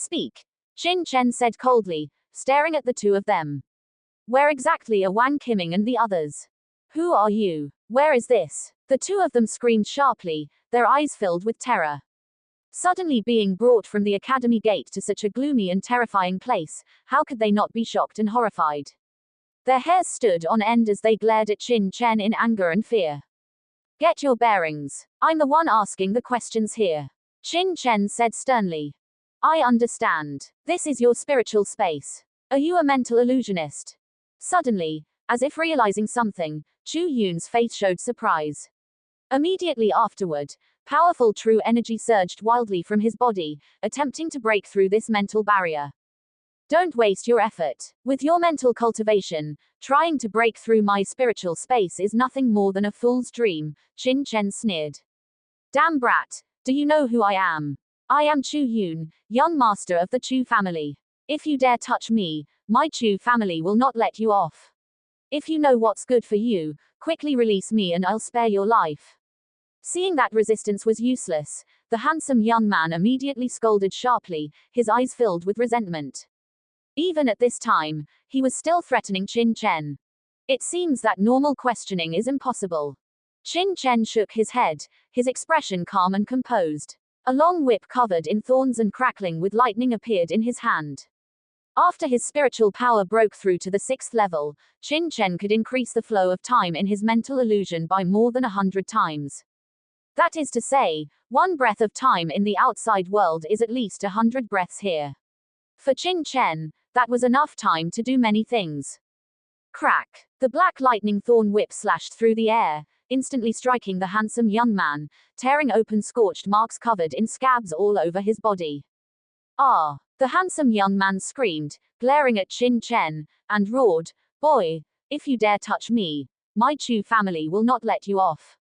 Speak, Qin Chen said coldly, staring at the two of them. Where exactly are Wang Qiming and the others? Who are you? Where is this? The two of them screamed sharply, their eyes filled with terror. Suddenly being brought from the academy gate to such a gloomy and terrifying place, how could they not be shocked and horrified? Their hairs stood on end as they glared at Qin Chen in anger and fear. Get your bearings. I'm the one asking the questions here, Qin Chen said sternly. I understand. This is your spiritual space. Are you a mental illusionist? Suddenly, as if realizing something, Chu Yun's face showed surprise. Immediately afterward, powerful true energy surged wildly from his body, attempting to break through this mental barrier. Don't waste your effort. With your mental cultivation, trying to break through my spiritual space is nothing more than a fool's dream, Qin Chen sneered. Damn brat, do you know who I am? I am Chu Yun, young master of the Chu family. If you dare touch me, my Chu family will not let you off. If you know what's good for you, quickly release me and I'll spare your life. Seeing that resistance was useless, the handsome young man immediately scolded sharply, his eyes filled with resentment. Even at this time, he was still threatening Qin Chen. It seems that normal questioning is impossible. Qin Chen shook his head, his expression calm and composed. A long whip covered in thorns and crackling with lightning appeared in his hand. After his spiritual power broke through to the 6th level, Qin Chen could increase the flow of time in his mental illusion by more than 100 times. That is to say, one breath of time in the outside world is at least 100 breaths here. For Qin Chen, that was enough time to do many things. Crack! The black lightning thorn whip slashed through the air, instantly striking the handsome young man, tearing open scorched marks covered in scabs all over his body. Ah! The handsome young man screamed, glaring at Qin Chen, and roared, Boy, if you dare touch me, my Chu family will not let you off.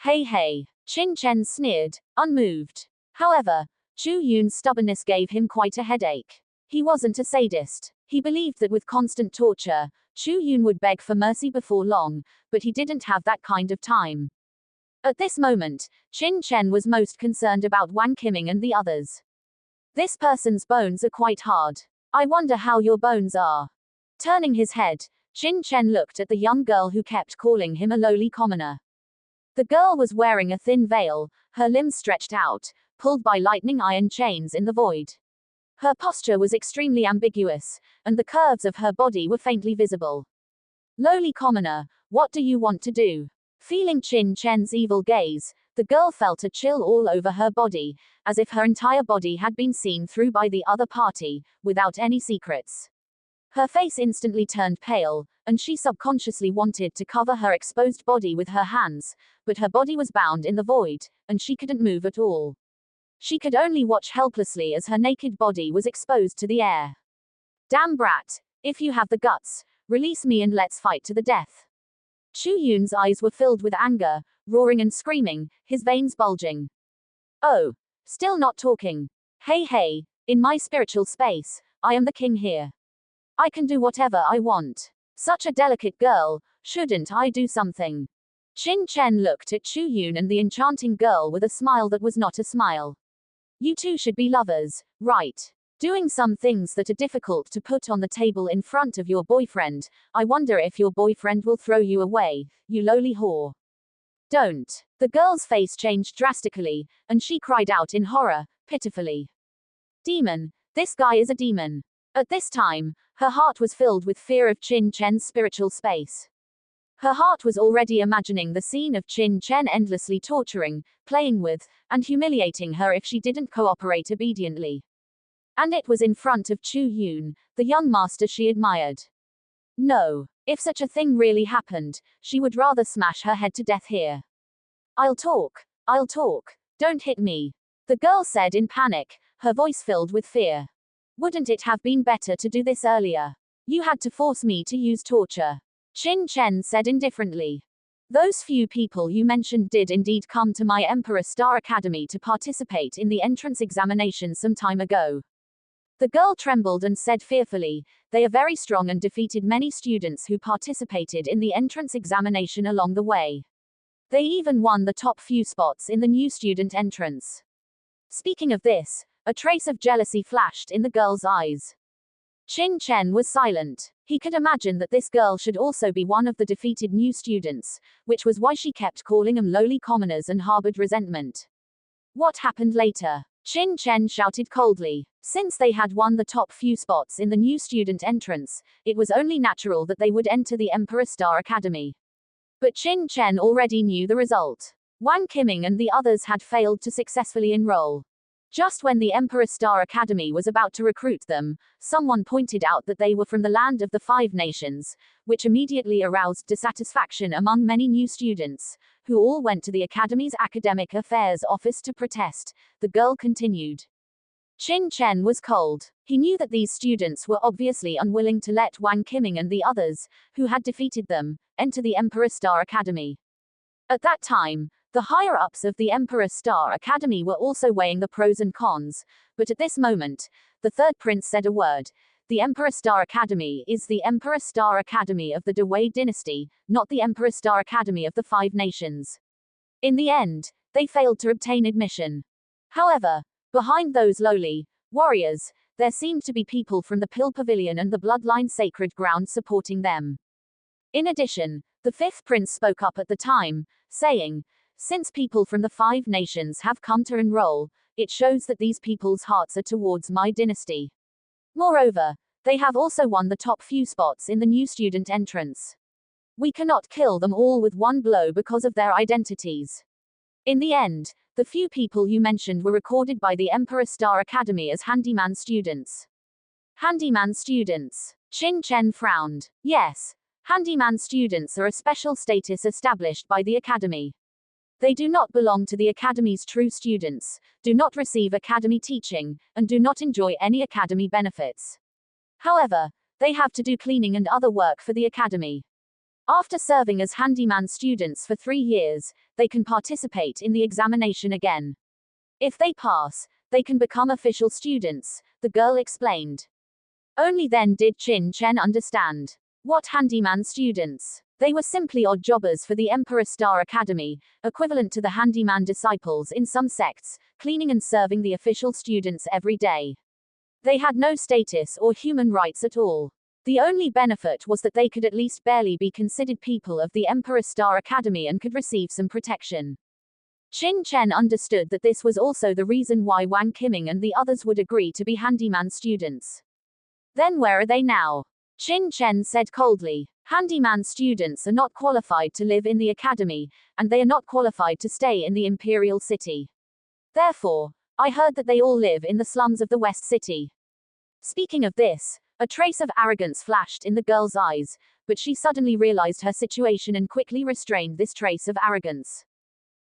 Hey hey! Qin Chen sneered, unmoved. However, Chu Yun's stubbornness gave him quite a headache. He wasn't a sadist. He believed that with constant torture, Chu Yun would beg for mercy before long, but he didn't have that kind of time. At this moment, Qin Chen was most concerned about Wang Qiming and the others. This person's bones are quite hard. I wonder how your bones are. Turning his head, Qin Chen looked at the young girl who kept calling him a lowly commoner. The girl was wearing a thin veil, her limbs stretched out, pulled by lightning iron chains in the void. Her posture was extremely ambiguous, and the curves of her body were faintly visible. Lowly commoner, what do you want to do? Feeling Qin Chen's evil gaze, the girl felt a chill all over her body, as if her entire body had been seen through by the other party, without any secrets. Her face instantly turned pale, and she subconsciously wanted to cover her exposed body with her hands, but her body was bound in the void, and she couldn't move at all. She could only watch helplessly as her naked body was exposed to the air. Damn brat, if you have the guts, release me and let's fight to the death. Chu Yun's eyes were filled with anger, roaring and screaming, his veins bulging. Oh, still not talking. Hey hey, in my spiritual space, I am the king here. I can do whatever I want. Such a delicate girl, shouldn't I do something? Qin Chen looked at Chu Yun and the enchanting girl with a smile that was not a smile. You two should be lovers, right? Doing some things that are difficult to put on the table in front of your boyfriend. I wonder if your boyfriend will throw you away, you lowly whore. Don't. The girl's face changed drastically, and she cried out in horror, pitifully. Demon, this guy is a demon. At this time, her heart was filled with fear of Qin Chen's spiritual space. Her heart was already imagining the scene of Qin Chen endlessly torturing, playing with, and humiliating her if she didn't cooperate obediently. And it was in front of Chu Yun, the young master she admired. No, if such a thing really happened, she would rather smash her head to death here. I'll talk, don't hit me, the girl said in panic, her voice filled with fear. Wouldn't it have been better to do this earlier? You had to force me to use torture. Qin Chen said indifferently. Those few people you mentioned did indeed come to my Emperor Star Academy to participate in the entrance examination some time ago. The girl trembled and said fearfully, they are very strong and defeated many students who participated in the entrance examination along the way. They even won the top few spots in the new student entrance. Speaking of this, A trace of jealousy flashed in the girl's eyes. Qin Chen was silent. He could imagine that this girl should also be one of the defeated new students, which was why she kept calling them lowly commoners and harbored resentment. What happened later? Qin Chen shouted coldly. Since they had won the top few spots in the new student entrance, it was only natural that they would enter the Emperor Star Academy. But Qin Chen already knew the result. Wang Qiming and the others had failed to successfully enroll. Just when the Emperor Star Academy was about to recruit them, someone pointed out that they were from the land of the Five Nations, which immediately aroused dissatisfaction among many new students, who all went to the Academy's Academic Affairs office to protest. The girl continued. Qin Chen was cold. He knew that these students were obviously unwilling to let Wang Qiming and the others, who had defeated them, enter the Emperor Star Academy. At that time, the higher-ups of the Emperor Star Academy were also weighing the pros and cons, but at this moment, the third prince said a word. The Emperor Star Academy is the Emperor Star Academy of the Dewei dynasty, not the Emperor Star Academy of the Five Nations. In the end, they failed to obtain admission. However, behind those lowly warriors, there seemed to be people from the Pill Pavilion and the Bloodline Sacred Ground supporting them. In addition, the fifth prince spoke up at the time, saying, "Since people from the Five Nations have come to enroll, it shows that these people's hearts are towards my dynasty. Moreover, they have also won the top few spots in the new student entrance. We cannot kill them all with one blow because of their identities." In the end, the few people you mentioned were recorded by the Emperor Star Academy as handyman students. Handyman students. Qin Chen frowned. Yes, handyman students are a special status established by the Academy. They do not belong to the Academy's true students, do not receive Academy teaching, and do not enjoy any Academy benefits. However, they have to do cleaning and other work for the Academy. After serving as handyman students for 3 years, they can participate in the examination again. If they pass, they can become official students, the girl explained. Only then did Qin Chen understand. What handyman students? They were simply odd jobbers for the Emperor Star Academy, equivalent to the handyman disciples in some sects, cleaning and serving the official students every day. They had no status or human rights at all. The only benefit was that they could at least barely be considered people of the Emperor Star Academy and could receive some protection. Qin Chen understood that this was also the reason why Wang Qiming and the others would agree to be handyman students. Then where are they now? Qin Chen said coldly. Handyman students are not qualified to live in the academy, and they are not qualified to stay in the imperial city. Therefore, I heard that they all live in the slums of the West City. Speaking of this, a trace of arrogance flashed in the girl's eyes, but she suddenly realized her situation and quickly restrained this trace of arrogance.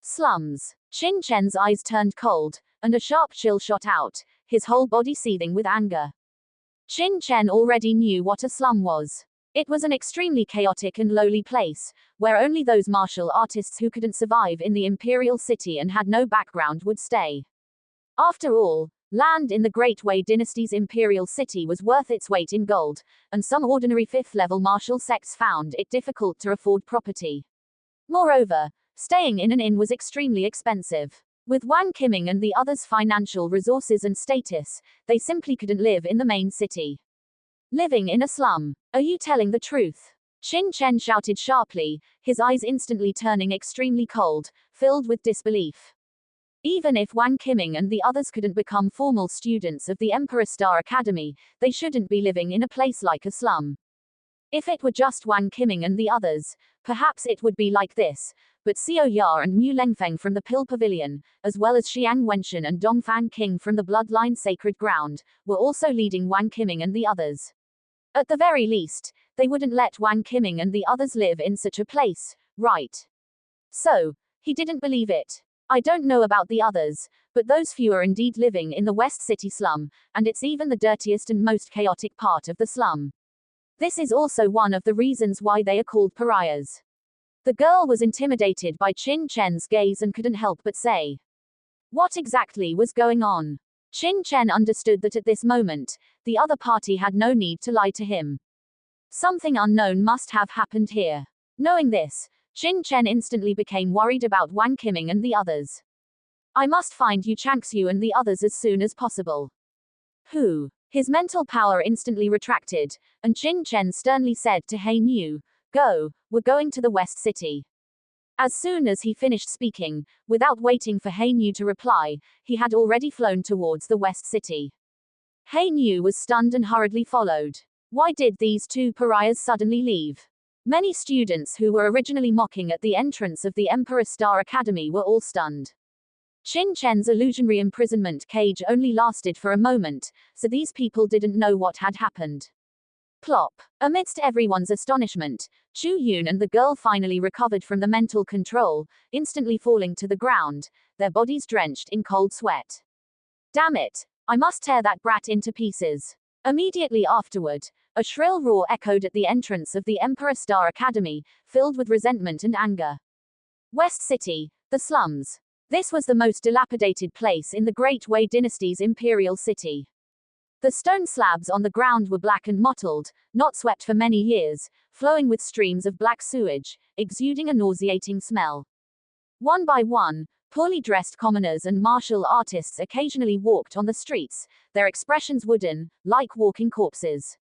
Slums. Qin Chen's eyes turned cold, and a sharp chill shot out, his whole body seething with anger. Qin Chen already knew what a slum was. It was an extremely chaotic and lowly place, where only those martial artists who couldn't survive in the imperial city and had no background would stay. After all, land in the Great Wei dynasty's imperial city was worth its weight in gold, and some ordinary fifth-level martial sects found it difficult to afford property. Moreover, staying in an inn was extremely expensive. With Wang Qiming and the others' financial resources and status, they simply couldn't live in the main city. Living in a slum. Are you telling the truth? Qin Chen shouted sharply, his eyes instantly turning extremely cold, filled with disbelief. Even if Wang Qiming and the others couldn't become formal students of the Emperor Star Academy, they shouldn't be living in a place like a slum. If it were just Wang Qiming and the others, perhaps it would be like this, but Xiao Ya and Mu Lengfeng from the Pill Pavilion, as well as Xiang Wenxin and Dongfang King from the Bloodline Sacred Ground, were also leading Wang Qiming and the others. At the very least, they wouldn't let Wang Qiming and the others live in such a place, right? So, he didn't believe it. I don't know about the others, but those few are indeed living in the West City slum, and it's even the dirtiest and most chaotic part of the slum. This is also one of the reasons why they are called pariahs. The girl was intimidated by Qin Chen's gaze and couldn't help but say, "What exactly was going on?" Qin Chen understood that at this moment, the other party had no need to lie to him. Something unknown must have happened here. Knowing this, Qin Chen instantly became worried about Wang Qiming and the others. I must find Yu Changxiu and the others as soon as possible. Who? His mental power instantly retracted, and Qin Chen sternly said to Hein Yu, go, we're going to the West City. As soon as he finished speaking, without waiting for Hein Yu to reply, he had already flown towards the West City. Hein Yu was stunned and hurriedly followed. Why did these two pariahs suddenly leave? Many students who were originally mocking at the entrance of the Emperor Star Academy were all stunned. Qin Chen's illusionary imprisonment cage only lasted for a moment, so these people didn't know what had happened. Plop. Amidst everyone's astonishment, Chu Yun and the girl finally recovered from the mental control, instantly falling to the ground, their bodies drenched in cold sweat. Damn it! I must tear that brat into pieces. Immediately afterward, a shrill roar echoed at the entrance of the Emperor Star Academy, filled with resentment and anger. West City, the slums. This was the most dilapidated place in the Great Wei Dynasty's imperial city. The stone slabs on the ground were black and mottled, not swept for many years, flowing with streams of black sewage, exuding a nauseating smell. One by one, poorly dressed commoners and martial artists occasionally walked on the streets, their expressions wooden, like walking corpses.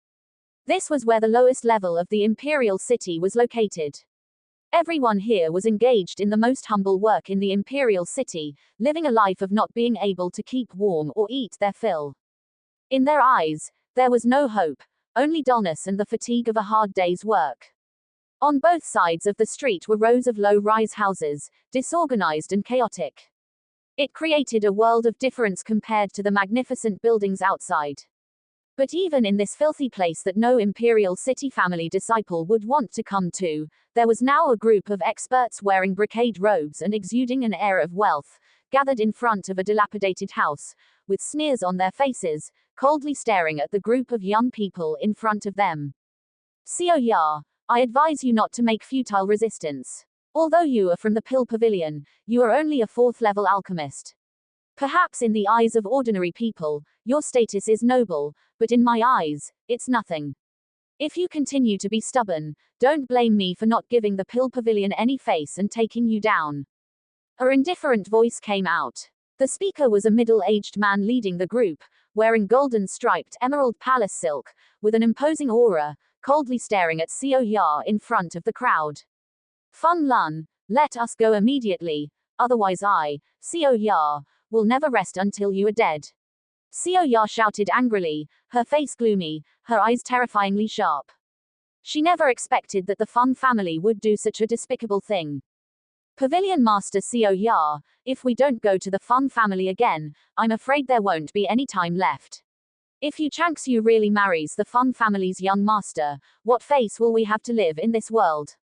This was where the lowest level of the imperial city was located. Everyone here was engaged in the most humble work in the imperial city, living a life of not being able to keep warm or eat their fill. In their eyes, there was no hope, only dullness and the fatigue of a hard day's work. On both sides of the street were rows of low-rise houses, disorganized and chaotic. It created a world of difference compared to the magnificent buildings outside. But even in this filthy place that no imperial city family disciple would want to come to, there was now a group of experts wearing brocade robes and exuding an air of wealth, gathered in front of a dilapidated house, with sneers on their faces, coldly staring at the group of young people in front of them. Xiao Ya, I advise you not to make futile resistance. Although you are from the Pill Pavilion, you are only a fourth-level alchemist. Perhaps in the eyes of ordinary people, your status is noble, but in my eyes, it's nothing. If you continue to be stubborn, don't blame me for not giving the Pill Pavilion any face and taking you down. Her indifferent voice came out. The speaker was a middle-aged man leading the group, wearing golden-striped emerald palace silk, with an imposing aura, coldly staring at Xiao Ya in front of the crowd. Feng Lun, let us go immediately, otherwise I, Xiao Ya, will never rest until you are dead. Xiao Ya shouted angrily, her face gloomy, her eyes terrifyingly sharp. She never expected that the Feng family would do such a despicable thing. Pavilion Master Xiao Ya, if we don't go to the Feng family again, I'm afraid there won't be any time left. If Yu Changxiu really marries the Feng family's young master, what face will we have to live in this world?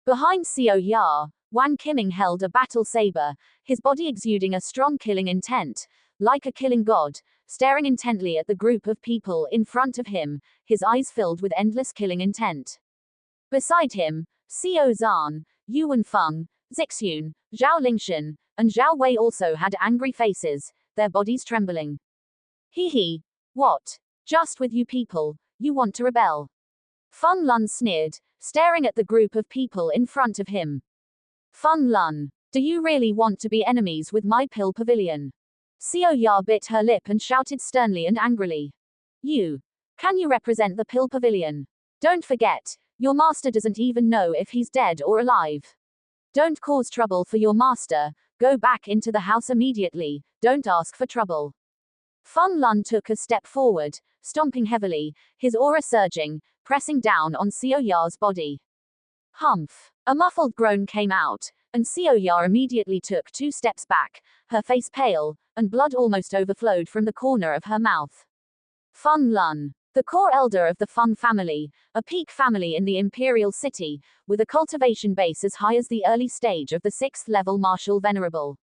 Behind Xiao Ya, Wang Qiming held a battle saber, his body exuding a strong killing intent, like a killing god, staring intently at the group of people in front of him, his eyes filled with endless killing intent. Beside him, Xiao Zhan, Yu Wenfeng, Zixun, Zhao Lingshan, and Zhao Wei also had angry faces, their bodies trembling. Hee. What? Just with you people, you want to rebel? Feng Lun sneered, staring at the group of people in front of him. Feng Lun, do you really want to be enemies with my Pill Pavilion? Xiao Ya bit her lip and shouted sternly and angrily. Can you represent the Pill Pavilion? Don't forget, your master doesn't even know if he's dead or alive. Don't cause trouble for your master, go back into the house immediately, don't ask for trouble. Feng Lun took a step forward, stomping heavily, his aura surging, pressing down on Xiao Ya's body. Humph! A muffled groan came out, and Xiao Ya immediately took 2 steps back, her face pale, and blood almost overflowed from the corner of her mouth. Feng Lun, the core elder of the Feng family, a peak family in the imperial city, with a cultivation base as high as the early stage of the 6th level martial venerable.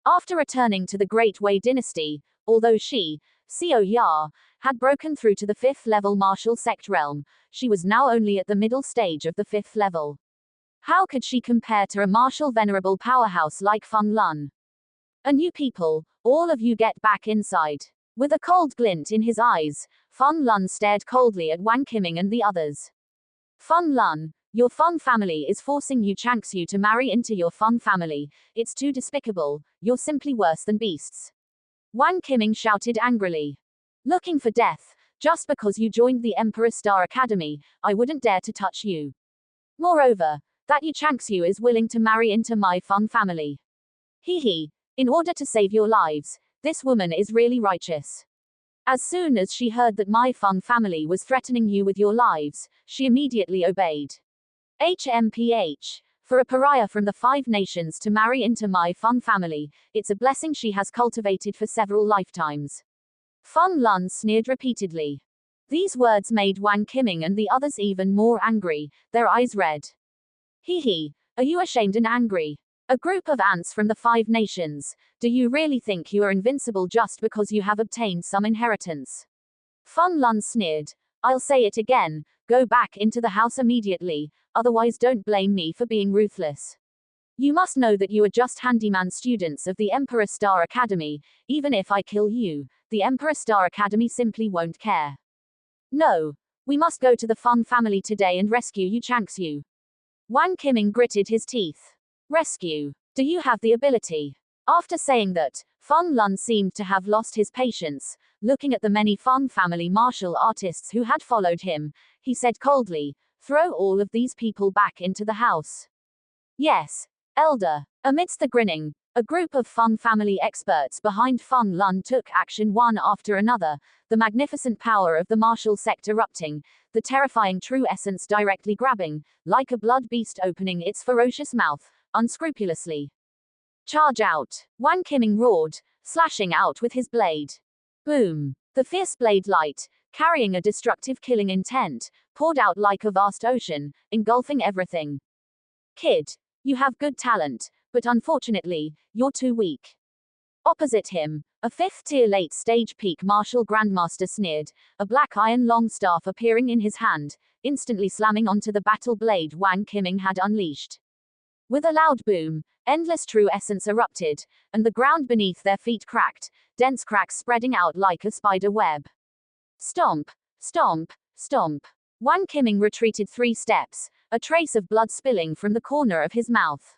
After returning to the Great Wei dynasty, although she, Xiao Ya, had broken through to the 5th level martial sect realm, she was now only at the middle stage of the 5th level. How could she compare to a martial venerable powerhouse like Feng Lun? And you people, all of you get back inside. With a cold glint in his eyes, Feng Lun stared coldly at Wang Qiming and the others. Feng Lun, Your Feng family is forcing you Changxu to marry into your Feng family. It's too despicable. You're simply worse than beasts. Wang Qiming shouted angrily. Looking for death. Just because you joined the Emperor Star Academy, I wouldn't dare to touch you. Moreover, that Yu Changxu is willing to marry into my Feng family. Hee. In order to save your lives, this woman is really righteous. As soon as she heard that my Feng family was threatening you with your lives, she immediately obeyed. HMPH. For a pariah from the 5 nations to marry into my Feng family, it's a blessing she has cultivated for several lifetimes. Feng Lun sneered repeatedly. These words made Wang Qiming and the others even more angry, their eyes red. Hee. Are you ashamed and angry? A group of ants from the 5 nations. Do you really think you are invincible just because you have obtained some inheritance? Feng Lun sneered. I'll say it again, go back into the house immediately, otherwise don't blame me for being ruthless. You must know that you are just handyman students of the Emperor Star Academy. Even if I kill you, the Emperor Star Academy simply won't care. No. We must go to the Feng family today and rescue Yu Changxu. Wang Qiming gritted his teeth. Rescue. Do you have the ability? After saying that, Feng Lun seemed to have lost his patience. Looking at the many Feng family martial artists who had followed him, he said coldly, throw all of these people back into the house. Yes, Elder. Amidst the grinning, a group of Feng family experts behind Feng Lun took action one after another, the magnificent power of the martial sect erupting, the terrifying true essence directly grabbing, like a blood beast opening its ferocious mouth, unscrupulously. Charge out! Wang Qiming roared, slashing out with his blade. Boom! The fierce blade light, carrying a destructive killing intent, poured out like a vast ocean, engulfing everything. Kid, you have good talent, but unfortunately, you're too weak. Opposite him, a 5th-tier late-stage peak martial grandmaster sneered, a black iron long staff appearing in his hand, instantly slamming onto the battle blade Wang Qiming had unleashed. With a loud boom, endless true essence erupted, and the ground beneath their feet cracked, dense cracks spreading out like a spider web. Stomp, stomp, stomp. Wang Qiming retreated 3 steps, a trace of blood spilling from the corner of his mouth.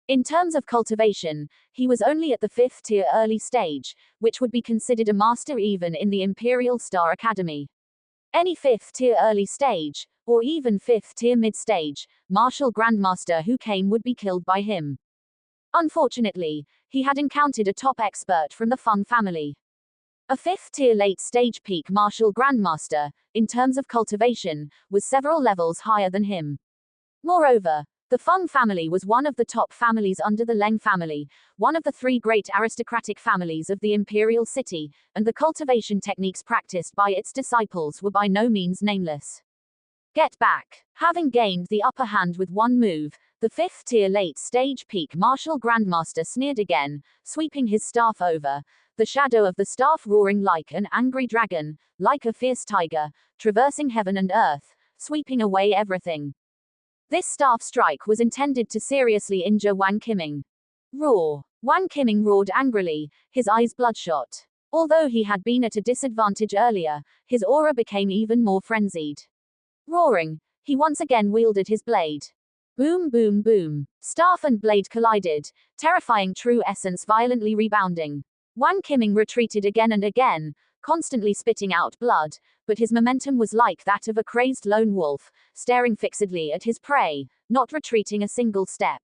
In terms of cultivation, he was only at the 5th-tier early stage, which would be considered a master even in the Imperial Star Academy. Any 5th-tier early stage, or even 5th-tier mid-stage, martial grandmaster who came would be killed by him. Unfortunately, he had encountered a top expert from the Feng family. A 5th-tier late-stage peak martial grandmaster, in terms of cultivation, was several levels higher than him. Moreover, the Feng family was one of the top families under the Leng family, one of the 3 great aristocratic families of the imperial city, and the cultivation techniques practiced by its disciples were by no means nameless. Get back! Having gained the upper hand with one move, the 5th-tier late-stage peak martial grandmaster sneered again, sweeping his staff over, the shadow of the staff roaring like an angry dragon, like a fierce tiger, traversing heaven and earth, sweeping away everything. This staff strike was intended to seriously injure Wang Qiming. Roar! Wang Qiming roared angrily, his eyes bloodshot. Although he had been at a disadvantage earlier, his aura became even more frenzied. Roaring, he once again wielded his blade. Boom boom boom. Staff and blade collided, terrifying true essence violently rebounding. Wang Qiming retreated again and again, constantly spitting out blood, but his momentum was like that of a crazed lone wolf, staring fixedly at his prey, not retreating a single step.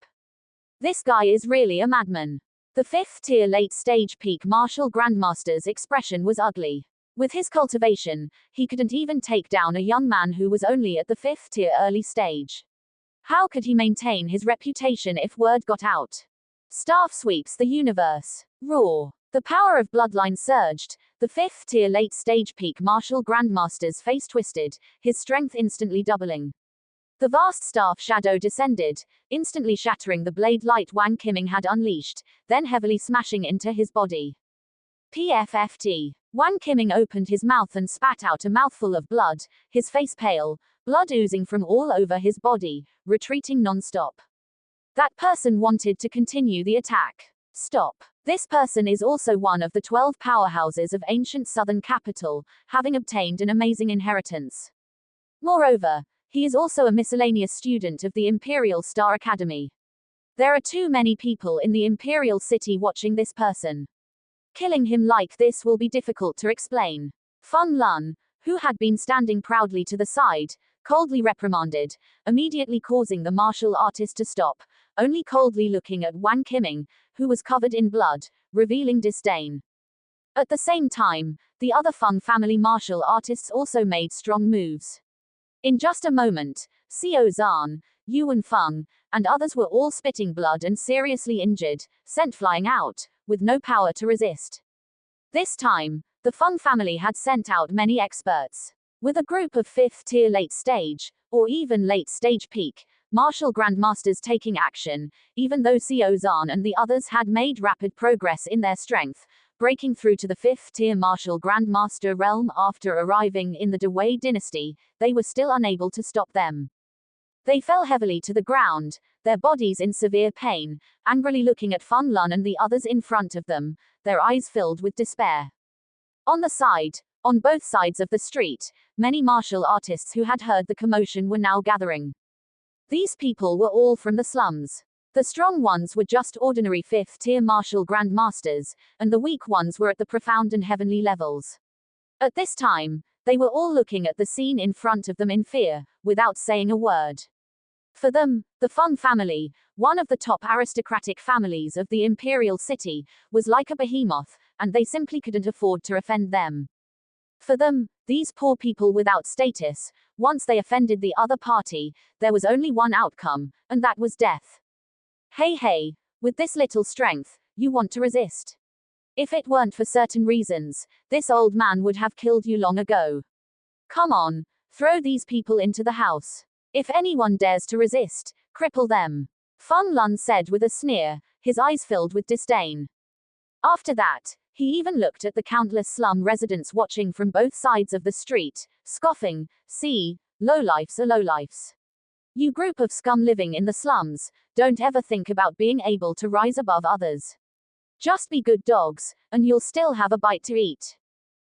This guy is really a madman. The 5th-tier late-stage peak martial grandmaster's expression was ugly. With his cultivation, he couldn't even take down a young man who was only at the 5th-tier early stage. How could he maintain his reputation if word got out? Staff sweeps the universe. Roar. The power of bloodline surged, the 5th-tier late-stage peak martial grandmaster's face twisted, his strength instantly doubling. The vast staff shadow descended, instantly shattering the blade light Wang Qiming had unleashed, then heavily smashing into his body. PFFT. Wang Qiming opened his mouth and spat out a mouthful of blood, his face pale, blood oozing from all over his body, retreating non-stop. That person wanted to continue the attack. Stop. This person is also one of the 12 powerhouses of ancient southern capital, having obtained an amazing inheritance. Moreover, He is also a miscellaneous student of the Imperial Star Academy. There are too many people in the Imperial City watching this person. Killing him like this will be difficult to explain. Feng Lun, who had been standing proudly to the side, coldly reprimanded, immediately causing the martial artist to stop, only coldly looking at Wang Qiming, who was covered in blood, revealing disdain. At the same time, the other Feng family martial artists also made strong moves. In just a moment, Xiao Zhan, Yuan Feng, and others were all spitting blood and seriously injured, sent flying out, with no power to resist. This time, the Feng family had sent out many experts. With a group of 5th tier late stage, or even late stage peak, martial grandmasters taking action, even though Xiao Zhan and the others had made rapid progress in their strength, breaking through to the 5th tier martial grandmaster realm after arriving in the Dewei dynasty, they were still unable to stop them. They fell heavily to the ground, their bodies in severe pain, angrily looking at Feng Lun and the others in front of them, their eyes filled with despair. On both sides of the street, many martial artists who had heard the commotion were now gathering. These people were all from the slums. The strong ones were just ordinary 5th tier martial grandmasters, and the weak ones were at the profound and heavenly levels. At this time, they were all looking at the scene in front of them in fear, without saying a word. For them, the Feng family, one of the top aristocratic families of the imperial city, was like a behemoth, and they simply couldn't afford to offend them. For them, these poor people without status, once they offended the other party, there was only one outcome, and that was death. Hey, with this little strength, you want to resist? If it weren't for certain reasons, this old man would have killed you long ago. Come on, throw these people into the house. If anyone dares to resist, cripple them. Feng Lun said with a sneer, his eyes filled with disdain. After that, he even looked at the countless slum residents watching from both sides of the street, scoffing, "See, lowlifes are lowlifes. You group of scum living in the slums, don't ever think about being able to rise above others. Just be good dogs, and you'll still have a bite to eat.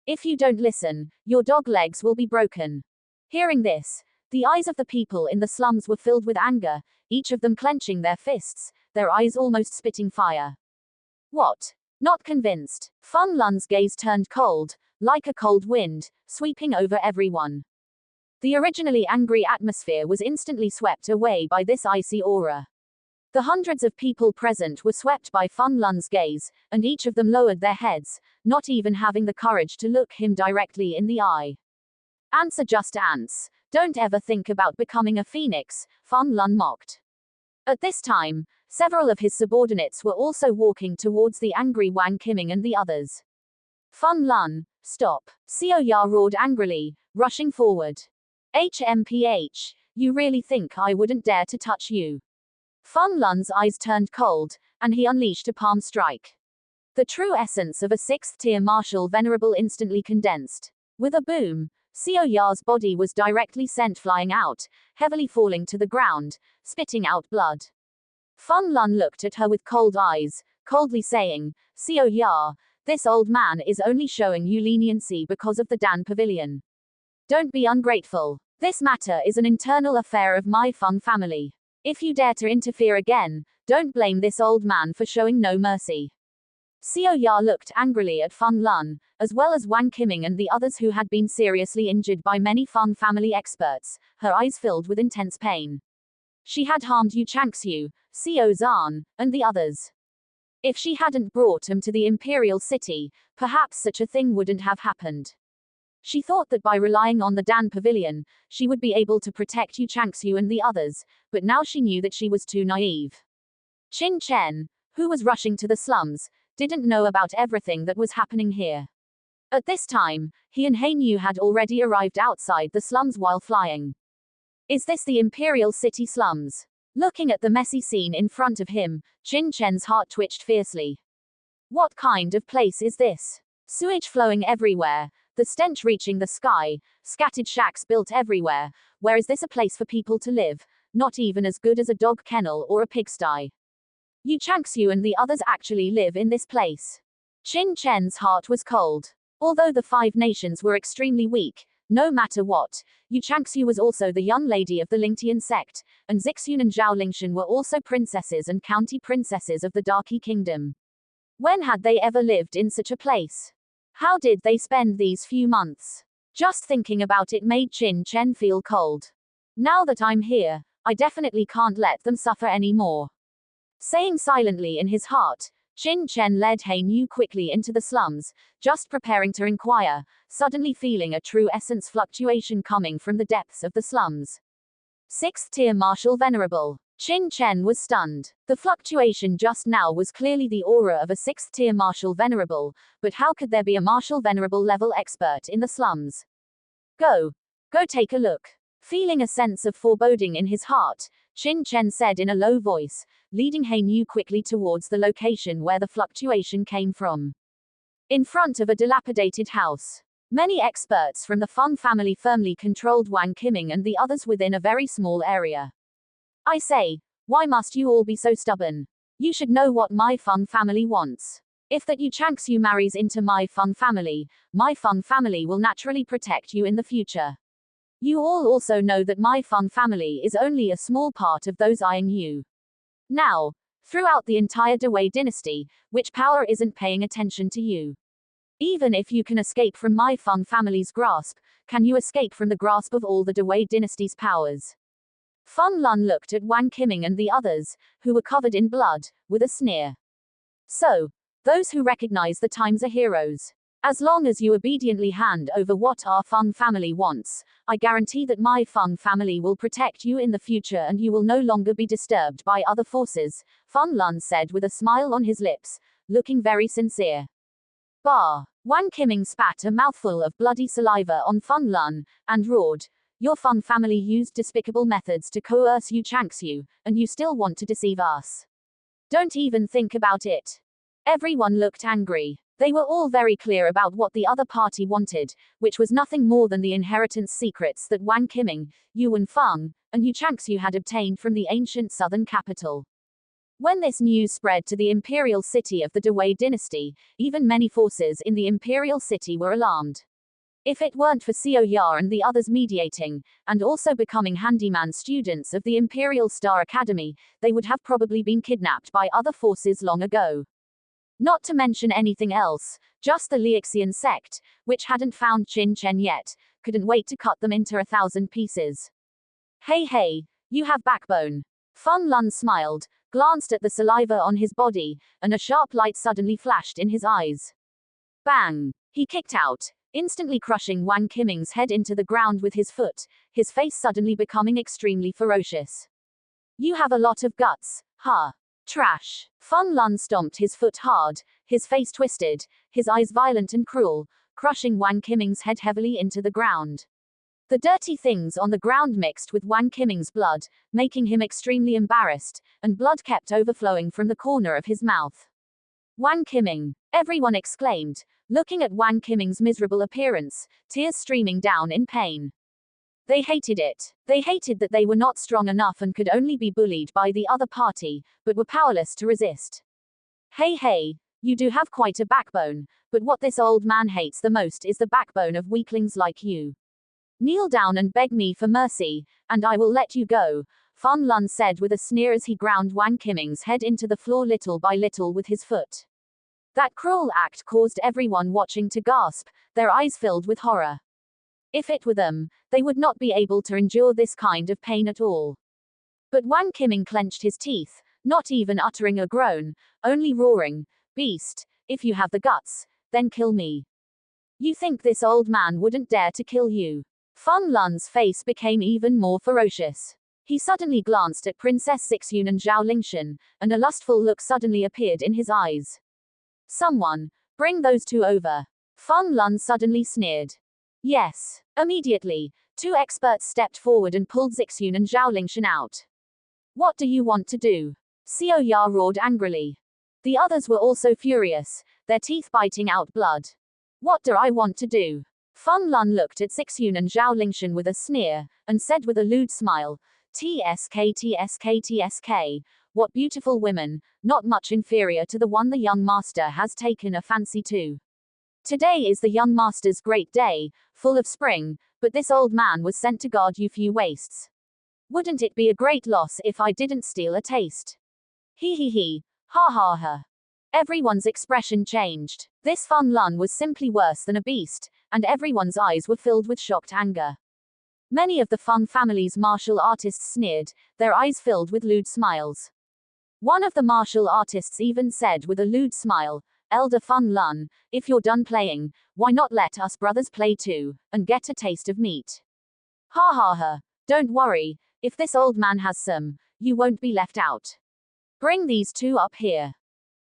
If you don't listen, your dog legs will be broken." Hearing this, the eyes of the people in the slums were filled with anger, each of them clenching their fists, their eyes almost spitting fire. What? Not convinced? Feng Lun's gaze turned cold, like a cold wind, sweeping over everyone. The originally angry atmosphere was instantly swept away by this icy aura. The hundreds of people present were swept by Feng Lun's gaze, and each of them lowered their heads, not even having the courage to look him directly in the eye. Ants are just ants. Don't ever think about becoming a phoenix, Feng Lun mocked. At this time, several of his subordinates were also walking towards the angry Wang Qiming and the others. Feng Lun, stop! Xiao Ya roared angrily, rushing forward. HMPH, you really think I wouldn't dare to touch you? Feng Lun's eyes turned cold, and he unleashed a palm strike. The true essence of a 6th tier martial venerable instantly condensed. With a boom, Xiao Ya's body was directly sent flying out, heavily falling to the ground, spitting out blood. Feng Lun looked at her with cold eyes, coldly saying, "Xiao Ya, this old man is only showing you leniency because of the Dan Pavilion. Don't be ungrateful. This matter is an internal affair of my Feng family. If you dare to interfere again, don't blame this old man for showing no mercy." Xiao Ya looked angrily at Feng Lun, as well as Wang Qiming and the others who had been seriously injured by many Feng family experts, her eyes filled with intense pain. She had harmed Yu Changxiu, Xiao Zhan, and the others. If she hadn't brought him to the imperial city, perhaps such a thing wouldn't have happened. She thought that by relying on the Dan Pavilion, she would be able to protect Yu Changxiu and the others, but now she knew that she was too naive. Qin Chen, who was rushing to the slums, didn't know about everything that was happening here. At this time, he and Hainyu had already arrived outside the slums while flying. Is this the imperial city slums? Looking at the messy scene in front of him, Qin Chen's heart twitched fiercely. What kind of place is this? Sewage flowing everywhere, the stench reaching the sky, scattered shacks built everywhere. Where is this a place for people to live? Not even as good as a dog kennel or a pigsty. Yu Changxiu and the others actually live in this place. Qin Chen's heart was cold. Although the 5 nations were extremely weak, No matter what, Yu Changxu was also the young lady of the Lingtian sect, and Zixun and Zhao Lingshan were also princesses and county princesses of the Darky Kingdom. When had they ever lived in such a place? How did they spend these few months? Just thinking about it made Qin Chen feel cold. Now that I'm here, I definitely can't let them suffer anymore. Saying silently in his heart, Qin Chen led Hein Yu quickly into the slums, just preparing to inquire, suddenly feeling a true essence fluctuation coming from the depths of the slums. 6th tier Martial Venerable. Qin Chen was stunned. The fluctuation just now was clearly the aura of a 6th tier Martial Venerable, but how could there be a Martial Venerable level expert in the slums? Go take a look. Feeling a sense of foreboding in his heart, Qin Chen said in a low voice, leading Hein Yu quickly towards the location where the fluctuation came from. In front of a dilapidated house. Many experts from the Feng family firmly controlled Wang Qiming and the others within a very small area. I say, why must you all be so stubborn? You should know what my Feng family wants. If that Yu Changxu marries into my Feng family will naturally protect you in the future. You all also know that my Feng family is only a small part of those eyeing you. Now, throughout the entire Dewei dynasty, which power isn't paying attention to you? Even if you can escape from my Feng family's grasp, can you escape from the grasp of all the Dewei dynasty's powers? Feng Lun looked at Wang Qiming and the others, who were covered in blood, with a sneer. So, those who recognize the times are heroes. As long as you obediently hand over what our Feng family wants, I guarantee that my Feng family will protect you in the future and you will no longer be disturbed by other forces, Feng Lun said with a smile on his lips, looking very sincere. Bah! Wang Qiming spat a mouthful of bloody saliva on Feng Lun, and roared, your Feng family used despicable methods to coerce Yu Changxu, and you still want to deceive us. Don't even think about it. Everyone looked angry. They were all very clear about what the other party wanted, which was nothing more than the inheritance secrets that Wang Qiming, Yuan Feng, and Yu Changxu had obtained from the ancient southern capital. When this news spread to the imperial city of the Dewei dynasty, even many forces in the imperial city were alarmed. If it weren't for Xiao Ya and the others mediating, and also becoming handyman students of the Imperial Star Academy, they would have probably been kidnapped by other forces long ago. Not to mention anything else, just the Lixian sect, which hadn't found Qin Chen yet, couldn't wait to cut them into 1,000 pieces. Hey, you have backbone. Feng Lun smiled, glanced at the saliva on his body, and a sharp light suddenly flashed in his eyes. Bang! He kicked out, instantly crushing Wang Qiming's head into the ground with his foot, his face suddenly becoming extremely ferocious. You have a lot of guts, huh? Trash. Feng Lun stomped his foot hard, his face twisted, his eyes violent and cruel, crushing Wang Qiming's head heavily into the ground. The dirty things on the ground mixed with Wang Qiming's blood, making him extremely embarrassed, and blood kept overflowing from the corner of his mouth. Wang Qiming! Everyone exclaimed, looking at Wang Qiming's miserable appearance, tears streaming down in pain. They hated it. They hated that they were not strong enough and could only be bullied by the other party, but were powerless to resist. Hey, you do have quite a backbone, but what this old man hates the most is the backbone of weaklings like you. Kneel down and beg me for mercy, and I will let you go, Feng Lun said with a sneer as he ground Wang Qiming's head into the floor little by little with his foot. That cruel act caused everyone watching to gasp, their eyes filled with horror. If it were them, they would not be able to endure this kind of pain at all. But Wang Qiming clenched his teeth, not even uttering a groan, only roaring, Beast, if you have the guts, then kill me. You think this old man wouldn't dare to kill you? Feng Lun's face became even more ferocious. He suddenly glanced at Princess Zixun and Zhao Lingshan, and a lustful look suddenly appeared in his eyes. Someone, bring those two over. Feng Lun suddenly sneered. Yes. Immediately, two experts stepped forward and pulled Zixun and Zhao Lingshan out. What do you want to do? Xiao Ya roared angrily. The others were also furious, their teeth biting out blood. What do I want to do? Feng Lun looked at Zixun and Zhao Lingshan with a sneer, and said with a lewd smile, TSK, what beautiful women, not much inferior to the one the young master has taken a fancy to. Today is the young master's great day, full of spring, but this old man was sent to guard you few wastes. Wouldn't it be a great loss if I didn't steal a taste? He, ha ha ha. Everyone's expression changed. This Fan Lun was simply worse than a beast, and everyone's eyes were filled with shocked anger. Many of the Fan family's martial artists sneered, their eyes filled with lewd smiles. One of the martial artists even said with a lewd smile, Elder Fan Lun, if you're done playing, why not let us brothers play too, and get a taste of meat? Ha ha ha. Don't worry, if this old man has some, you won't be left out. Bring these two up here.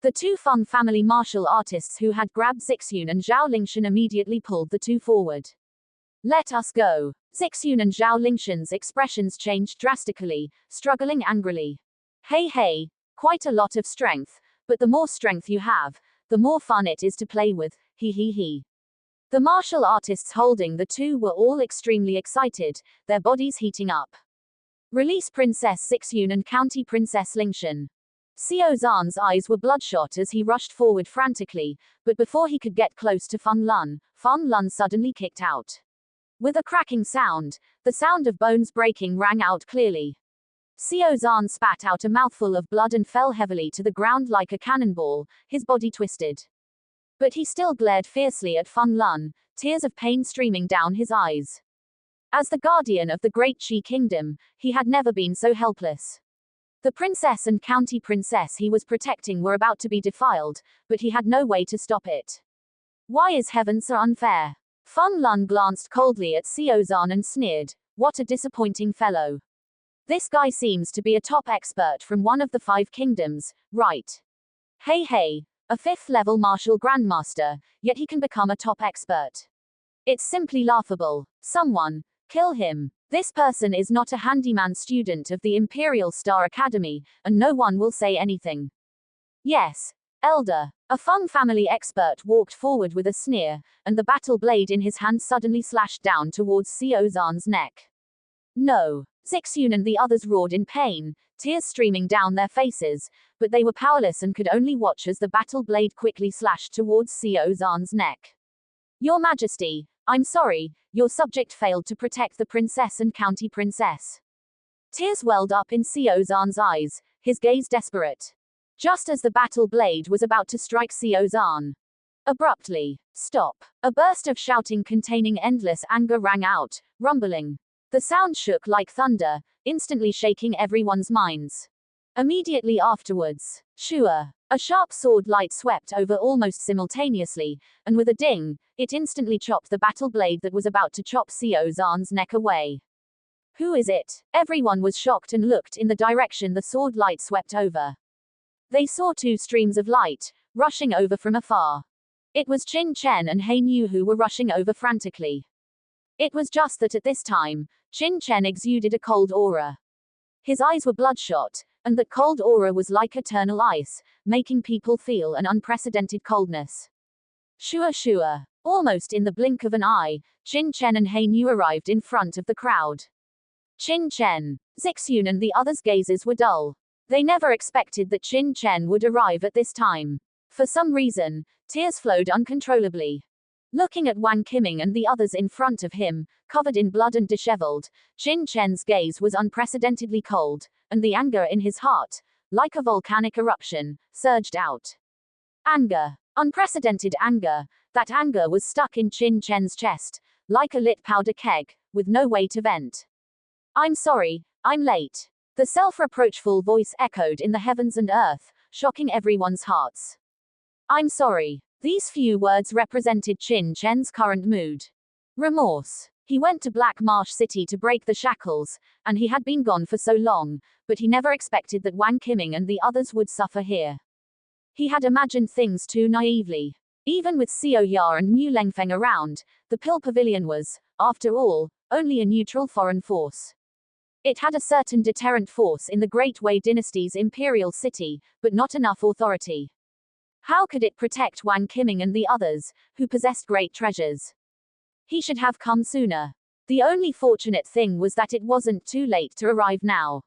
The two Fan family martial artists who had grabbed Zixun and Zhao Lingshan immediately pulled the two forward. Let us go. Zixun and Zhao Lingshan's expressions changed drastically, struggling angrily. Hey, quite a lot of strength, but the more strength you have, the more fun it is to play with, he. The martial artists holding the two were all extremely excited, their bodies heating up. Release Princess Zixun and County Princess Lingshan. Xiao Zhan's eyes were bloodshot as he rushed forward frantically, but before he could get close to Fan Lun suddenly kicked out. With a cracking sound, the sound of bones breaking rang out clearly. Xiao Zhan spat out a mouthful of blood and fell heavily to the ground like a cannonball, his body twisted. But he still glared fiercely at Fan Lun, tears of pain streaming down his eyes. As the guardian of the great Qi kingdom, he had never been so helpless. The princess and county princess he was protecting were about to be defiled, but he had no way to stop it. Why is heaven so unfair? Fan Lun glanced coldly at Xiao Zhan and sneered, what a disappointing fellow. This guy seems to be a top expert from one of the 5 kingdoms, right? Hey, a 5th level martial grandmaster, yet he can become a top expert. It's simply laughable. Someone, kill him. This person is not a handyman student of the Imperial Star Academy, and no one will say anything. Yes, Elder. A Feng family expert walked forward with a sneer, and the battle blade in his hand suddenly slashed down towards Xiao Zhan's neck. No. Zixun and the others roared in pain, tears streaming down their faces, but they were powerless and could only watch as the battle blade quickly slashed towards Xiao Zhan's neck. Your Majesty, I'm sorry, your subject failed to protect the princess and county princess. Tears welled up in Xiao Zhan's eyes, his gaze desperate. Just as the battle blade was about to strike Xiao Zhan. Abruptly, stop. A burst of shouting containing endless anger rang out, rumbling. The sound shook like thunder, instantly shaking everyone's minds. Immediately afterwards, shua, a sharp sword light swept over almost simultaneously, and with a ding, it instantly chopped the battle blade that was about to chop Xiao Zhan's neck away. Who is it? Everyone was shocked and looked in the direction the sword light swept over. They saw 2 streams of light, rushing over from afar. It was Qin Chen and Hein Yu who were rushing over frantically. It was just that at this time, Qin Chen exuded a cold aura. His eyes were bloodshot, and that cold aura was like eternal ice, making people feel an unprecedented coldness. Shua. Almost in the blink of an eye, Qin Chen and Hein Yu arrived in front of the crowd. Qin Chen, Zixun and the others' gazes were dull. They never expected that Qin Chen would arrive at this time. For some reason, tears flowed uncontrollably. Looking at Wang Qiming and the others in front of him, covered in blood and disheveled, Qin Chen's gaze was unprecedentedly cold, and the anger in his heart, like a volcanic eruption, surged out. Anger. Unprecedented anger. That anger was stuck in Qin Chen's chest, like a lit powder keg, with no way to vent. I'm sorry, I'm late. The self-reproachful voice echoed in the heavens and earth, shocking everyone's hearts. I'm sorry. These few words represented Qin Chen's current mood. Remorse. He went to Black Marsh City to break the shackles, and he had been gone for so long, but he never expected that Wang Qiming and the others would suffer here. He had imagined things too naively. Even with Xiao Ya and Mu Lengfeng around, the Pill Pavilion was, after all, only a neutral foreign force. It had a certain deterrent force in the Great Wei Dynasty's imperial city, but not enough authority. How could it protect Wang Qiming and the others, who possessed great treasures? He should have come sooner. The only fortunate thing was that it wasn't too late to arrive now.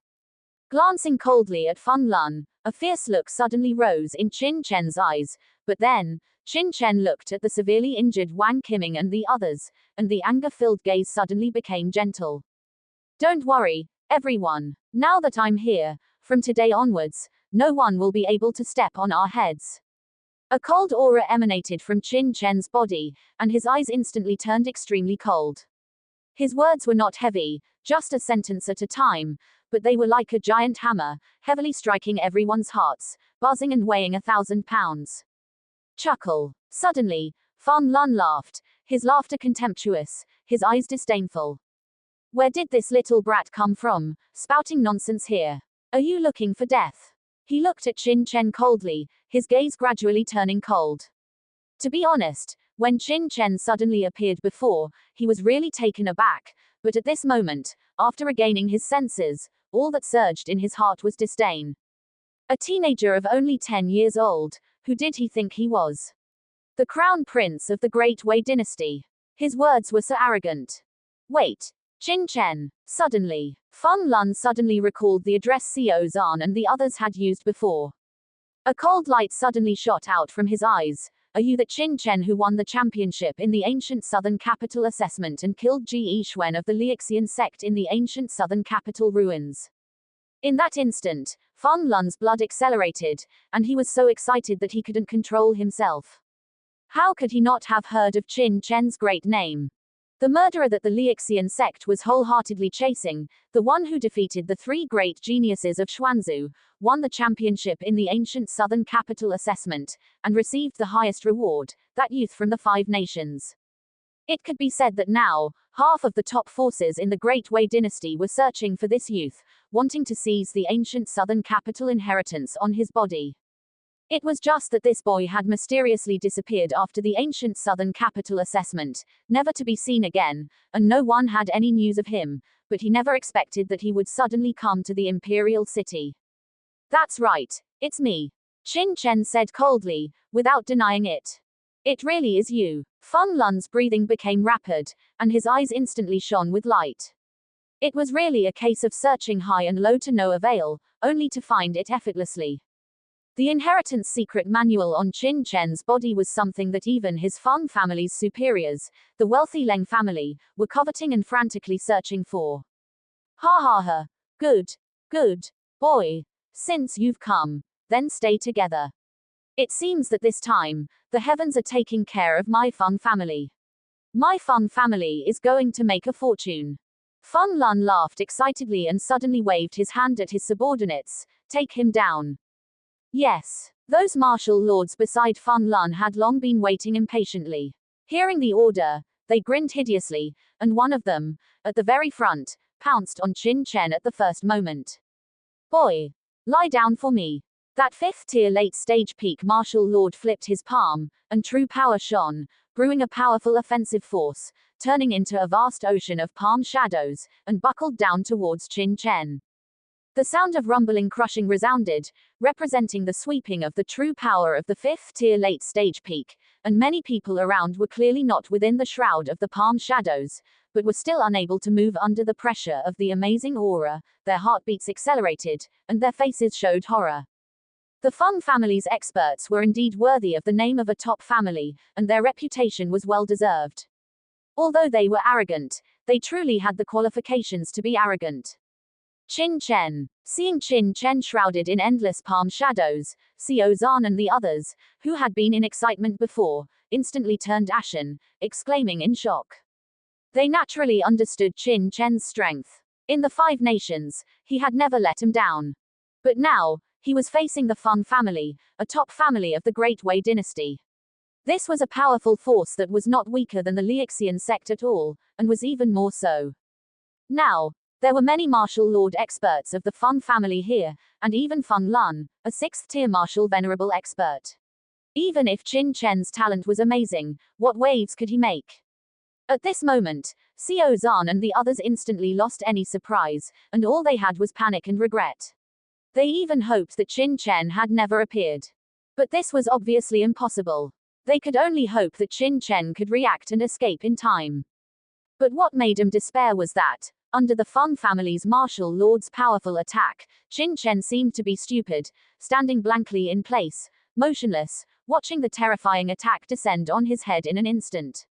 Glancing coldly at Fan Lun, a fierce look suddenly rose in Qin Chen's eyes, but then, Qin Chen looked at the severely injured Wang Qiming and the others, and the anger-filled gaze suddenly became gentle. Don't worry, everyone. Now that I'm here, from today onwards, no one will be able to step on our heads. A cold aura emanated from Qin Chen's body, and his eyes instantly turned extremely cold. His words were not heavy, just a sentence at a time, but they were like a giant hammer, heavily striking everyone's hearts, buzzing and weighing 1,000 pounds. Chuckle. Suddenly, Fan Lun laughed, his laughter contemptuous, his eyes disdainful. Where did this little brat come from, spouting nonsense here? Are you looking for death? He looked at Qin Chen coldly, his gaze gradually turning cold. To be honest, when Qin Chen suddenly appeared before, he was really taken aback, but at this moment, after regaining his senses, all that surged in his heart was disdain. A teenager of only 10 years old, who did he think he was? The crown prince of the Great Wei dynasty. His words were so arrogant. Wait. Qin Chen. Suddenly, Fan Lun suddenly recalled the address Xiao Zhan and the others had used before. A cold light suddenly shot out from his eyes. Are you the Qin Chen who won the championship in the ancient southern capital assessment and killed Ji Yixuan of the Lixian sect in the ancient southern capital ruins? In that instant, Fan Lun's blood accelerated, and he was so excited that he couldn't control himself. How could he not have heard of Qin Chen's great name? The murderer that the Lixian sect was wholeheartedly chasing, the one who defeated the 3 great geniuses of Xuanzu, won the championship in the ancient southern capital assessment, and received the highest reward, that youth from the 5 nations. It could be said that now, half of the top forces in the Great Wei dynasty were searching for this youth, wanting to seize the ancient southern capital inheritance on his body. It was just that this boy had mysteriously disappeared after the ancient southern capital assessment, never to be seen again, and no one had any news of him, but he never expected that he would suddenly come to the imperial city. That's right, it's me. Qin Chen said coldly, without denying it. It really is you. Fan Lun's breathing became rapid, and his eyes instantly shone with light. It was really a case of searching high and low to no avail, only to find it effortlessly. The inheritance secret manual on Qin Chen's body was something that even his Fang family's superiors, the wealthy Leng family, were coveting and frantically searching for. Ha ha ha. Good, boy. Since you've come, then stay together. It seems that this time, the heavens are taking care of my Fang family. My Fang family is going to make a fortune. Fan Lun laughed excitedly and suddenly waved his hand at his subordinates. Take him down. Yes, those martial lords beside Fan Lun had long been waiting impatiently. Hearing the order, they grinned hideously, and one of them, at the very front, pounced on Qin Chen at the first moment. Boy, lie down for me. That 5th-tier late-stage peak martial lord flipped his palm, and true power shone, brewing a powerful offensive force, turning into a vast ocean of palm shadows, and buckled down towards Qin Chen. The sound of rumbling crushing resounded, representing the sweeping of the true power of the 5th-tier late-stage peak, and many people around were clearly not within the shroud of the palm shadows, but were still unable to move under the pressure of the amazing aura. Their heartbeats accelerated, and their faces showed horror. The Feng family's experts were indeed worthy of the name of a top family, and their reputation was well deserved. Although they were arrogant, they truly had the qualifications to be arrogant. Qin Chen. Seeing Qin Chen shrouded in endless palm shadows, Xiao Zhan and the others, who had been in excitement before, instantly turned ashen, exclaiming in shock. They naturally understood Qin Chen's strength. In the 5 nations, he had never let him down. But now, he was facing the Feng family, a top family of the Great Wei dynasty. This was a powerful force that was not weaker than the Lixian sect at all, and was even more so. Now, there were many martial lord experts of the Feng family here, and even Fan Lun, a 6th-tier martial venerable expert. Even if Qin Chen's talent was amazing, what waves could he make? At this moment, Xiao Zhan and the others instantly lost any surprise, and all they had was panic and regret. They even hoped that Qin Chen had never appeared. But this was obviously impossible. They could only hope that Qin Chen could react and escape in time. But what made them despair was that, under the Feng family's martial lord's powerful attack, Qin Chen seemed to be stupid, standing blankly in place, motionless, watching the terrifying attack descend on his head in an instant.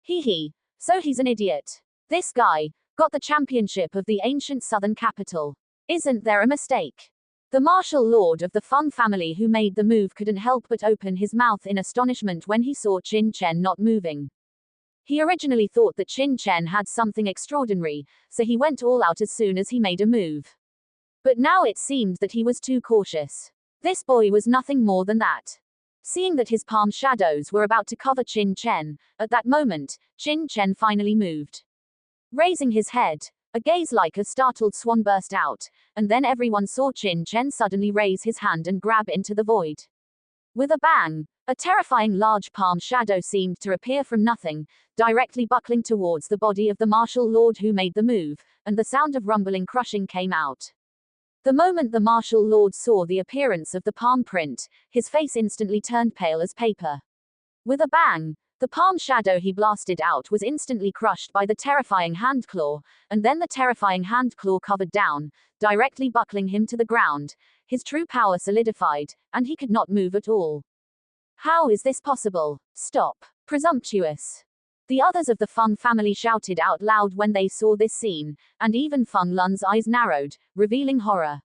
Hee, so he's an idiot. This guy got the championship of the ancient southern capital. Isn't there a mistake? The martial lord of the Feng family who made the move couldn't help but open his mouth in astonishment when he saw Qin Chen not moving. He originally thought that Qin Chen had something extraordinary, so he went all out as soon as he made a move. But now it seemed that he was too cautious. This boy was nothing more than that. Seeing that his palm shadows were about to cover Qin Chen, at that moment, Qin Chen finally moved. Raising his head, a gaze like a startled swan burst out, and then everyone saw Qin Chen suddenly raise his hand and grab into the void. With a bang, a terrifying large palm shadow seemed to appear from nothing, directly buckling towards the body of the martial lord who made the move, and the sound of rumbling crushing came out. The moment the martial lord saw the appearance of the palm print, his face instantly turned pale as paper. With a bang, the palm shadow he blasted out was instantly crushed by the terrifying handclaw, and then the terrifying handclaw covered down, directly buckling him to the ground. His true power solidified, and he could not move at all. How is this possible? Stop. Presumptuous. The others of the Feng family shouted out loud when they saw this scene, and even Feng Lun's eyes narrowed, revealing horror.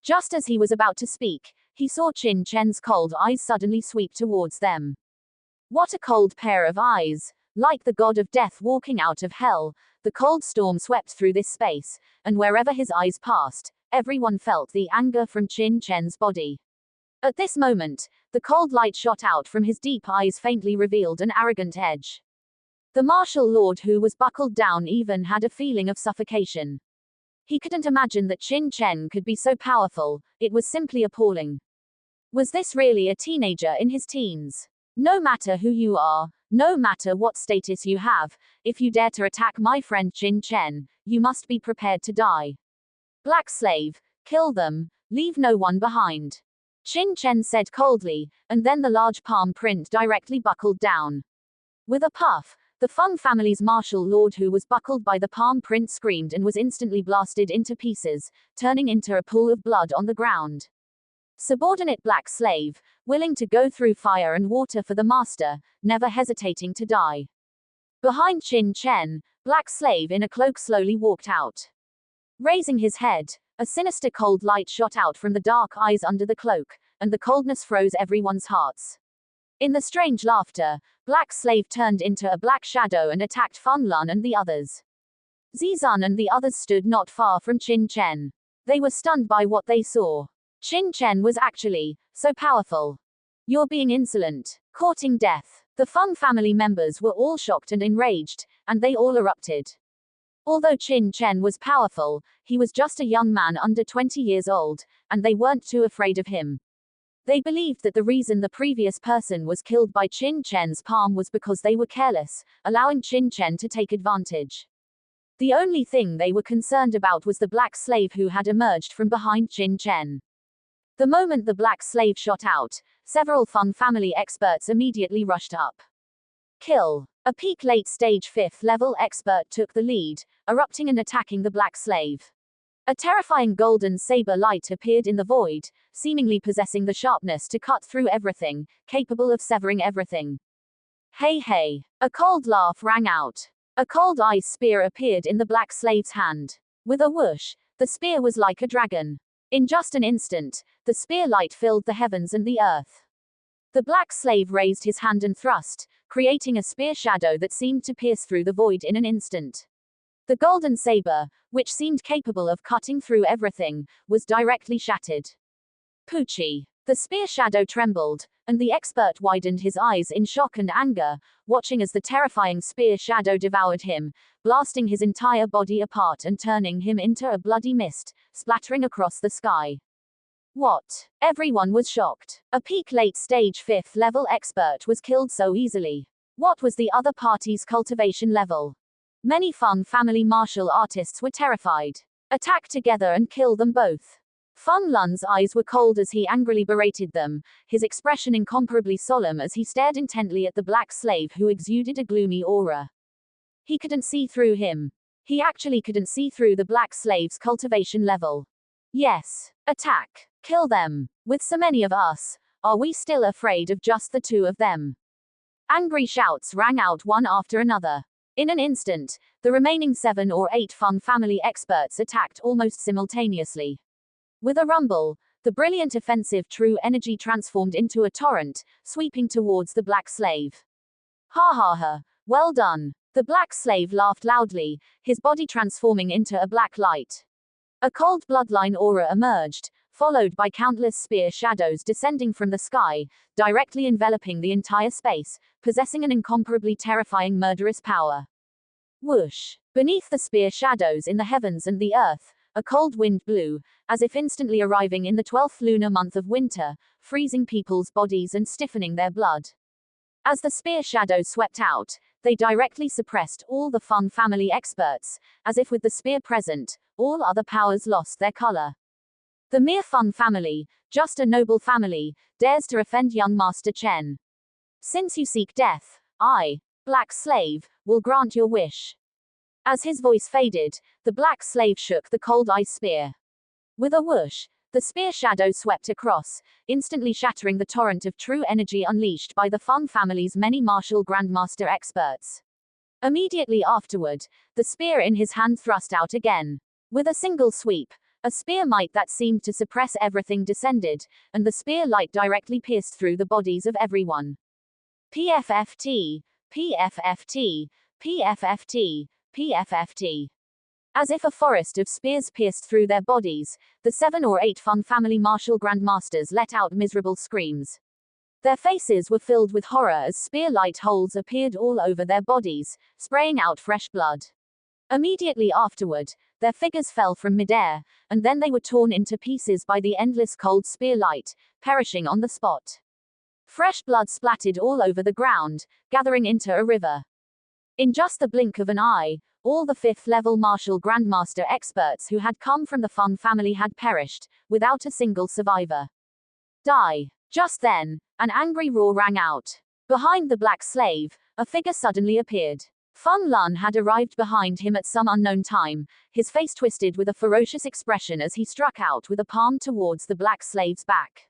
Just as he was about to speak, he saw Qin Chen's cold eyes suddenly sweep towards them. What a cold pair of eyes! Like the god of death walking out of hell, the cold storm swept through this space, and wherever his eyes passed, everyone felt the anger from Qin Chen's body. At this moment, the cold light shot out from his deep eyes faintly revealed an arrogant edge. The martial lord who was buckled down even had a feeling of suffocation. He couldn't imagine that Qin Chen could be so powerful, it was simply appalling. Was this really a teenager in his teens? No matter who you are, no matter what status you have, if you dare to attack my friend Qin Chen, you must be prepared to die. Black slave, kill them, leave no one behind. Qin Chen said coldly, and then the large palm print directly buckled down. With a puff, the Feng family's martial lord who was buckled by the palm print screamed and was instantly blasted into pieces, turning into a pool of blood on the ground. Subordinate black slave, willing to go through fire and water for the master, never hesitating to die. Behind Qin Chen, black slave in a cloak slowly walked out. Raising his head, a sinister cold light shot out from the dark eyes under the cloak, and the coldness froze everyone's hearts. In the strange laughter, black slave turned into a black shadow and attacked Feng Lun and the others. Zizan and the others stood not far from Qin Chen. They were stunned by what they saw. Qin Chen was actually so powerful. You're being insolent, courting death. The Feng family members were all shocked and enraged, and they all erupted. Although Qin Chen was powerful, he was just a young man under 20 years old, and they weren't too afraid of him. They believed that the reason the previous person was killed by Qin Chen's palm was because they were careless, allowing Qin Chen to take advantage. The only thing they were concerned about was the black slave who had emerged from behind Qin Chen. The moment the black slave shot out, several Feng family experts immediately rushed up. Kill. A peak late-stage 5th-level expert took the lead, erupting and attacking the black slave. A terrifying golden saber light appeared in the void, seemingly possessing the sharpness to cut through everything, capable of severing everything. Hey! A cold laugh rang out. A cold ice spear appeared in the black slave's hand. With a whoosh, the spear was like a dragon. In just an instant, the spear light filled the heavens and the earth. The black slave raised his hand and thrust, creating a spear shadow that seemed to pierce through the void in an instant. The golden saber, which seemed capable of cutting through everything, was directly shattered. Poochie. The spear shadow trembled, and the expert widened his eyes in shock and anger, watching as the terrifying spear shadow devoured him, blasting his entire body apart and turning him into a bloody mist, splattering across the sky. What? Everyone was shocked. A peak late-stage 5th-level expert was killed so easily. What was the other party's cultivation level? Many Feng family martial artists were terrified. Attack together and kill them both. Feng Lun's eyes were cold as he angrily berated them, his expression incomparably solemn as he stared intently at the black slave who exuded a gloomy aura. He couldn't see through him. He actually couldn't see through the black slave's cultivation level. Yes. Attack. Kill them. With so many of us, Are we still afraid of just the two of them? Angry shouts rang out one after another. In an instant, the remaining 7 or 8 Feng family experts attacked almost simultaneously. With a rumble, the brilliant offensive true energy transformed into a torrent, sweeping towards the black slave. Ha ha ha, well done. The black slave laughed loudly, his body transforming into a black light. A cold bloodline aura emerged, followed by countless spear shadows descending from the sky, directly enveloping the entire space, possessing an incomparably terrifying murderous power. Whoosh! Beneath the spear shadows in the heavens and the earth, a cold wind blew, as if instantly arriving in the 12th lunar month of winter, freezing people's bodies and stiffening their blood. As the spear shadows swept out, they directly suppressed all the Feng family experts, as if with the spear present, all other powers lost their color. The mere Feng family, just a noble family, dares to offend young Master Chen. Since you seek death, I, Black Slave, will grant your wish. As his voice faded, the black slave shook the cold ice spear. With a whoosh, the spear shadow swept across, instantly shattering the torrent of true energy unleashed by the Feng family's many martial grandmaster experts. Immediately afterward, the spear in his hand thrust out again. With a single sweep, a spear might that seemed to suppress everything descended, and the spear light directly pierced through the bodies of everyone. PFFT, PFFT, PFFT, PFFT. As if a forest of spears pierced through their bodies, the 7 or 8 Feng family martial grandmasters let out miserable screams. Their faces were filled with horror as spear light holes appeared all over their bodies, spraying out fresh blood. Immediately afterward, their figures fell from midair, and then they were torn into pieces by the endless cold spear light, perishing on the spot. Fresh blood splattered all over the ground, gathering into a river. In just the blink of an eye, all the 5th-level martial grandmaster experts who had come from the Feng family had perished, without a single survivor. Die! Just then, an angry roar rang out. Behind the black slave, a figure suddenly appeared. Feng Lun had arrived behind him at some unknown time, his face twisted with a ferocious expression as he struck out with a palm towards the black slave's back.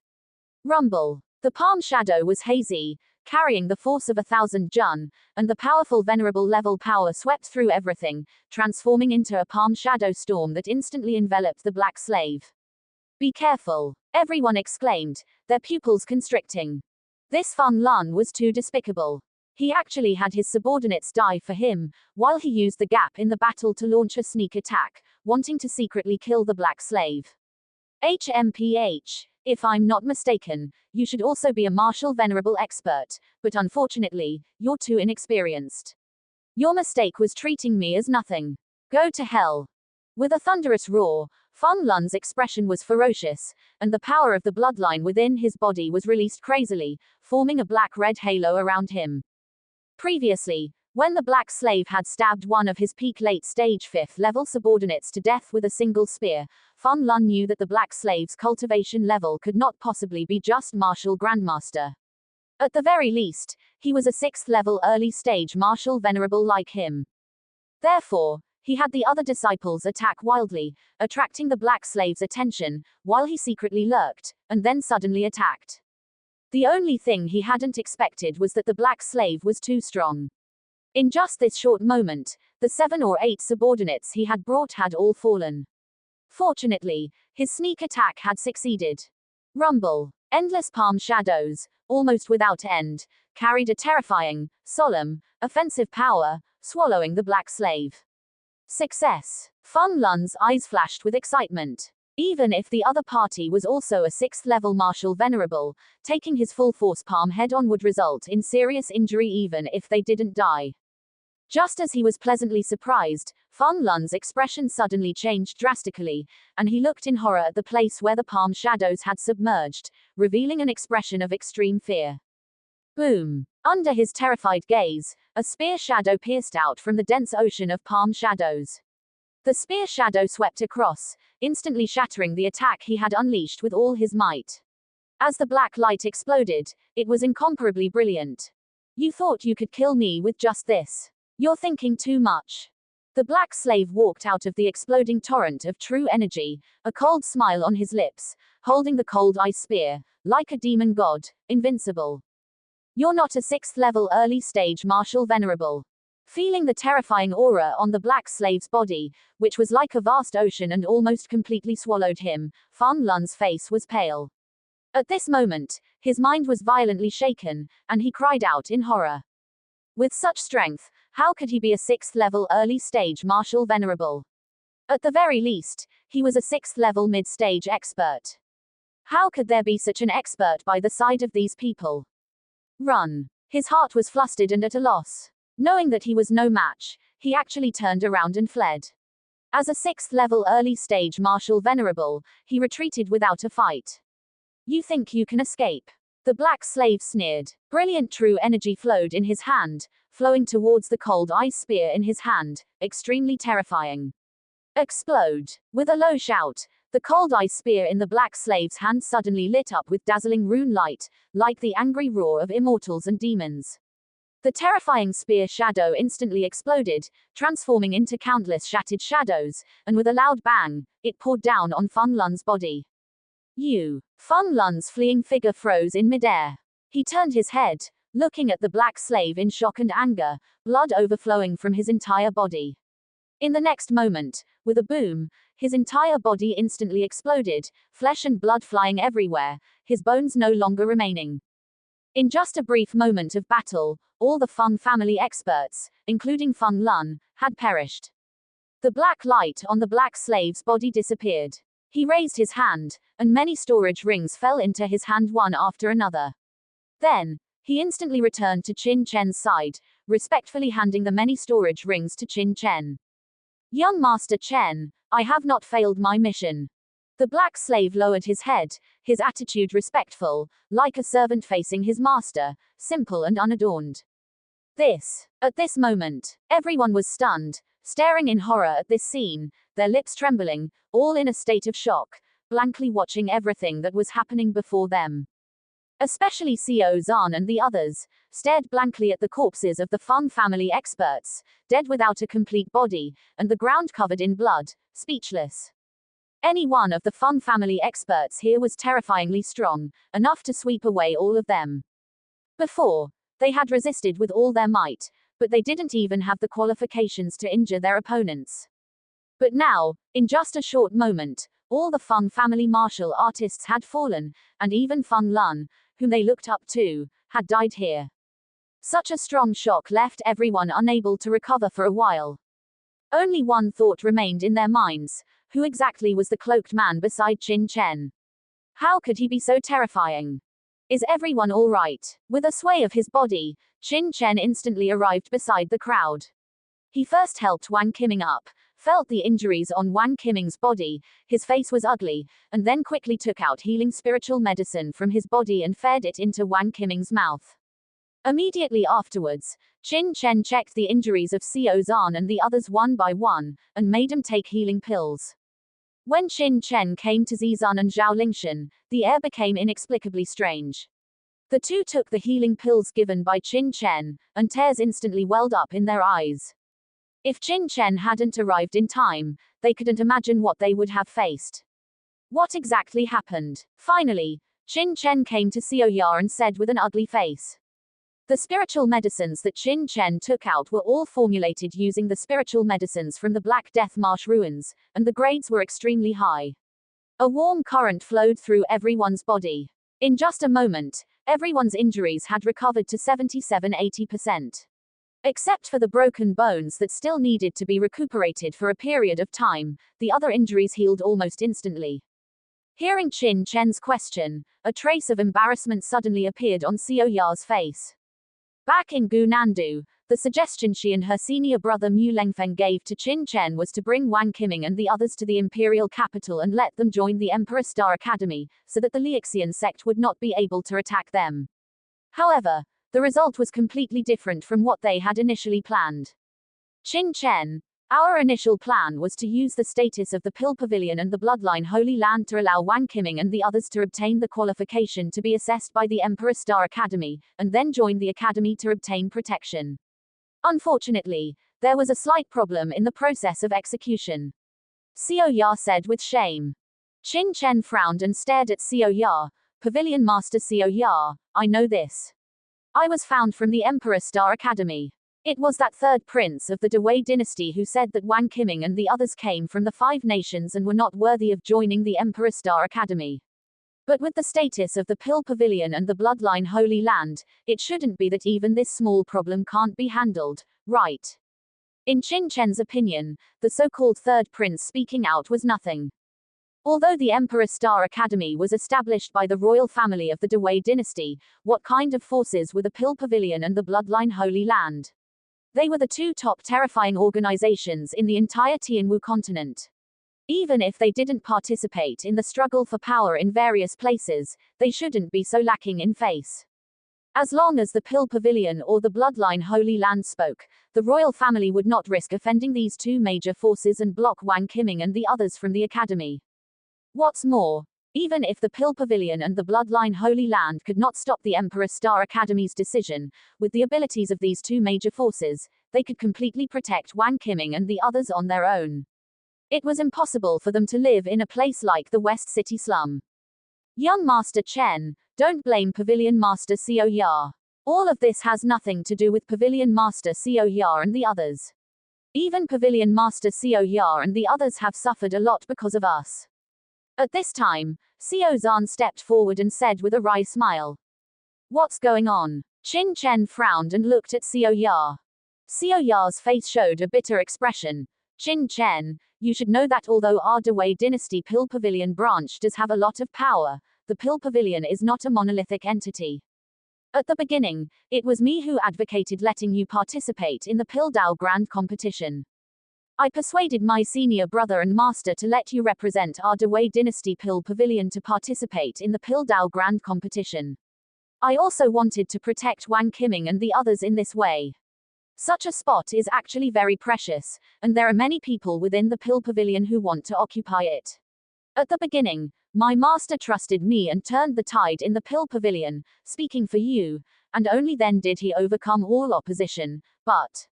Rumble. The palm shadow was hazy, carrying the force of 1,000 Jun, and the powerful venerable level power swept through everything, transforming into a palm shadow storm that instantly enveloped the black slave. Be careful! Everyone exclaimed, their pupils constricting. This Feng Lun was too despicable. He actually had his subordinates die for him, while he used the gap in the battle to launch a sneak attack, wanting to secretly kill the black slave. HMPH. If I'm not mistaken, you should also be a martial venerable expert, but unfortunately, you're too inexperienced. Your mistake was treating me as nothing. Go to hell. With a thunderous roar, Feng Lun's expression was ferocious, and the power of the bloodline within his body was released crazily, forming a black-red halo around him. Previously, when the black slave had stabbed one of his peak late-stage 5th-level subordinates to death with a single spear, Feng Lun knew that the black slave's cultivation level could not possibly be just martial grandmaster. At the very least, he was a 6th-level early-stage martial venerable like him. Therefore, he had the other disciples attack wildly, attracting the black slave's attention, while he secretly lurked, and then suddenly attacked. The only thing he hadn't expected was that the black slave was too strong. In just this short moment, the 7 or 8 subordinates he had brought had all fallen. Fortunately, his sneak attack had succeeded. Rumble. Endless palm shadows, almost without end, carried a terrifying, solemn, offensive power, swallowing the black slave. Success. Feng Lun's eyes flashed with excitement. Even if the other party was also a 6th-level martial venerable, taking his full force palm head-on would result in serious injury even if they didn't die. Just as he was pleasantly surprised, Feng Lun's expression suddenly changed drastically, and he looked in horror at the place where the palm shadows had submerged, revealing an expression of extreme fear. Boom! Under his terrified gaze, a spear shadow pierced out from the dense ocean of palm shadows. The spear shadow swept across, instantly shattering the attack he had unleashed with all his might. As the black light exploded, it was incomparably brilliant. You thought you could kill me with just this. You're thinking too much. The black slave walked out of the exploding torrent of true energy, a cold smile on his lips, holding the cold ice spear, like a demon god, invincible. You're not a 6th level early stage martial venerable. Feeling the terrifying aura on the black slave's body, which was like a vast ocean and almost completely swallowed him, Fan Lun's face was pale. At this moment, his mind was violently shaken, and he cried out in horror. With such strength, how could he be a 6th level early stage martial venerable? At the very least, he was a 6th level mid-stage expert. How could there be such an expert by the side of these people? Run. His heart was flustered and at a loss. Knowing that he was no match, he actually turned around and fled. As a 6th level early stage martial venerable, he retreated without a fight. You think you can escape? The black slave sneered. Brilliant true energy flowed in his hand, flowing towards the cold ice spear in his hand, extremely terrifying. Explode. With a low shout, the cold ice spear in the black slave's hand suddenly lit up with dazzling rune light, like the angry roar of immortals and demons. The terrifying spear shadow instantly exploded, transforming into countless shattered shadows, and with a loud bang, it poured down on Fan Lun's body. Fan Lun's fleeing figure froze in midair. He turned his head, looking at the black slave in shock and anger, blood overflowing from his entire body. In the next moment, with a boom, his entire body instantly exploded, flesh and blood flying everywhere, his bones no longer remaining. In just a brief moment of battle, all the Fan family experts, including Fan Lun, had perished. The black light on the black slave's body disappeared. He raised his hand, and many storage rings fell into his hand one after another. Then, he instantly returned to Qin Chen's side, respectfully handing the many storage rings to Qin Chen. Young Master Chen, I have not failed my mission. The black slave lowered his head, his attitude respectful, like a servant facing his master, simple and unadorned. At this moment, everyone was stunned, staring in horror at this scene, their lips trembling, all in a state of shock, blankly watching everything that was happening before them. Especially Xiao Zhan and the others, stared blankly at the corpses of the Fan family experts, dead without a complete body, and the ground covered in blood, speechless. Any one of the Fan family experts here was terrifyingly strong, enough to sweep away all of them. Before, they had resisted with all their might, but they didn't even have the qualifications to injure their opponents. But now, in just a short moment, all the Fan family martial artists had fallen, and even Fan Lun, whom they looked up to, had died here. Such a strong shock left everyone unable to recover for a while. Only one thought remained in their minds: who exactly was the cloaked man beside Qin Chen? How could he be so terrifying? Is everyone all right? With a sway of his body, Qin Chen instantly arrived beside the crowd. He first helped Wang Qiming up, felt the injuries on Wang Qiming's body, his face was ugly, and then quickly took out healing spiritual medicine from his body and fed it into Wang Qiming's mouth. Immediately afterwards, Qin Chen checked the injuries of Xiao Zhan and the others one by one, and made them take healing pills. When Qin Chen came to Zizan and Zhao Lingshan, the air became inexplicably strange. The two took the healing pills given by Qin Chen, and tears instantly welled up in their eyes. If Qin Chen hadn't arrived in time, they couldn't imagine what they would have faced. What exactly happened? Finally, Qin Chen came to Xiao Ya and said with an ugly face. The spiritual medicines that Qin Chen took out were all formulated using the spiritual medicines from the Black Death Marsh ruins, and the grades were extremely high. A warm current flowed through everyone's body. In just a moment, everyone's injuries had recovered to 77–80%. Except for the broken bones that still needed to be recuperated for a period of time, the other injuries healed almost instantly. Hearing Qin Chen's question, a trace of embarrassment suddenly appeared on Xiao Ya's face. Back in Gunandu, the suggestion she and her senior brother Mu Lengfeng gave to Qin Chen was to bring Wang Qiming and the others to the imperial capital and let them join the Emperor Star Academy, so that the Liuxian sect would not be able to attack them. However, the result was completely different from what they had initially planned. Qin Chen, our initial plan was to use the status of the Pill Pavilion and the Bloodline Holy Land to allow Wang Qiming and the others to obtain the qualification to be assessed by the Emperor Star Academy, and then join the academy to obtain protection. Unfortunately, There was a slight problem in the process of execution. Xiao Ya said with shame. Qin Chen frowned and stared at Xiao Ya. Pavilion Master Xiao Ya, I know this. I was found from the Emperor Star Academy. It was that third prince of the Dewey dynasty who said that Wang Qiming and the others came from the 5 nations and were not worthy of joining the Emperor Star Academy. But with the status of the Pill Pavilion and the Bloodline Holy Land, it shouldn't be that even this small problem can't be handled, right? In Qin Chen's opinion, the so-called third prince speaking out was nothing. Although the Emperor Star Academy was established by the royal family of the Dewey dynasty, what kind of forces were the Pill Pavilion and the Bloodline Holy Land? They were the 2 top terrifying organizations in the entire Tianwu Continent. Even if they didn't participate in the struggle for power in various places, they shouldn't be so lacking in face. As long as the Pill Pavilion or the Bloodline Holy Land spoke, the royal family would not risk offending these 2 major forces and block Wang Qiming and the others from the academy. What's more, even if the Pill Pavilion and the Bloodline Holy Land could not stop the Emperor Star Academy's decision, with the abilities of these 2 major forces, they could completely protect Wang Qiming and the others on their own. It was impossible for them to live in a place like the West City slum. Young Master Chen, don't blame Pavilion Master Xiao Ya. All of this has nothing to do with Pavilion Master Xiao Ya and the others. Even Pavilion Master Xiao Ya and the others have suffered a lot because of us. At this time, Xiao Zhan stepped forward and said with a wry smile. What's going on? Qin Chen frowned and looked at Xiao Ya. Xiao Ya's face showed a bitter expression. Qin Chen, you should know that although our Dewey dynasty Pill Pavilion branch does have a lot of power, the Pill Pavilion is not a monolithic entity. At the beginning, it was me who advocated letting you participate in the Pill Dao Grand Competition. I persuaded my senior brother and master to let you represent our Dewey dynasty Pill Pavilion to participate in the Pill Dao Grand Competition. I also wanted to protect Wang Qiming and the others in this way. Such a spot is actually very precious, and there are many people within the Pill Pavilion who want to occupy it. At the beginning, my master trusted me and turned the tide in the Pill Pavilion, speaking for you, and only then did he overcome all opposition, but...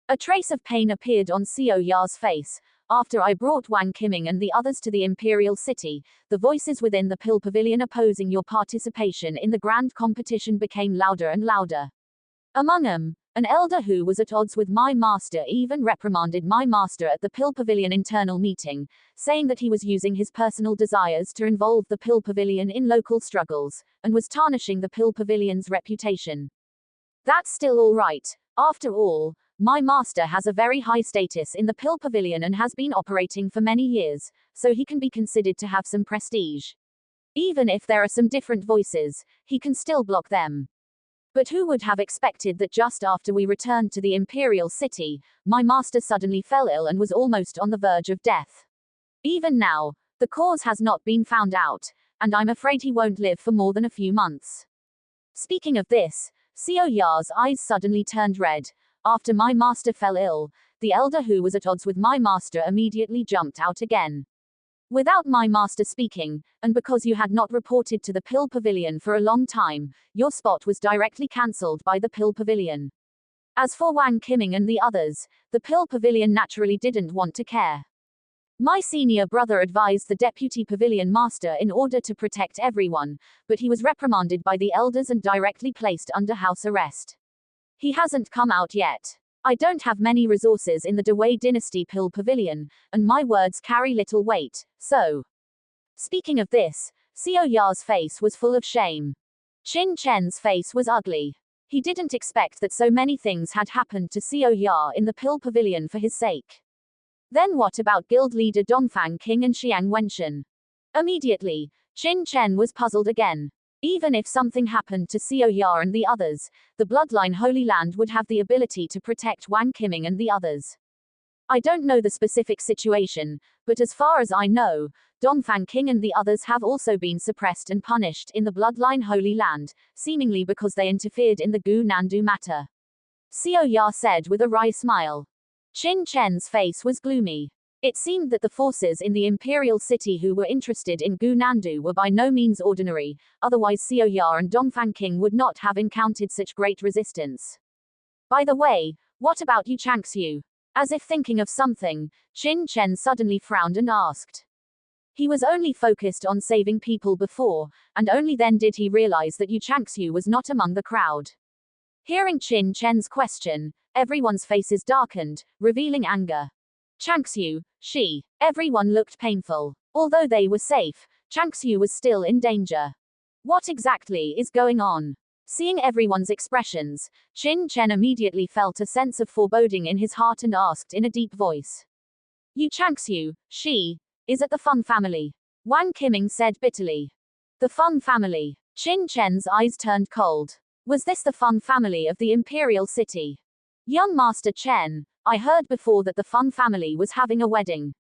A trace of pain appeared on Xiao Ya's face. After I brought Wang Qiming and the others to the Imperial City, the voices within the Pill Pavilion opposing your participation in the grand competition became louder and louder. Among them, an elder who was at odds with my master even reprimanded my master at the Pill Pavilion internal meeting, saying that he was using his personal desires to involve the Pill Pavilion in local struggles, and was tarnishing the Pill Pavilion's reputation. That's still all right. After all, my master has a very high status in the Pill Pavilion and has been operating for many years, so he can be considered to have some prestige. Even if there are some different voices, he can still block them. But who would have expected that just after we returned to the Imperial City, my master suddenly fell ill and was almost on the verge of death? Even now, the cause has not been found out, and I'm afraid he won't live for more than a few months. Speaking of this, Xiao Ya's eyes suddenly turned red. After my master fell ill, the elder who was at odds with my master immediately jumped out again. Without my master speaking, and because you had not reported to the Pill Pavilion for a long time, your spot was directly cancelled by the Pill Pavilion. As for Wang Qiming and the others, the Pill Pavilion naturally didn't want to care. My senior brother advised the Deputy Pavilion Master in order to protect everyone, but he was reprimanded by the elders and directly placed under house arrest. He hasn't come out yet. I don't have many resources in the Dewey Dynasty Pill Pavilion, and my words carry little weight, so. Speaking of this, Xiao Ya's face was full of shame. Qin Chen's face was ugly. He didn't expect that so many things had happened to Xiao Ya in the Pill Pavilion for his sake. Then what about guild leader Dongfang King and Xiang Wenshan? Immediately, Qin Chen was puzzled again. Even if something happened to Xiao Ya and the others, the Bloodline Holy Land would have the ability to protect Wang Qiming and the others. I don't know the specific situation, but as far as I know, Dongfang King and the others have also been suppressed and punished in the Bloodline Holy Land, seemingly because they interfered in the Gu Nandu matter. Xiao Ya said with a wry smile. Qin Chen's face was gloomy. It seemed that the forces in the Imperial City who were interested in Gu Nandu were by no means ordinary, otherwise Xiao Ya and Dongfang King would not have encountered such great resistance. By the way, What about you, Changxiu? As if thinking of something, Qin Chen suddenly frowned and asked. He was only focused on saving people before, and only then did he realize that Yu Changxiu was not among the crowd. Hearing Qin Chen's question, everyone's faces darkened, revealing anger. Changxiu, she. Everyone looked painful. Although they were safe, Changxiu was still in danger. What exactly is going on? Seeing everyone's expressions, Qin Chen immediately felt a sense of foreboding in his heart and asked in a deep voice. Yu Changxiu, she, is at the Feng family. Wang Qiming said bitterly. The Feng family. Qin Chen's eyes turned cold. Was this the Feng family of the imperial city? Young Master Chen, I heard before that the Feng family was having a wedding.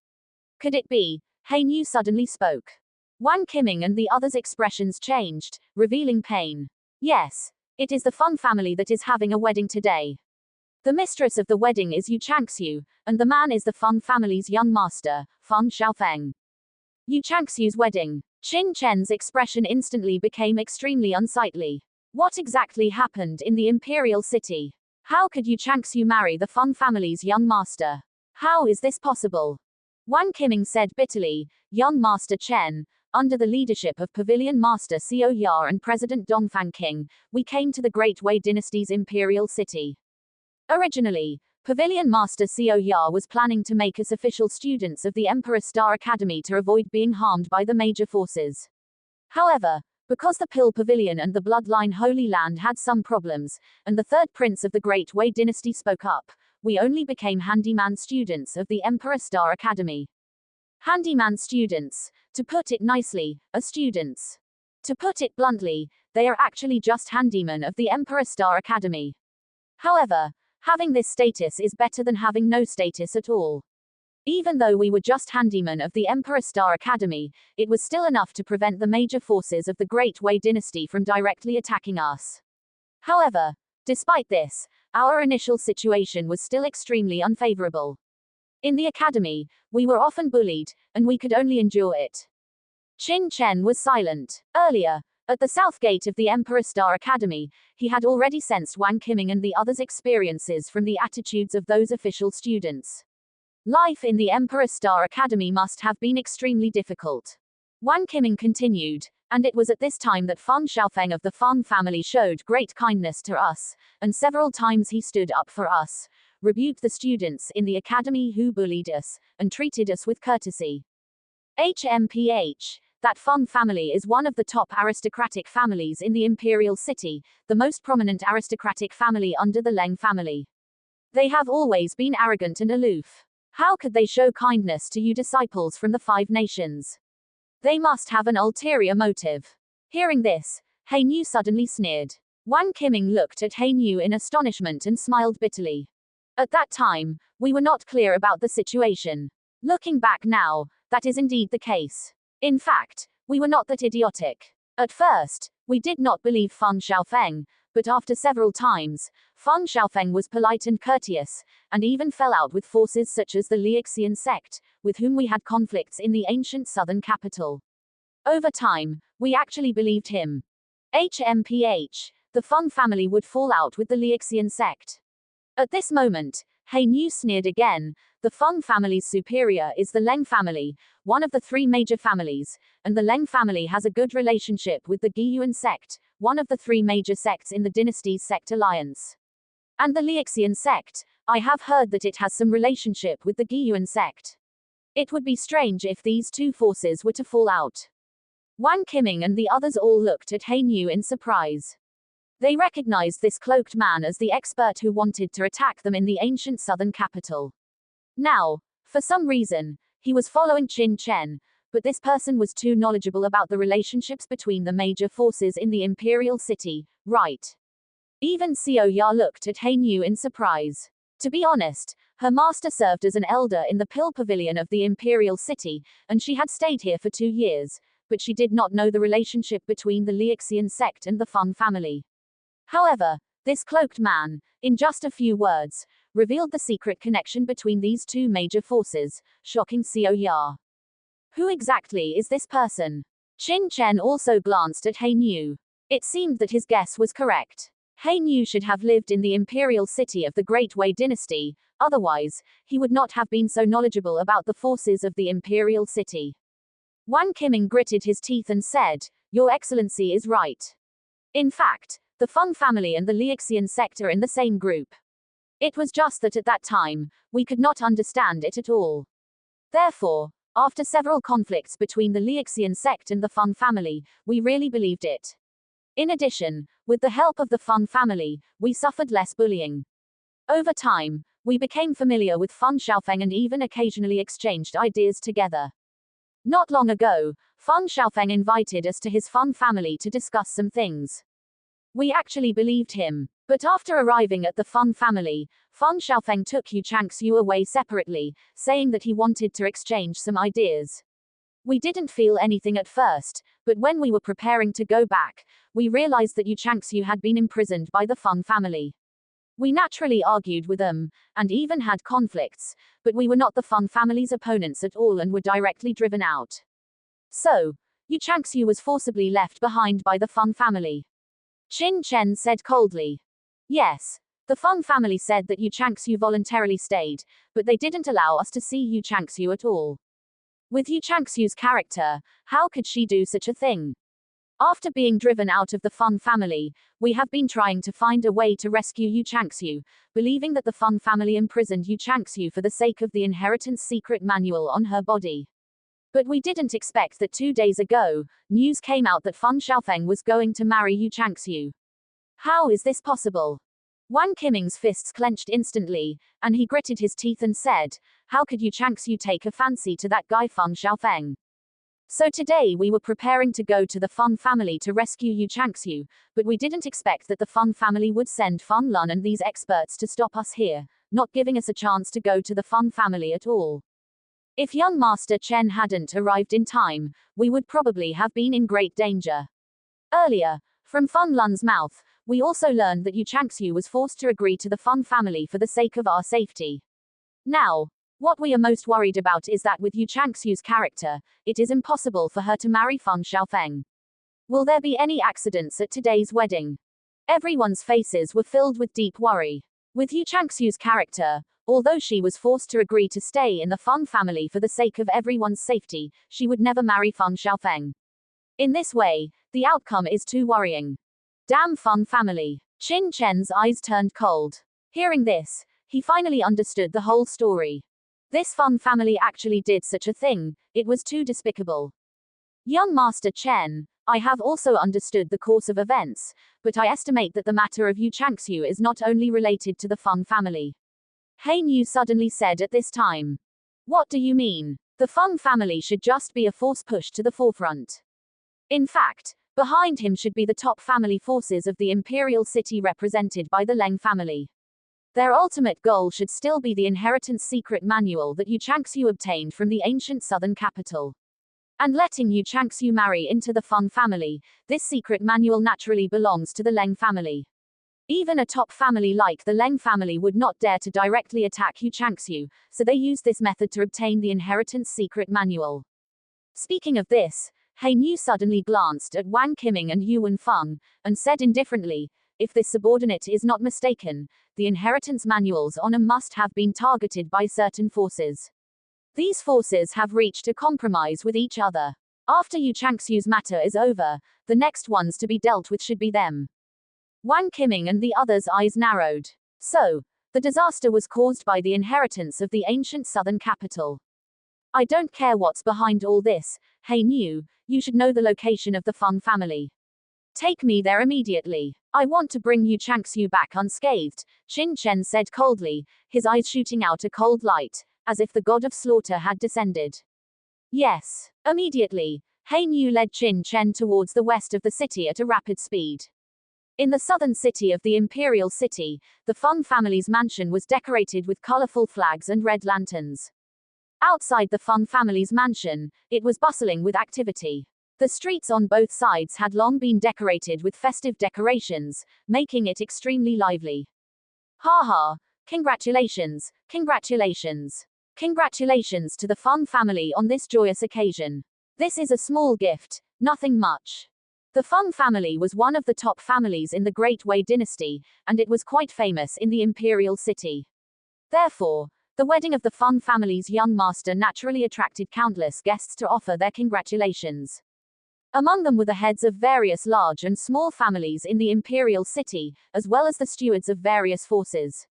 Could it be? Han Yu suddenly spoke. Wang Qiming and the others' expressions changed, revealing pain. Yes, it is the Feng family that is having a wedding today. The mistress of the wedding is Yu Changxiu, and the man is the Feng family's young master, Feng Xiaofeng. Yu Changxiu's wedding. Qin Chen's expression instantly became extremely unsightly. What exactly happened in the imperial city? How could Yu Changxiu marry the Feng family's young master? How is this possible? Wang Qiming said bitterly, young Master Chen, under the leadership of Pavilion Master Xiao Ya and President Dongfang King, we came to the Great Wei Dynasty's imperial city. Originally, Pavilion Master Xiao Ya was planning to make us official students of the Emperor Star Academy to avoid being harmed by the major forces. However, because the Pill Pavilion and the Bloodline Holy Land had some problems, and the third prince of the Great Wei Dynasty spoke up, we only became handyman students of the Emperor Star Academy. Handyman students, to put it nicely, are students. To put it bluntly, they are actually just handymen of the Emperor Star Academy. However, having this status is better than having no status at all. Even though we were just handymen of the Emperor Star Academy, it was still enough to prevent the major forces of the Great Wei Dynasty from directly attacking us. However, despite this, our initial situation was still extremely unfavorable. In the academy, we were often bullied, and we could only endure it. Qin Chen was silent. Earlier, at the south gate of the Emperor Star Academy, he had already sensed Wang Qiming and the others' experiences from the attitudes of those official students. Life in the Emperor Star Academy must have been extremely difficult. Wang Qiming continued, and it was at this time that Feng Xiaofeng of the Feng family showed great kindness to us, and several times he stood up for us, rebuked the students in the academy who bullied us, and treated us with courtesy. HMPH. That Feng family is one of the top aristocratic families in the imperial city, the most prominent aristocratic family under the Leng family. They have always been arrogant and aloof. How could they show kindness to you disciples from the 5 nations? They must have an ulterior motive. Hearing this, Han Yu suddenly sneered. Wang Qiming looked at Han Yu in astonishment and smiled bitterly. At that time, we were not clear about the situation. Looking back now, that is indeed the case. In fact, we were not that idiotic. At first, we did not believe Feng Xiaofeng, but after several times, Feng Xiaofeng was polite and courteous, and even fell out with forces such as the Lixian sect, with whom we had conflicts in the ancient southern capital. Over time, we actually believed him. HMPH, the Feng family would fall out with the Lixian sect. At this moment, Han Yu sneered again. The Feng family's superior is the Leng family, one of the 3 major families, and the Leng family has a good relationship with the Guiyuan sect, one of the 3 major sects in the dynasty's sect alliance. And the Lixian sect, I have heard that it has some relationship with the Guiyuan sect. It would be strange if these 2 forces were to fall out. Wang Qiming and the others all looked at Han Yu in surprise. They recognized this cloaked man as the expert who wanted to attack them in the ancient southern capital. Now, for some reason, he was following Qin Chen, but this person was too knowledgeable about the relationships between the major forces in the imperial city, right? Even Xiao Ya looked at Han Yu in surprise. To be honest, her master served as an elder in the Pill Pavilion of the imperial city, and she had stayed here for 2 years, but she did not know the relationship between the Lixian sect and the Feng family. However, this cloaked man, in just a few words, revealed the secret connection between these 2 major forces, shocking Xiao Ya. Who exactly is this person? Qin Chen also glanced at Han Yu. It seemed that his guess was correct. He Niu should have lived in the imperial city of the Great Wei dynasty, otherwise, he would not have been so knowledgeable about the forces of the imperial city. Wang Qiming gritted his teeth and said, "Your Excellency is right. In fact, the Feng family and the Liuxian sect are in the same group. It was just that at that time, we could not understand it at all. Therefore, after several conflicts between the Liuxian sect and the Feng family, we really believed it. In addition, with the help of the Feng family, we suffered less bullying. Over time, we became familiar with Feng Xiaofeng and even occasionally exchanged ideas together. Not long ago, Feng Xiaofeng invited us to his Feng family to discuss some things. We actually believed him. But after arriving at the Feng family, Feng Xiaofeng took Yu Changxiu away separately, saying that he wanted to exchange some ideas. We didn't feel anything at first, but when we were preparing to go back, we realized that Yu Changxiu had been imprisoned by the Feng family. We naturally argued with them, and even had conflicts, but we were not the Feng family's opponents at all and were directly driven out. So, Yu Changxiu was forcibly left behind by the Feng family. Qin Chen said coldly. Yes, the Feng family said that Yu Changxiu voluntarily stayed, but they didn't allow us to see Yu Changxiu at all. With Yu Changxiu's character, how could she do such a thing? After being driven out of the Feng family, we have been trying to find a way to rescue Yu Changxiu, believing that the Feng family imprisoned Yu Changxiu for the sake of the inheritance secret manual on her body. But we didn't expect that 2 days ago, news came out that Feng Xiaofeng was going to marry Yu Changxiu. How is this possible? Wang Qiming's fists clenched instantly, and he gritted his teeth and said, "How could Yu Changxiu take a fancy to that guy Feng Xiaofeng?" So today we were preparing to go to the Feng family to rescue Yu Changxiu, but we didn't expect that the Feng family would send Feng Lun and these experts to stop us here, not giving us a chance to go to the Feng family at all. If young Master Chen hadn't arrived in time, we would probably have been in great danger. Earlier, from Feng Lun's mouth, we also learned that Yu Changxiu was forced to agree to the Feng family for the sake of our safety. Now, what we are most worried about is that with Yu Changxiu's character, it is impossible for her to marry Feng Xiaofeng. Will there be any accidents at today's wedding? Everyone's faces were filled with deep worry. With Yu Changxiu's character, although she was forced to agree to stay in the Feng family for the sake of everyone's safety, she would never marry Feng Xiaofeng. In this way, the outcome is too worrying. Damn Feng family. Qin Chen's eyes turned cold. Hearing this, he finally understood the whole story. This Feng family actually did such a thing, it was too despicable. Young Master Chen, I have also understood the course of events, but I estimate that the matter of Yu Changxiu is not only related to the Feng family. He Niu suddenly said at this time. What do you mean? The Feng family should just be a force pushed to the forefront. In fact, behind him should be the top family forces of the imperial city represented by the Leng family. Their ultimate goal should still be the inheritance secret manual that Yu Changxiu obtained from the ancient southern capital. And letting Yu Changxiu marry into the Feng family, this secret manual naturally belongs to the Leng family. Even a top family like the Leng family would not dare to directly attack Yu Changxiu, so they used this method to obtain the inheritance secret manual. Speaking of this, He Niu suddenly glanced at Wang Qiming and Yuan Feng, and said indifferently, if this subordinate is not mistaken, the inheritance manual's honor must have been targeted by certain forces. These forces have reached a compromise with each other. After Yu Changxiu's matter is over, the next ones to be dealt with should be them. Wang Qiming and the others' eyes narrowed. So, the disaster was caused by the inheritance of the ancient southern capital. I don't care what's behind all this, He Niu, you should know the location of the Feng family. Take me there immediately. I want to bring Yu Changxiu back unscathed, Qin Chen said coldly, his eyes shooting out a cold light, as if the god of slaughter had descended. Yes. Immediately, He Niu led Qin Chen towards the west of the city at a rapid speed. In the southern city of the imperial city, the Feng family's mansion was decorated with colorful flags and red lanterns. Outside the Feng family's mansion, it was bustling with activity. The streets on both sides had long been decorated with festive decorations, making it extremely lively. Ha ha! Congratulations! Congratulations! Congratulations to the Feng family on this joyous occasion. This is a small gift, nothing much. The Feng family was one of the top families in the Great Wei dynasty, and it was quite famous in the imperial city. Therefore, the wedding of the Feng family's young master naturally attracted countless guests to offer their congratulations. Among them were the heads of various large and small families in the imperial city, as well as the stewards of various forces.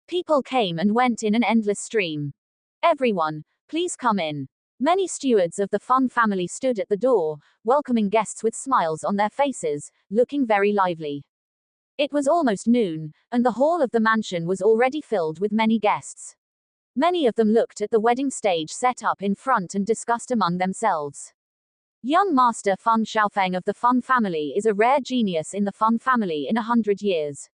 People came and went in an endless stream. Everyone, please come in. Many stewards of the Feng family stood at the door, welcoming guests with smiles on their faces, looking very lively. It was almost noon, and the hall of the mansion was already filled with many guests. Many of them looked at the wedding stage set up in front and discussed among themselves. Young Master Feng Xiaofeng of the Feng family is a rare genius in the Feng family in 100 years.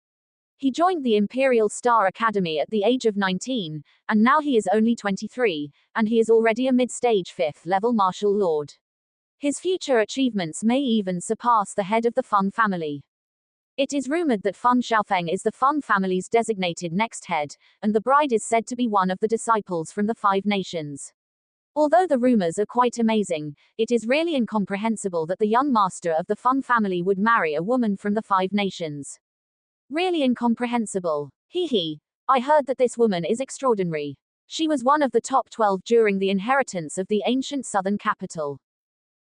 He joined the Imperial Star Academy at the age of 19, and now he is only 23, and he is already a mid-stage 5th-level martial lord. His future achievements may even surpass the head of the Feng family. It is rumored that Feng Xiaofeng is the Feng family's designated next head, and the bride is said to be one of the disciples from the 5 nations. Although the rumors are quite amazing, it is really incomprehensible that the young master of the Feng family would marry a woman from the 5 nations. Really incomprehensible. I heard that this woman is extraordinary. She was one of the top 12 during the inheritance of the ancient southern capital.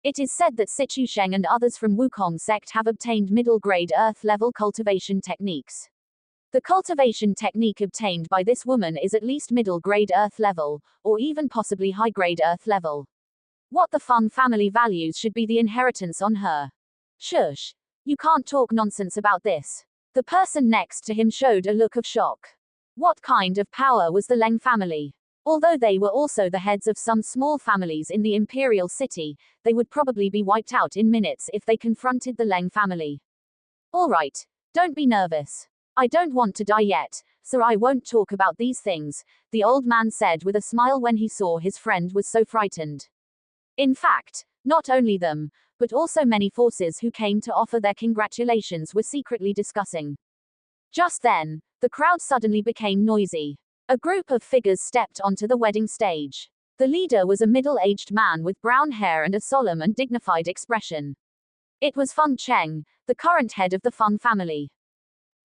It is said that Sichu Sheng and others from Wukong sect have obtained middle-grade earth-level cultivation techniques. The cultivation technique obtained by this woman is at least middle-grade earth level, or even possibly high-grade earth level. What the Feng family values should be the inheritance on her. Shush. You can't talk nonsense about this. The person next to him showed a look of shock. What kind of power was the Leng family? Although they were also the heads of some small families in the imperial city, they would probably be wiped out in minutes if they confronted the Leng family. Alright, don't be nervous. I don't want to die yet, so I won't talk about these things, the old man said with a smile when he saw his friend was so frightened. In fact, not only them, but also many forces who came to offer their congratulations were secretly discussing. Just then, the crowd suddenly became noisy. A group of figures stepped onto the wedding stage. The leader was a middle-aged man with brown hair and a solemn and dignified expression. It was Feng Cheng, the current head of the Feng family.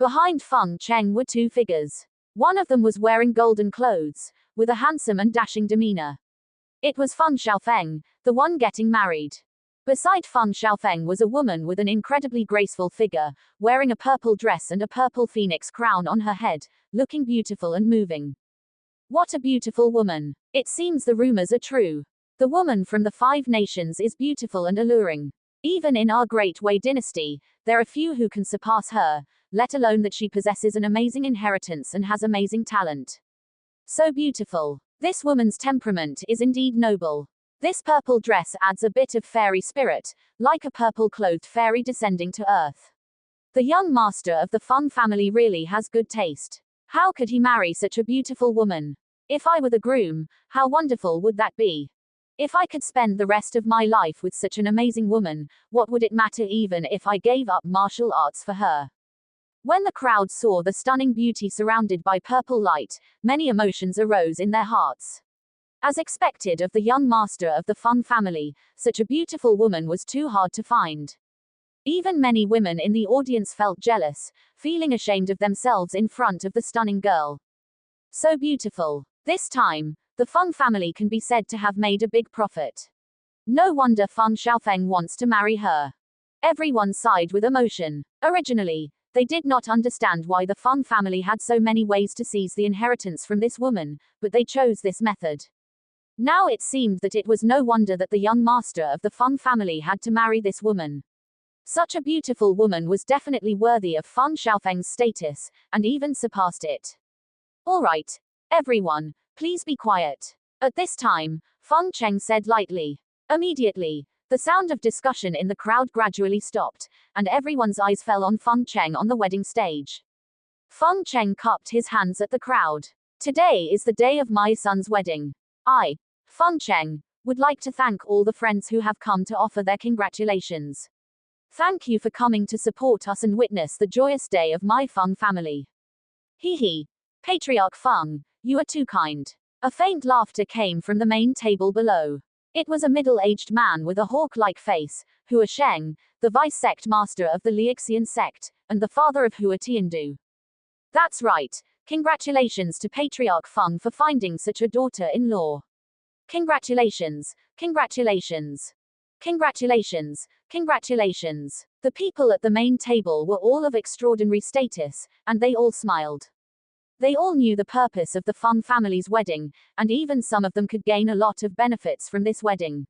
Behind Feng Cheng were 2 figures. One of them was wearing golden clothes, with a handsome and dashing demeanor. It was Feng Xiaofeng, the one getting married. Beside Feng Xiaofeng was a woman with an incredibly graceful figure, wearing a purple dress and a purple phoenix crown on her head, looking beautiful and moving. What a beautiful woman. It seems the rumors are true. The woman from the 5 nations is beautiful and alluring. Even in our Great Wei dynasty, there are few who can surpass her, let alone that she possesses an amazing inheritance and has amazing talent. So beautiful. This woman's temperament is indeed noble. This purple dress adds a bit of fairy spirit, like a purple-clothed fairy descending to earth. The young master of the Feng family really has good taste. How could he marry such a beautiful woman? If I were the groom, how wonderful would that be? If I could spend the rest of my life with such an amazing woman, what would it matter even if I gave up martial arts for her? When the crowd saw the stunning beauty surrounded by purple light, many emotions arose in their hearts. As expected of the young master of the Feng family, such a beautiful woman was too hard to find. Even many women in the audience felt jealous, feeling ashamed of themselves in front of the stunning girl. So beautiful. This time, the Feng family can be said to have made a big profit. No wonder Feng Xiaofeng wants to marry her. Everyone sighed with emotion. Originally, they did not understand why the Feng family had so many ways to seize the inheritance from this woman, but they chose this method. Now it seemed that it was no wonder that the young master of the Feng family had to marry this woman. Such a beautiful woman was definitely worthy of Feng Xiaofeng's status, and even surpassed it. Alright, everyone, please be quiet. At this time, Feng Cheng said lightly. Immediately, the sound of discussion in the crowd gradually stopped, and everyone's eyes fell on Feng Cheng on the wedding stage. Feng Cheng cupped his hands at the crowd. Today is the day of my son's wedding. I, Feng Cheng, would like to thank all the friends who have come to offer their congratulations. Thank you for coming to support us and witness the joyous day of my Feng family. Patriarch Feng, you are too kind. A faint laughter came from the main table below. It was a middle-aged man with a hawk-like face, Hua Sheng, the vice-sect master of the Liuxian sect, and the father of Hua Tiandu. That's right. Congratulations to Patriarch Feng for finding such a daughter-in-law. Congratulations, congratulations. Congratulations, congratulations. The people at the main table were all of extraordinary status, and they all smiled. They all knew the purpose of the Feng family's wedding, and even some of them could gain a lot of benefits from this wedding.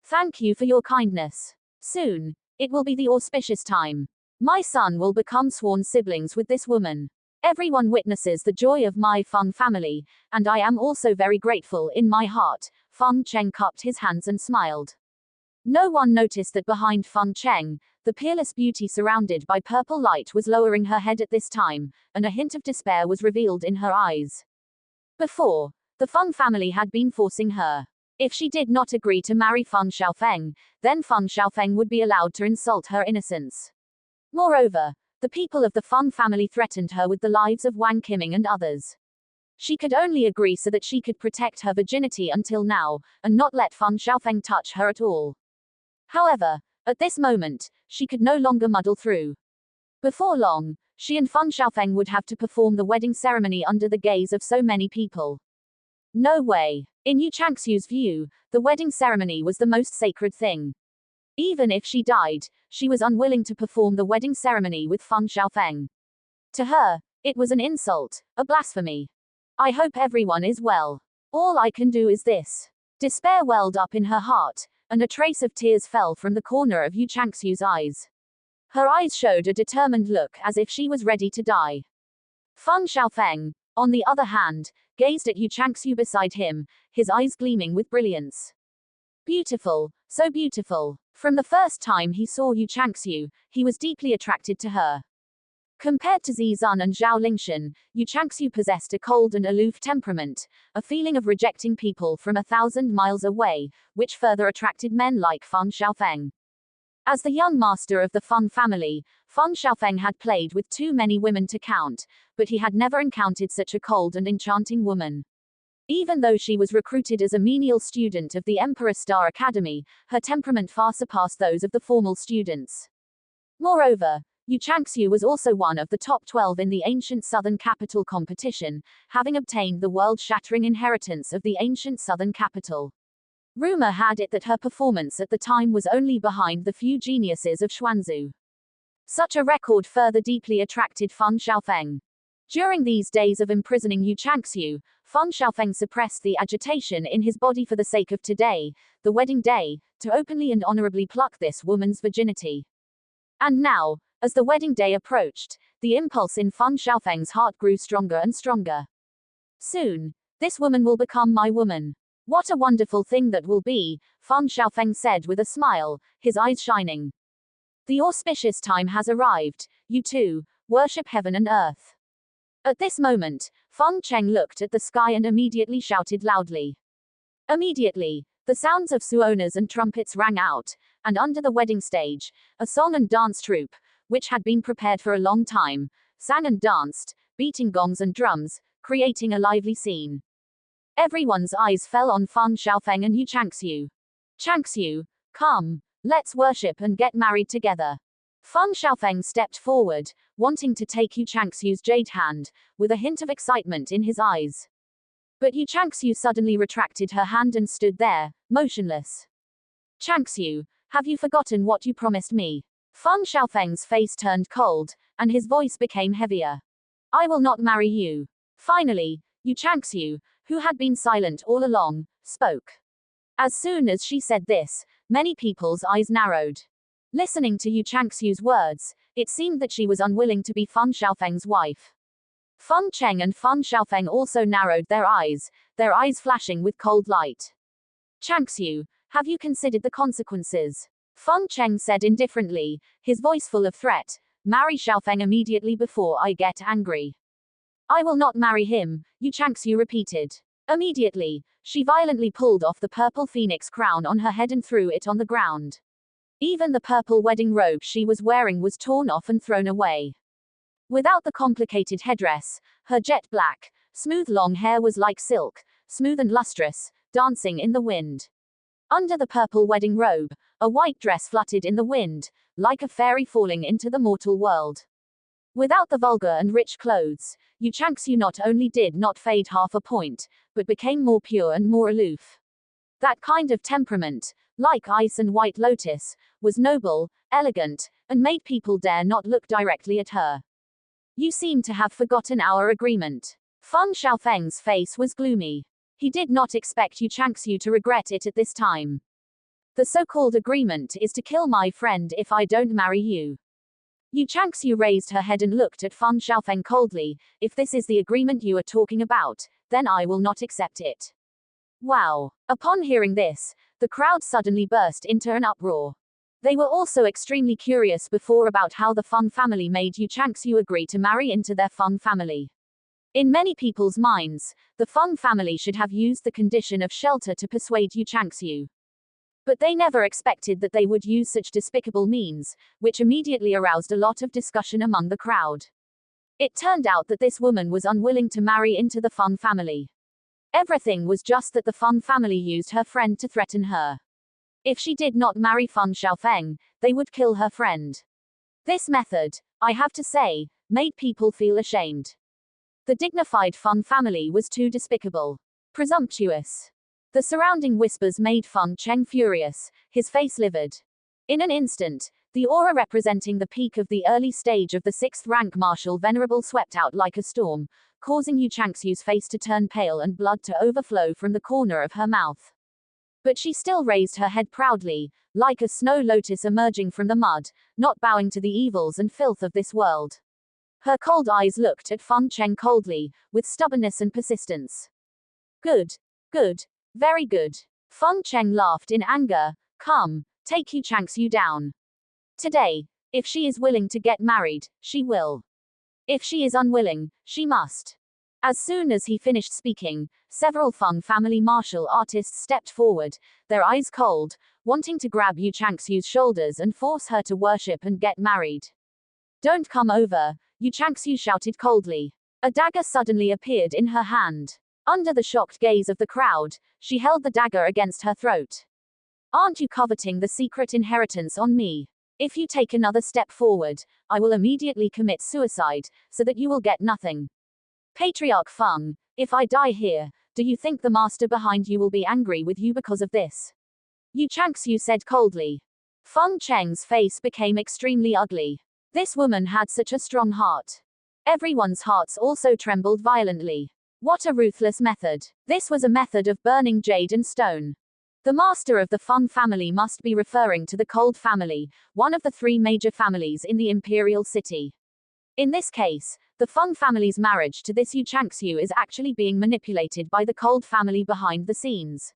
Thank you for your kindness. Soon, it will be the auspicious time. My son will become sworn siblings with this woman. Everyone witnesses the joy of my Feng family, and I am also very grateful in my heart. Feng Cheng cupped his hands and smiled. No one noticed that behind Feng Cheng, the peerless beauty surrounded by purple light was lowering her head at this time, and a hint of despair was revealed in her eyes. Before, the Feng family had been forcing her. If she did not agree to marry Feng Xiaofeng, then Feng Xiaofeng would be allowed to insult her innocence. Moreover, the people of the Feng family threatened her with the lives of Wang Qiming and others. She could only agree so that she could protect her virginity until now, and not let Feng Xiaofeng touch her at all. However, at this moment, she could no longer muddle through. Before long, she and Feng Xiaofeng would have to perform the wedding ceremony under the gaze of so many people. No way. In Yu Changxu's view, the wedding ceremony was the most sacred thing. Even if she died, she was unwilling to perform the wedding ceremony with Feng Xiaofeng. To her, it was an insult, a blasphemy. I hope everyone is well. All I can do is this. Despair welled up in her heart, and a trace of tears fell from the corner of Yu Changxu's eyes. Her eyes showed a determined look as if she was ready to die. Feng Xiaofeng, on the other hand, gazed at Yu Changxu beside him, his eyes gleaming with brilliance. Beautiful, so beautiful. From the first time he saw Yu Changxu, he was deeply attracted to her. Compared to Zizun and Zhao Lingshan, Yu Changxu possessed a cold and aloof temperament, a feeling of rejecting people from 1,000 miles away, which further attracted men like Feng Xiaofeng. As the young master of the Feng family, Feng Xiaofeng had played with too many women to count, but he had never encountered such a cold and enchanting woman. Even though she was recruited as a menial student of the Emperor Star Academy, her temperament far surpassed those of the formal students. Moreover, Yu Changxu was also one of the top 12 in the ancient Southern Capital competition, having obtained the world-shattering inheritance of the ancient Southern Capital. Rumor had it that her performance at the time was only behind the few geniuses of Xuanzhu. Such a record further deeply attracted Feng Xiaofeng. During these days of imprisoning Yu Changxu, Feng Xiaofeng suppressed the agitation in his body for the sake of today, the wedding day, to openly and honorably pluck this woman's virginity. And now, as the wedding day approached, the impulse in Feng Xiaofeng's heart grew stronger and stronger. Soon, this woman will become my woman. What a wonderful thing that will be, Feng Xiaofeng said with a smile, his eyes shining. The auspicious time has arrived, you too, worship heaven and earth. At this moment, Feng Cheng looked at the sky and immediately shouted loudly. Immediately, the sounds of suonas and trumpets rang out, and under the wedding stage, a song and dance troupe, which had been prepared for a long time, sang and danced, beating gongs and drums, creating a lively scene. Everyone's eyes fell on Feng Xiaofeng and Yu Changxu. Changxu, come, let's worship and get married together. Feng Xiaofeng stepped forward, wanting to take Yu Changxu's jade hand, with a hint of excitement in his eyes. But Yu Changxu suddenly retracted her hand and stood there, motionless. Changxu, have you forgotten what you promised me? Feng Xiaofeng's face turned cold, and his voice became heavier. I will not marry you. Finally, Yu Changxu, who had been silent all along, spoke. As soon as she said this, many people's eyes narrowed. Listening to Yu Changxu's words, it seemed that she was unwilling to be Feng Xiaofeng's wife. Feng Cheng and Feng Xiaofeng also narrowed their eyes flashing with cold light. Changxu, have you considered the consequences? Feng Cheng said indifferently, his voice full of threat. Marry Xiaofeng immediately before I get angry. I will not marry him, Yu Changxu repeated. Immediately, she violently pulled off the purple phoenix crown on her head and threw it on the ground. Even the purple wedding robe she was wearing was torn off and thrown away. Without the complicated headdress, her jet black, smooth long hair was like silk, smooth and lustrous, dancing in the wind. Under the purple wedding robe, a white dress fluttered in the wind, like a fairy falling into the mortal world. Without the vulgar and rich clothes, Yu Changsu not only did not fade half a point, but became more pure and more aloof. That kind of temperament, like ice and white lotus, was noble, elegant, and made people dare not look directly at her. You seem to have forgotten our agreement. Feng Xiaofeng's face was gloomy. He did not expect Yu Changsu to regret it at this time. The so-called agreement is to kill my friend if I don't marry you. Yu Changsu raised her head and looked at Feng Xiaofeng coldly. If this is the agreement you are talking about, then I will not accept it. Wow! Upon hearing this, the crowd suddenly burst into an uproar. They were also extremely curious before about how the Feng family made Yu Changsu agree to marry into their Feng family. In many people's minds, the Feng family should have used the condition of shelter to persuade Yu Changsu. But they never expected that they would use such despicable means, which immediately aroused a lot of discussion among the crowd. It turned out that this woman was unwilling to marry into the Feng family. Everything was just that the Feng family used her friend to threaten her. If she did not marry Feng Xiaofeng, they would kill her friend. This method, I have to say, made people feel ashamed. The dignified Feng family was too despicable. Presumptuous. The surrounding whispers made Feng Cheng furious, his face livid. In an instant, the aura representing the peak of the early stage of the 6th rank martial venerable swept out like a storm, causing Yu Changsu's face to turn pale and blood to overflow from the corner of her mouth. But she still raised her head proudly, like a snow lotus emerging from the mud, not bowing to the evils and filth of this world. Her cold eyes looked at Feng Cheng coldly, with stubbornness and persistence. Good. Good. Very good. Feng Cheng laughed in anger. Come, take Yu Changsu down. Today, if she is willing to get married, she will. If she is unwilling, she must. As soon as he finished speaking, several Feng family martial artists stepped forward, their eyes cold, wanting to grab Yu Changsu's shoulders and force her to worship and get married. Don't come over, Yu Changsu shouted coldly. A dagger suddenly appeared in her hand. Under the shocked gaze of the crowd, she held the dagger against her throat. Aren't you coveting the secret inheritance on me? If you take another step forward, I will immediately commit suicide, so that you will get nothing. Patriarch Feng, if I die here, do you think the master behind you will be angry with you because of this? Yu Changsu said coldly. Feng Cheng's face became extremely ugly. This woman had such a strong heart. Everyone's hearts also trembled violently. What a ruthless method. This was a method of burning jade and stone. The master of the Feng family must be referring to the Cold family, one of the 3 major families in the imperial city. In this case, the Feng family's marriage to this Yu Changsu is actually being manipulated by the Cold family behind the scenes.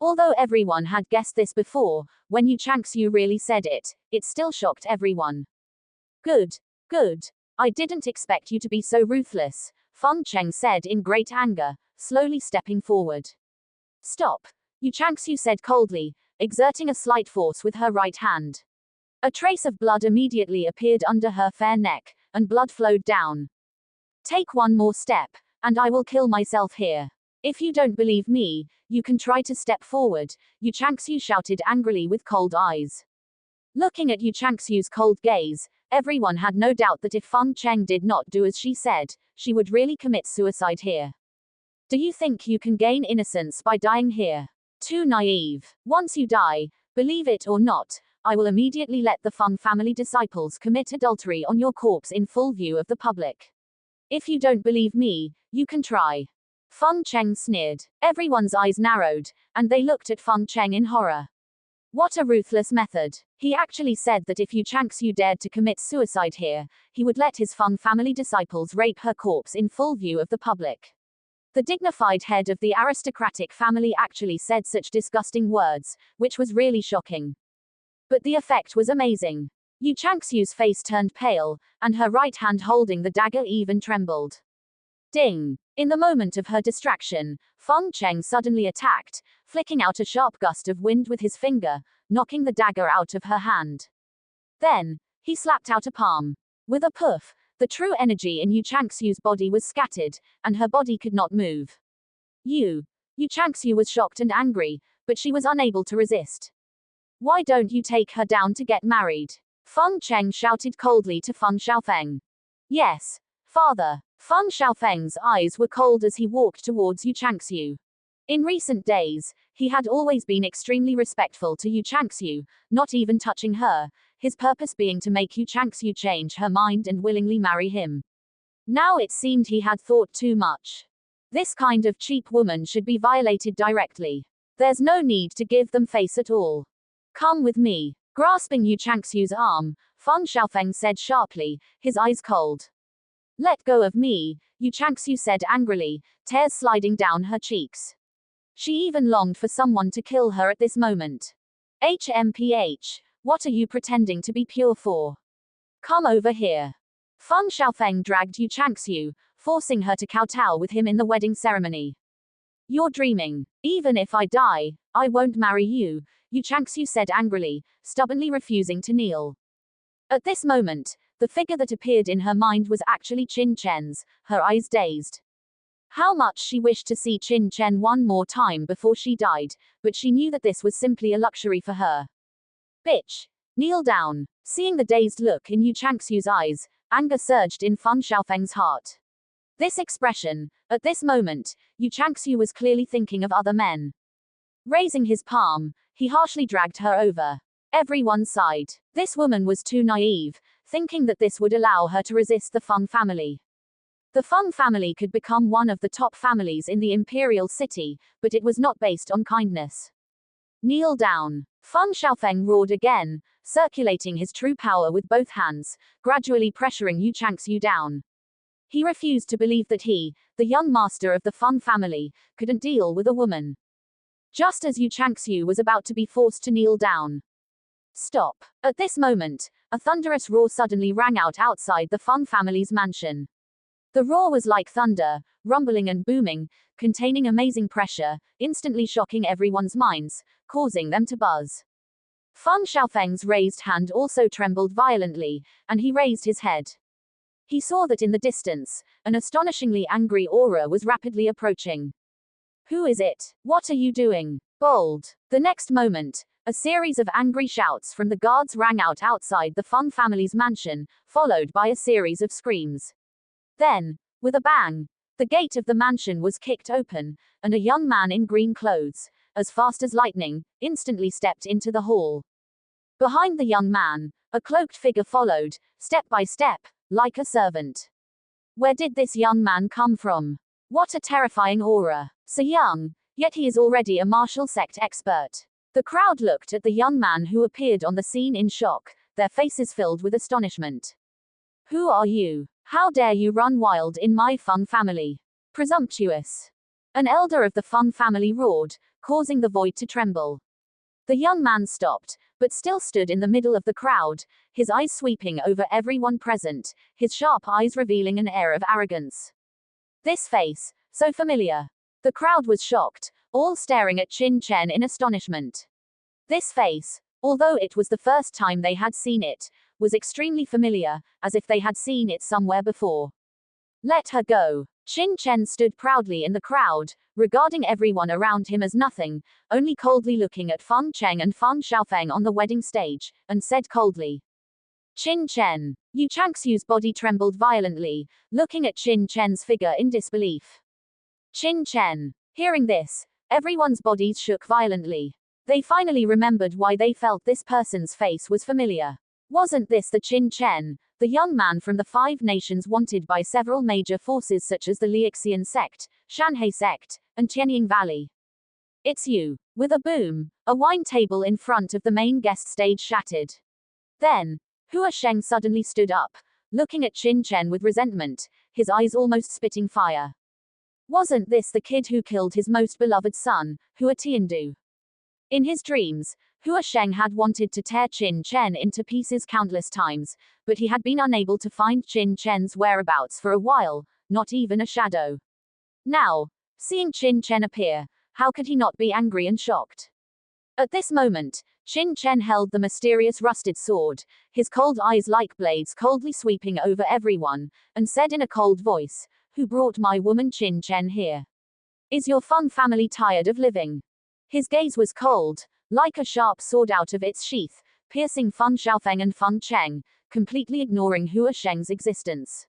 Although everyone had guessed this before, when Yu Changsu really said it, it still shocked everyone. Good. Good. I didn't expect you to be so ruthless, Feng Cheng said in great anger, slowly stepping forward. Stop. Yu Changsu said coldly, exerting a slight force with her right hand. A trace of blood immediately appeared under her fair neck, and blood flowed down. Take one more step, and I will kill myself here. If you don't believe me, you can try to step forward, Yu Changsu shouted angrily with cold eyes. Looking at Yu Changsu's cold gaze, everyone had no doubt that if Feng Cheng did not do as she said, she would really commit suicide here. Do you think you can gain innocence by dying here? Too naive. Once you die, believe it or not, I will immediately let the Feng family disciples commit adultery on your corpse in full view of the public. If you don't believe me, you can try. Feng Cheng sneered. Everyone's eyes narrowed, and they looked at Feng Cheng in horror. What a ruthless method. He actually said that if Yu Changsu dared to commit suicide here, he would let his Feng family disciples rape her corpse in full view of the public. The dignified head of the aristocratic family actually said such disgusting words, which was really shocking. But the effect was amazing. Yu Changsu's face turned pale, and her right hand holding the dagger even trembled. Ding! In the moment of her distraction, Feng Cheng suddenly attacked, flicking out a sharp gust of wind with his finger, knocking the dagger out of her hand. Then, he slapped out a palm. With a puff, the true energy in Yu Changsu's body was scattered, and her body could not move. Yu Changsu was shocked and angry, but she was unable to resist. Why don't you take her down to get married? Feng Cheng shouted coldly to Feng Xiaofeng. Yes, father. Feng Xiaofeng's eyes were cold as he walked towards Yu Changxiu. In recent days, he had always been extremely respectful to Yu Changxiu, not even touching her, his purpose being to make Yu Changxiu change her mind and willingly marry him. Now it seemed he had thought too much. This kind of cheap woman should be violated directly. There's no need to give them face at all. Come with me. Grasping Yu Changxiu's arm, Feng Xiaofeng said sharply, his eyes cold. Let go of me, Yu Changxiu said angrily, tears sliding down her cheeks. She even longed for someone to kill her at this moment. HMPH, what are you pretending to be pure for? Come over here. Feng Xiaofeng dragged Yu Changxiu, forcing her to kowtow with him in the wedding ceremony. You're dreaming. Even if I die, I won't marry you, Yu Changxiu said angrily, stubbornly refusing to kneel. At this moment, the figure that appeared in her mind was actually Qin Chen's, her eyes dazed. How much she wished to see Qin Chen one more time before she died, but she knew that this was simply a luxury for her. Bitch! Kneel down. Seeing the dazed look in Yu Changxiu's eyes, anger surged in Feng Xiaofeng's heart. This expression, at this moment, Yu Changxiu was clearly thinking of other men. Raising his palm, he harshly dragged her over. Everyone sighed. This woman was too naive, thinking that this would allow her to resist the Feng family. The Feng family could become one of the top families in the imperial city, but it was not based on kindness. Kneel down. Feng Xiaofeng roared again, circulating his true power with both hands, gradually pressuring Yu Changxiu down. He refused to believe that he, the young master of the Feng family, couldn't deal with a woman. Just as Yu Changxiu was about to be forced to kneel down. Stop. At this moment, a thunderous roar suddenly rang out outside the Feng family's mansion. The roar was like thunder, rumbling and booming, containing amazing pressure, instantly shocking everyone's minds, causing them to buzz. Feng Xiaofeng's raised hand also trembled violently, and he raised his head. He saw that in the distance, an astonishingly angry aura was rapidly approaching. Who is it? What are you doing? Bold. The next moment, a series of angry shouts from the guards rang out outside the Feng family's mansion, followed by a series of screams. Then, with a bang, the gate of the mansion was kicked open, and a young man in green clothes, as fast as lightning, instantly stepped into the hall. Behind the young man, a cloaked figure followed, step by step, like a servant. Where did this young man come from? What a terrifying aura. So young, yet he is already a martial sect expert. The crowd looked at the young man who appeared on the scene in shock, their faces filled with astonishment. Who are you? How dare you run wild in my Feng family? Presumptuous. An elder of the Feng family roared, causing the void to tremble. The young man stopped, but still stood in the middle of the crowd, his eyes sweeping over everyone present, his sharp eyes revealing an air of arrogance. This face, so familiar. The crowd was shocked, all staring at Qin Chen in astonishment. This face, although it was the first time they had seen it, was extremely familiar, as if they had seen it somewhere before. Let her go. Qin Chen stood proudly in the crowd, regarding everyone around him as nothing, only coldly looking at Feng Cheng and Feng Xiaofeng on the wedding stage, and said coldly. Qin Chen. Yu Changxiu's body trembled violently, looking at Qin Chen's figure in disbelief. Qin Chen. Hearing this, everyone's bodies shook violently. They finally remembered why they felt this person's face was familiar. Wasn't this the Qin Chen, the young man from the Five Nations wanted by several major forces such as the Liuxian sect, Shanhai sect, and Tianying Valley? It's you. With a boom, a wine table in front of the main guest stage shattered. Then, Hua Sheng suddenly stood up, looking at Qin Chen with resentment, his eyes almost spitting fire. Wasn't this the kid who killed his most beloved son, Hua Tiandu? In his dreams, Hua Sheng had wanted to tear Qin Chen into pieces countless times, but he had been unable to find Qin Chen's whereabouts for a while, not even a shadow. Now, seeing Qin Chen appear, how could he not be angry and shocked? At this moment, Qin Chen held the mysterious rusted sword, his cold eyes like blades coldly sweeping over everyone, and said in a cold voice, "Who brought my woman Qin Chen here? Is your Feng family tired of living? His gaze was cold, like a sharp sword out of its sheath, piercing Feng Xiaofeng and Feng Cheng, completely ignoring Hua Sheng's existence.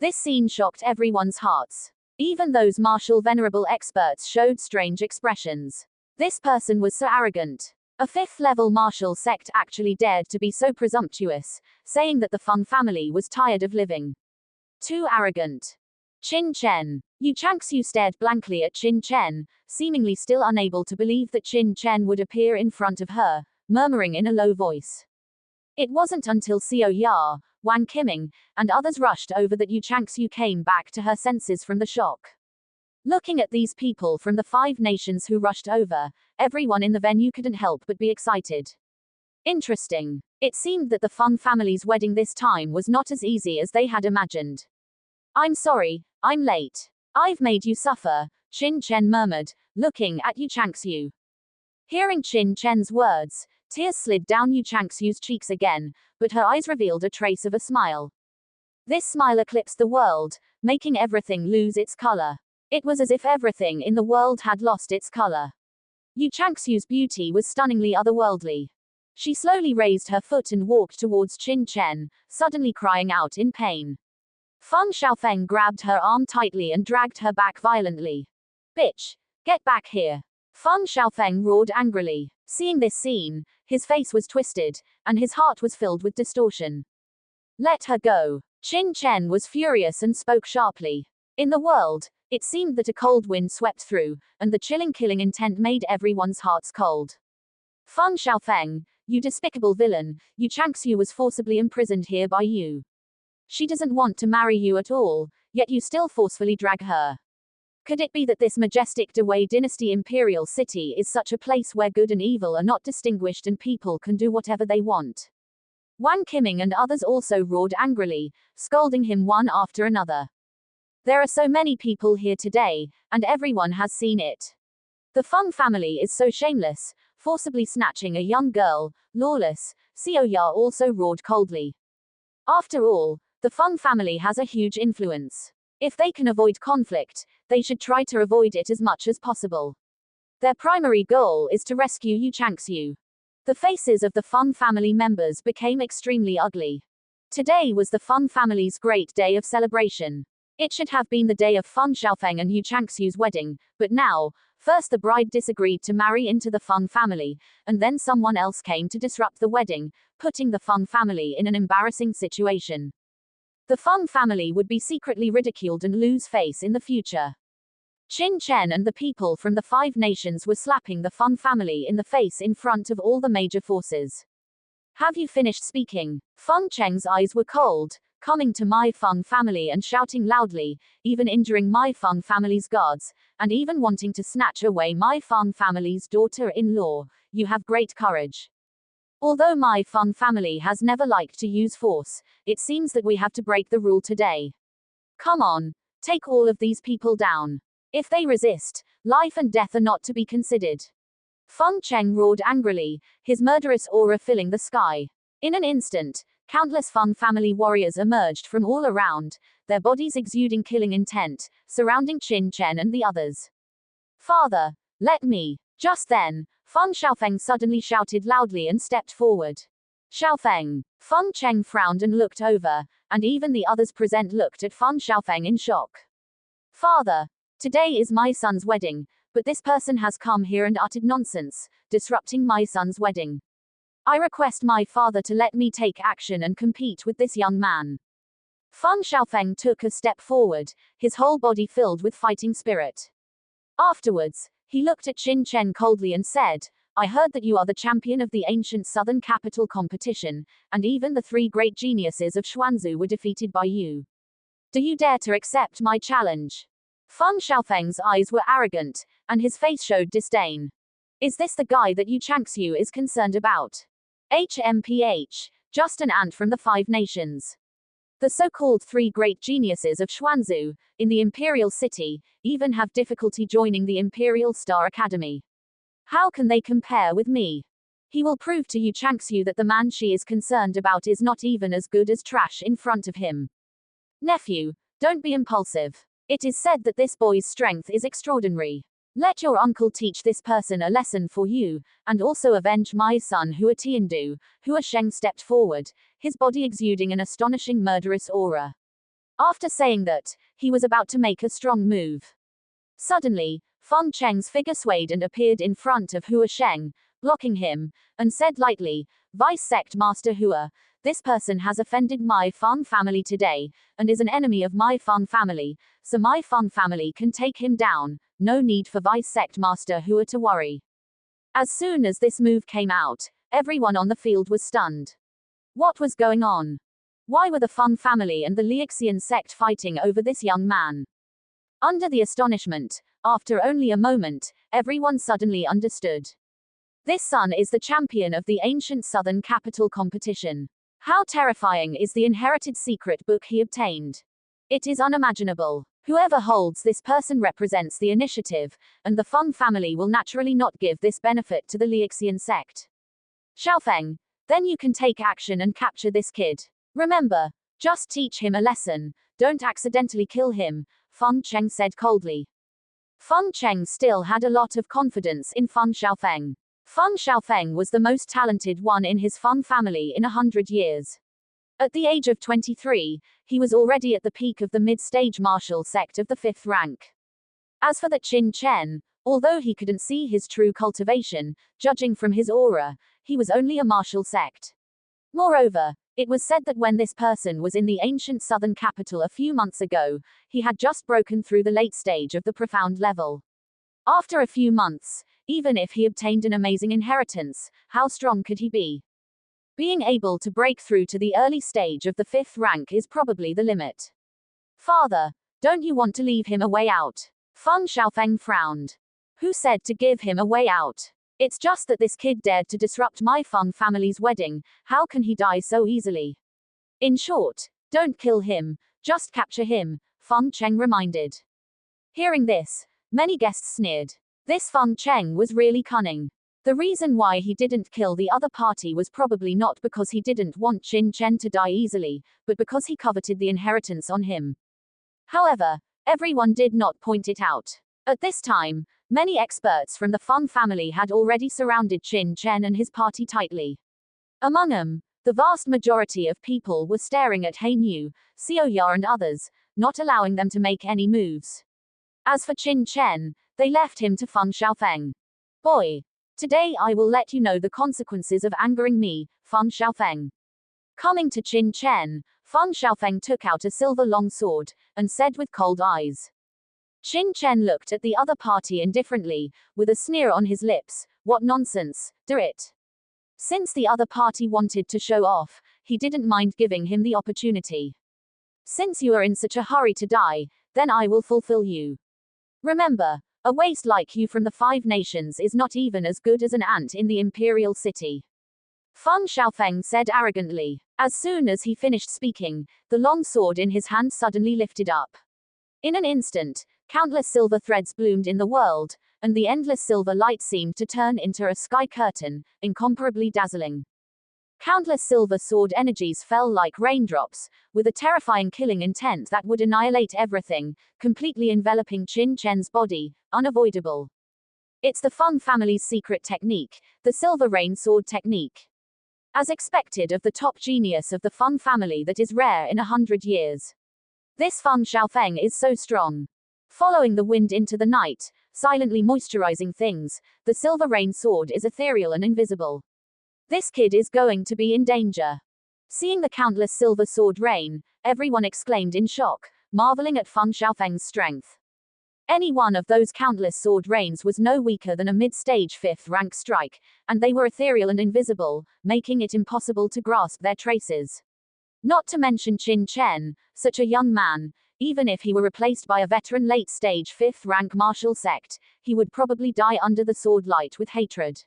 This scene shocked everyone's hearts. Even those martial venerable experts showed strange expressions. This person was so arrogant. A fifth-level martial sect actually dared to be so presumptuous, saying that the Feng family was tired of living. Too arrogant. Qin Chen. Yu Changxiu stared blankly at Qin Chen, seemingly still unable to believe that Qin Chen would appear in front of her, murmuring in a low voice. It wasn't until Xiao Ya, Wang Qiming, and others rushed over that Yu Changxiu came back to her senses from the shock. Looking at these people from the 5 nations who rushed over, everyone in the venue couldn't help but be excited. Interesting. It seemed that the Feng family's wedding this time was not as easy as they had imagined. I'm sorry, I'm late. I've made you suffer, Qin Chen murmured, looking at Yu Changxiu. Hearing Qin Chen's words, tears slid down Yu Changxiu's cheeks again, but her eyes revealed a trace of a smile. This smile eclipsed the world, making everything lose its color. It was as if everything in the world had lost its color. Yu Changxiu's beauty was stunningly otherworldly. She slowly raised her foot and walked towards Qin Chen, suddenly crying out in pain. Feng Xiaofeng grabbed her arm tightly and dragged her back violently. Bitch! Get back here! Feng Xiaofeng roared angrily. Seeing this scene, his face was twisted, and his heart was filled with distortion. Let her go! Qin Chen was furious and spoke sharply. In the world, it seemed that a cold wind swept through, and the chilling killing intent made everyone's hearts cold. Feng Xiaofeng, you despicable villain, Yu Changxiu was forcibly imprisoned here by you. She doesn't want to marry you at all, yet you still forcefully drag her. Could it be that this majestic Dewei dynasty imperial city is such a place where good and evil are not distinguished and people can do whatever they want? Wang Qiming and others also roared angrily, scolding him one after another. There are so many people here today, and everyone has seen it. The Feng family is so shameless, forcibly snatching a young girl, lawless, Xiao Ya also roared coldly. After all, the Feng family has a huge influence. If they can avoid conflict, they should try to avoid it as much as possible. Their primary goal is to rescue Yu Changxiu. The faces of the Feng family members became extremely ugly. Today was the Feng family's great day of celebration. It should have been the day of Feng Xiaofeng and Yu Changxiu's wedding, but now, first the bride disagreed to marry into the Feng family, and then someone else came to disrupt the wedding, putting the Feng family in an embarrassing situation. The Feng family would be secretly ridiculed and lose face in the future. Qin Chen and the people from the 5 nations were slapping the Feng family in the face in front of all the major forces. Have you finished speaking? Feng Cheng's eyes were cold, coming to my Feng family and shouting loudly, even injuring my Feng family's guards, and even wanting to snatch away my Feng family's daughter-in-law. You have great courage. Although my Feng family has never liked to use force, it seems that we have to break the rule today. Come on, take all of these people down. If they resist, life and death are not to be considered. Feng Cheng roared angrily, his murderous aura filling the sky. In an instant, countless Feng family warriors emerged from all around, their bodies exuding killing intent, surrounding Qin Chen and the others. Father, let me. Just then, Feng Xiaofeng suddenly shouted loudly and stepped forward. Xiaofeng. Feng Cheng frowned and looked over, and even the others present looked at Feng Xiaofeng in shock. Father, today is my son's wedding, but this person has come here and uttered nonsense, disrupting my son's wedding. I request my father to let me take action and compete with this young man. Feng Xiaofeng took a step forward, his whole body filled with fighting spirit. Afterwards, he looked at Qin Chen coldly and said, I heard that you are the champion of the ancient southern capital competition, and even the 3 great geniuses of Xuanzu were defeated by you. Do you dare to accept my challenge? Feng Xiaofeng's eyes were arrogant, and his face showed disdain. Is this the guy that Yu Changxiu is concerned about? HMPH, just an ant from the 5 nations. The so-called 3 great geniuses of Xuanzu, in the imperial city, even have difficulty joining the Imperial Star Academy. How can they compare with me? He will prove to Yu Changxiu that the man she is concerned about is not even as good as trash in front of him. Nephew, don't be impulsive. It is said that this boy's strength is extraordinary. Let your uncle teach this person a lesson for you, and also avenge my son Hua Tiandu. Hua Sheng stepped forward, his body exuding an astonishing murderous aura. After saying that, he was about to make a strong move. Suddenly, Feng Cheng's figure swayed and appeared in front of Hua Sheng, blocking him, and said lightly, Vice Sect Master Hua, this person has offended my Feng family today, and is an enemy of my Feng family, so my Feng family can take him down, no need for Vice Sect Master Hua to worry. As soon as this move came out, everyone on the field was stunned. What was going on? Why were the Feng family and the Liuxian sect fighting over this young man? Under the astonishment, after only a moment, everyone suddenly understood. This son is the champion of the ancient southern capital competition. How terrifying is the inherited secret book he obtained? It is unimaginable. Whoever holds this person represents the initiative, and the Feng family will naturally not give this benefit to the Liuxian sect. Xiaofeng, then you can take action and capture this kid. Remember, just teach him a lesson, don't accidentally kill him, Feng Cheng said coldly. Feng Cheng still had a lot of confidence in Feng Xiaofeng. Feng Xiaofeng was the most talented one in his Feng family in 100 years. At the age of 23, he was already at the peak of the mid-stage martial sect of the 5th rank. As for the Qin Chen, although he couldn't see his true cultivation, judging from his aura, he was only a martial sect. Moreover, it was said that when this person was in the ancient southern capital a few months ago, he had just broken through the late stage of the profound level. After a few months, even if he obtained an amazing inheritance, how strong could he be? Being able to break through to the early stage of the 5th rank is probably the limit. Father, don't you want to leave him a way out? Feng Xiaofeng frowned. Who said to give him a way out? It's just that this kid dared to disrupt my Feng family's wedding, how can he die so easily? In short, don't kill him, just capture him, Feng Cheng reminded. Hearing this, many guests sneered. This Feng Cheng was really cunning. The reason why he didn't kill the other party was probably not because he didn't want Qin Chen to die easily, but because he coveted the inheritance on him. However, everyone did not point it out. At this time, many experts from the Feng family had already surrounded Qin Chen and his party tightly. Among them, the vast majority of people were staring at Hein Yu, Xiao Ya and others, not allowing them to make any moves. As for Qin Chen, they left him to Feng Xiaofeng. Boy, today I will let you know the consequences of angering me, Feng Xiaofeng. Coming to Qin Chen, Feng Xiaofeng took out a silver long sword, and said with cold eyes. Qin Chen looked at the other party indifferently, with a sneer on his lips, what nonsense, do it. Since the other party wanted to show off, he didn't mind giving him the opportunity. Since you are in such a hurry to die, then I will fulfill you. Remember, a waste like you from the 5 nations is not even as good as an ant in the imperial city. Feng Xiaofeng said arrogantly. As soon as he finished speaking, the long sword in his hand suddenly lifted up. In an instant, countless silver threads bloomed in the world, and the endless silver light seemed to turn into a sky curtain, incomparably dazzling. Countless silver sword energies fell like raindrops, with a terrifying killing intent that would annihilate everything, completely enveloping Qin Chen's body, unavoidable. It's the Feng family's secret technique, the silver rain sword technique. As expected of the top genius of the Feng family that is rare in 100 years. This Feng Xiaofeng is so strong. Following the wind into the night, silently moisturizing things, the silver rain sword is ethereal and invisible. This kid is going to be in danger. Seeing the countless silver sword rain, everyone exclaimed in shock, marveling at Feng Xiaofeng's strength. Any one of those countless sword rains was no weaker than a mid-stage 5th rank strike, and they were ethereal and invisible, making it impossible to grasp their traces. Not to mention Qin Chen, such a young man, even if he were replaced by a veteran late-stage 5th rank martial sect, he would probably die under the sword light with hatred.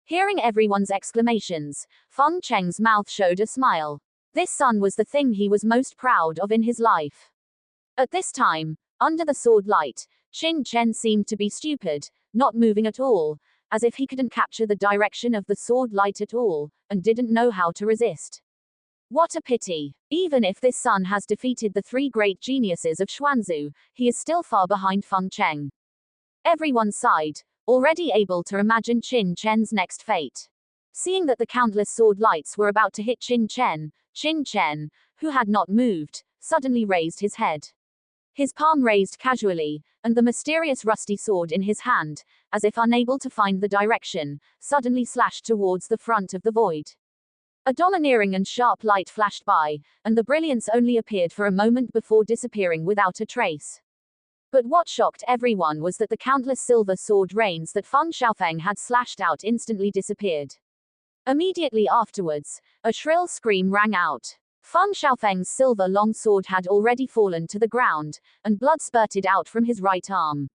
Hearing everyone's exclamations, Feng Cheng's mouth showed a smile. This son was the thing he was most proud of in his life. At this time, under the sword light, Qin Chen seemed to be stupid, not moving at all, as if he couldn't capture the direction of the sword light at all, and didn't know how to resist. What a pity. Even if this son has defeated the 3 great geniuses of Xuanzu, he is still far behind Feng Cheng. Everyone sighed, already able to imagine Qin Chen's next fate. Seeing that the countless sword lights were about to hit Qin Chen, who had not moved, suddenly raised his head. His palm raised casually, and the mysterious rusty sword in his hand, as if unable to find the direction, suddenly slashed towards the front of the void. A domineering and sharp light flashed by, and the brilliance only appeared for a moment before disappearing without a trace. But what shocked everyone was that the countless silver sword rains that Feng Xiaofeng had slashed out instantly disappeared. Immediately afterwards, a shrill scream rang out. Feng Xiaofeng's silver long sword had already fallen to the ground, and blood spurted out from his right arm.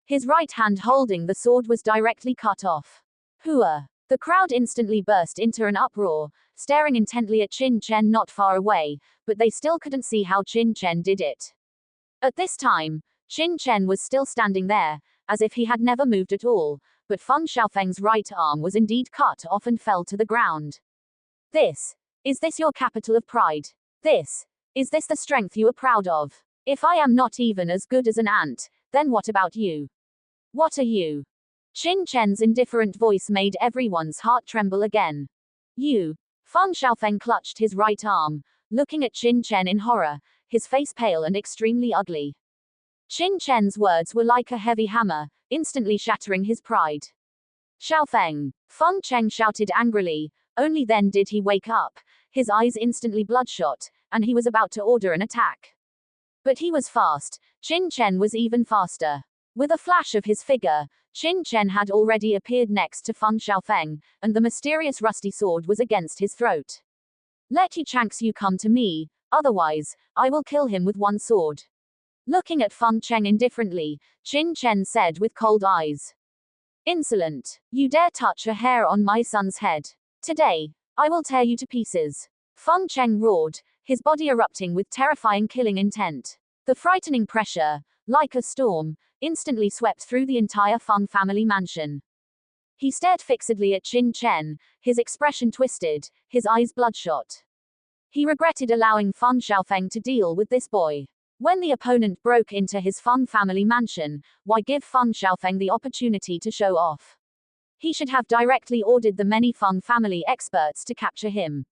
His right hand holding the sword was directly cut off. Hua! The crowd instantly burst into an uproar, staring intently at Qin Chen not far away, but they still couldn't see how Qin Chen did it. At this time, Qin Chen was still standing there, as if he had never moved at all, but Feng Xiaofeng's right arm was indeed cut off and fell to the ground. Is this your capital of pride? Is this the strength you are proud of? If I am not even as good as an ant, then what about you? What are you? Qin Chen's indifferent voice made everyone's heart tremble again. You. Feng Xiaofeng clutched his right arm, looking at Qin Chen in horror, his face pale and extremely ugly. Qin Chen's words were like a heavy hammer, instantly shattering his pride. Xiaofeng! Feng Cheng shouted angrily, only then did he wake up, his eyes instantly bloodshot, and he was about to order an attack. But he was fast, Qin Chen was even faster. With a flash of his figure, Qin Chen had already appeared next to Feng Xiaofeng, and the mysterious rusty sword was against his throat. Let Yu Changxiu come to me, otherwise, I will kill him with one sword. Looking at Feng Cheng indifferently, Qin Chen said with cold eyes. Insolent! You dare touch a hair on my son's head. Today, I will tear you to pieces. Feng Cheng roared, his body erupting with terrifying killing intent. The frightening pressure, like a storm, instantly swept through the entire Feng family mansion. He stared fixedly at Qin Chen, his expression twisted, his eyes bloodshot. He regretted allowing Feng Xiaofeng to deal with this boy. When the opponent broke into his Feng family mansion, why give Feng Xiaofeng the opportunity to show off? He should have directly ordered the many Feng family experts to capture him.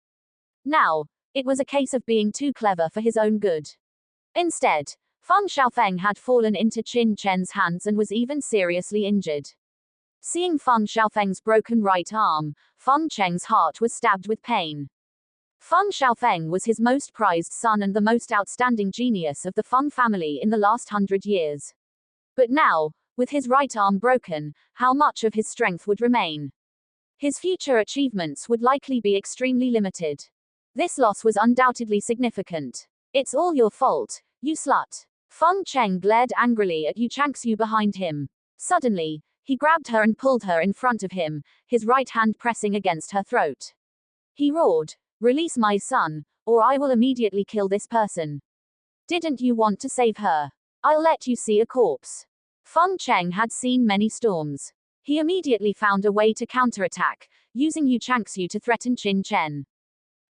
Now, it was a case of being too clever for his own good. Instead, Feng Xiaofeng had fallen into Qin Chen's hands and was even seriously injured. Seeing Feng Xiaofeng's broken right arm, Feng Cheng's heart was stabbed with pain. Feng Xiaofeng was his most prized son and the most outstanding genius of the Feng family in the last 100 years. But now, with his right arm broken, how much of his strength would remain? His future achievements would likely be extremely limited. This loss was undoubtedly significant. It's all your fault, you slut. Feng Cheng glared angrily at Yu Changxiu behind him. Suddenly, he grabbed her and pulled her in front of him, his right hand pressing against her throat. He roared, "Release my son, or I will immediately kill this person. Didn't you want to save her? I'll let you see a corpse." Feng Cheng had seen many storms. He immediately found a way to counterattack, using Yu Changxiu to threaten Qin Chen.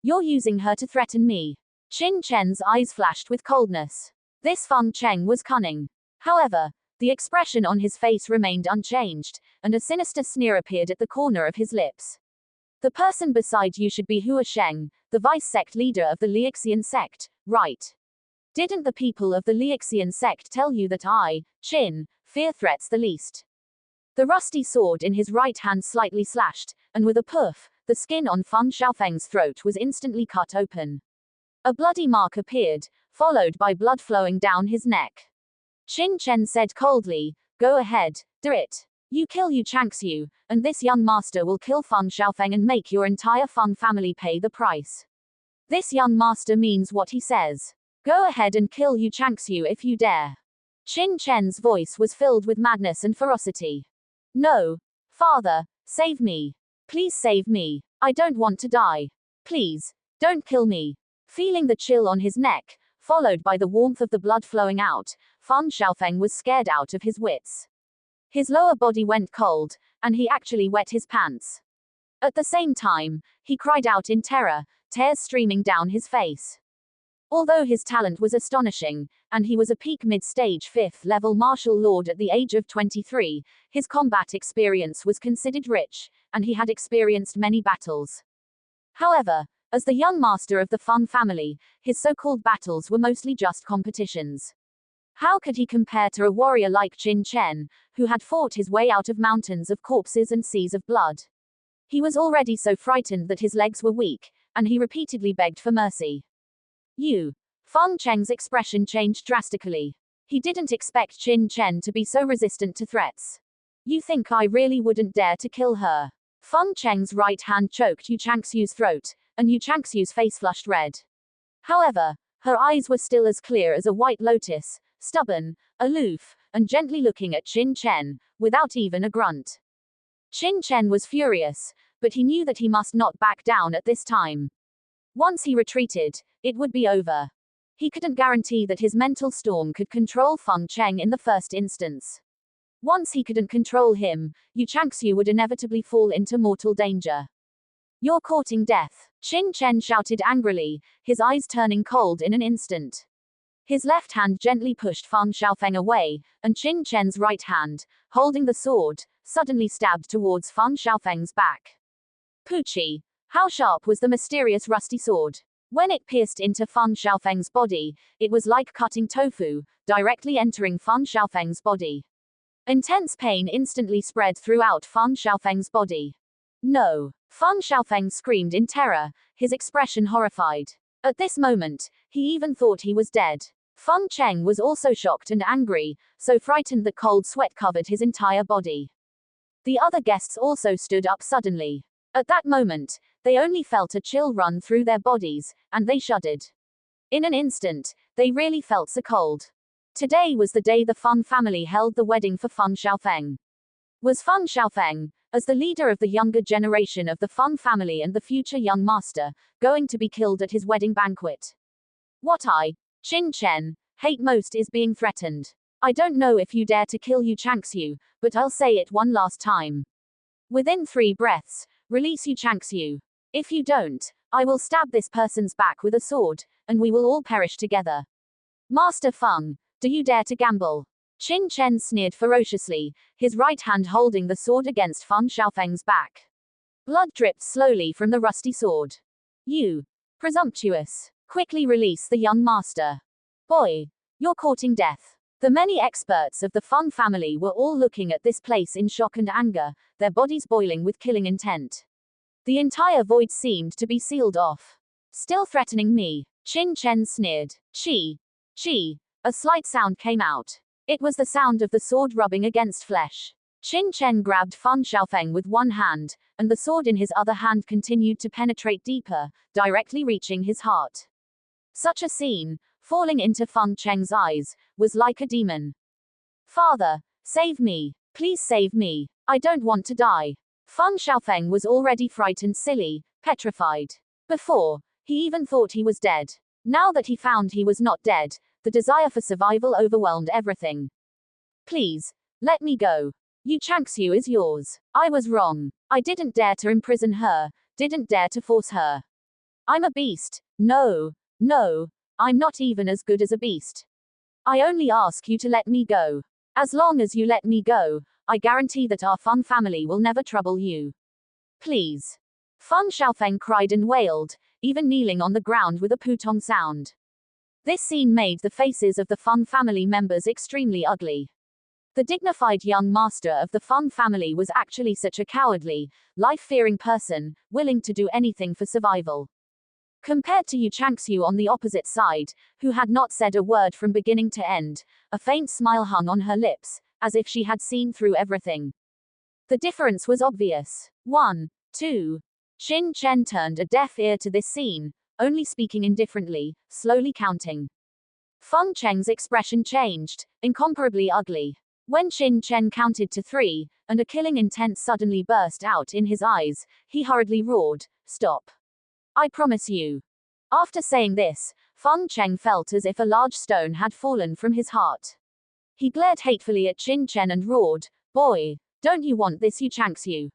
You're using her to threaten me. Qin Chen's eyes flashed with coldness. This Feng Cheng was cunning. However, the expression on his face remained unchanged, and a sinister sneer appeared at the corner of his lips. The person beside you should be Hua Sheng, the vice-sect leader of the Lixian sect, right? Didn't the people of the Lixian sect tell you that I, Qin, fear threats the least? The rusty sword in his right hand slightly slashed, and with a poof, the skin on Feng Xiaofeng's throat was instantly cut open. A bloody mark appeared, followed by blood flowing down his neck. Qin Chen said coldly, "Go ahead, do it. You kill Yu Changxiu, and this young master will kill Feng Xiaofeng and make your entire Feng family pay the price. This young master means what he says. Go ahead and kill Yu Changxiu if you dare." Qin Chen's voice was filled with madness and ferocity. "No. Father, save me. Please save me. I don't want to die. Please, don't kill me." Feeling the chill on his neck, followed by the warmth of the blood flowing out, Feng Xiaofeng was scared out of his wits. His lower body went cold, and he actually wet his pants. At the same time, he cried out in terror, tears streaming down his face. Although his talent was astonishing, and he was a peak mid-stage 5th-level martial lord at the age of 23, his combat experience was considered rich, and he had experienced many battles. However, as the young master of the Feng family, his so-called battles were mostly just competitions. How could he compare to a warrior like Qin Chen, who had fought his way out of mountains of corpses and seas of blood? He was already so frightened that his legs were weak, and he repeatedly begged for mercy. Feng Cheng's expression changed drastically. He didn't expect Qin Chen to be so resistant to threats. You think I really wouldn't dare to kill her? Feng Cheng's right hand choked Yu Changxiu's throat, and Yu Changxiu's face flushed red. However, her eyes were still as clear as a white lotus, stubborn, aloof, and gently looking at Qin Chen, without even a grunt. Qin Chen was furious, but he knew that he must not back down at this time. Once he retreated, it would be over. He couldn't guarantee that his mental storm could control Feng Cheng in the first instance. Once he couldn't control him, Yu Changxiu would inevitably fall into mortal danger. You're courting death, Qin Chen shouted angrily, his eyes turning cold in an instant. His left hand gently pushed Feng Xiaofeng away, and Qin Chen's right hand, holding the sword, suddenly stabbed towards Feng Xiaofeng's back. Poochie! How sharp was the mysterious rusty sword? When it pierced into Feng Xiaofeng's body, it was like cutting tofu, directly entering Feng Xiaofeng's body. Intense pain instantly spread throughout Feng Xiaofeng's body. No! Feng Xiaofeng screamed in terror, his expression horrified. At this moment, he even thought he was dead. Feng Cheng was also shocked and angry, so frightened that cold sweat covered his entire body. The other guests also stood up suddenly. At that moment, they only felt a chill run through their bodies, and they shuddered. In an instant, they really felt so cold. Today was the day the Feng family held the wedding for Feng Xiaofeng. Was Feng Xiaofeng, as the leader of the younger generation of the Feng family and the future young master, going to be killed at his wedding banquet? What I, Qin Chen, hate most is being threatened. I don't know if you dare to kill Yu Changxiu, but I'll say it one last time. Within 3 breaths, release Yu Changxiu. If you don't, I will stab this person's back with a sword, and we will all perish together. Master Feng, do you dare to gamble? Qin Chen sneered ferociously, his right hand holding the sword against Feng Xiaofeng's back. Blood dripped slowly from the rusty sword. You, presumptuous, quickly release the young master. Boy, you're courting death. The many experts of the Feng family were all looking at this place in shock and anger, their bodies boiling with killing intent. The entire void seemed to be sealed off. Still threatening me, Qin Chen sneered. Chi. A slight sound came out. It was the sound of the sword rubbing against flesh. Qin Chen grabbed Feng Xiaofeng with one hand, and the sword in his other hand continued to penetrate deeper, directly reaching his heart. Such a scene, falling into Feng Cheng's eyes, was like a demon. Father, save me. Please save me. I don't want to die. Feng Xiaofeng was already frightened silly, petrified. Before, he even thought he was dead. Now that he found he was not dead, the desire for survival overwhelmed everything. Please, let me go. Yu Changxiu is yours. I was wrong. I didn't dare to imprison her, didn't dare to force her. I'm a beast. No, I'm not even as good as a beast. I only ask you to let me go. As long as you let me go, I guarantee that our Feng family will never trouble you. Please. Feng Xiaofeng cried and wailed, even kneeling on the ground with a putong sound. This scene made the faces of the Feng family members extremely ugly. The dignified young master of the Feng family was actually such a cowardly, life-fearing person, willing to do anything for survival. Compared to Yu Changxiu on the opposite side, who had not said a word from beginning to end, a faint smile hung on her lips, as if she had seen through everything. The difference was obvious. 1, 2. Qin Chen turned a deaf ear to this scene, only speaking indifferently, slowly counting. Feng Cheng's expression changed, incomparably ugly. When Qin Chen counted to 3, and a killing intent suddenly burst out in his eyes, he hurriedly roared, "Stop. I promise you." After saying this, Feng Cheng felt as if a large stone had fallen from his heart. He glared hatefully at Qin Chen and roared, "Boy, don't you want this Yu Changxiu?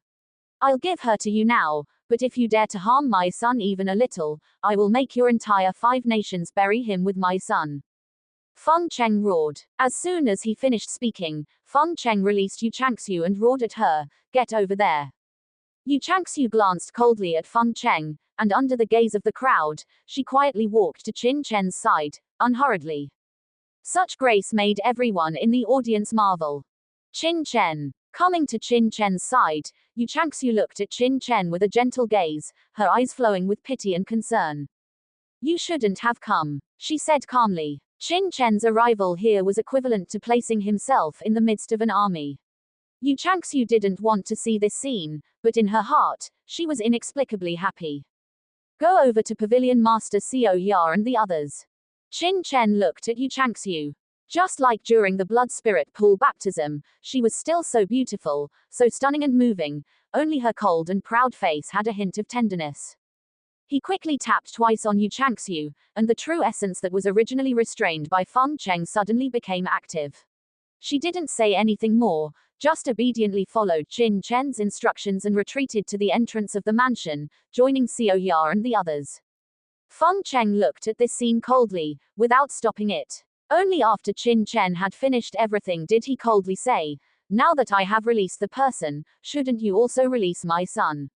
I'll give her to you now, But if you dare to harm my son even a little, I will make your entire 5 nations bury him with my son." Feng Cheng roared. As soon as he finished speaking, Feng Cheng released Yu Changxiu and roared at her, "Get over there." Yu Changxiu glanced coldly at Feng Cheng, and under the gaze of the crowd, she quietly walked to Qin Chen's side, unhurriedly. Such grace made everyone in the audience marvel. Qin Chen. Coming to Qin Chen's side, Yu Changxiu looked at Qin Chen with a gentle gaze, her eyes flowing with pity and concern. "You shouldn't have come," she said calmly. Qin Chen's arrival here was equivalent to placing himself in the midst of an army. Yu Changxiu didn't want to see this scene, but in her heart, she was inexplicably happy. "Go over to Pavilion Master Xiao Ya and the others." Qin Chen looked at Yu Changxiu. Just like during the blood spirit pool baptism, she was still so beautiful, so stunning and moving, only her cold and proud face had a hint of tenderness. He quickly tapped twice on Yu Changxiu, and the true essence that was originally restrained by Feng Cheng suddenly became active. She didn't say anything more, just obediently followed Qin Chen's instructions and retreated to the entrance of the mansion, joining Xiao Ya and the others. Feng Cheng looked at this scene coldly, without stopping it. Only after Qin Chen had finished everything did he coldly say, "Now that I have released the person, shouldn't you also release my son?"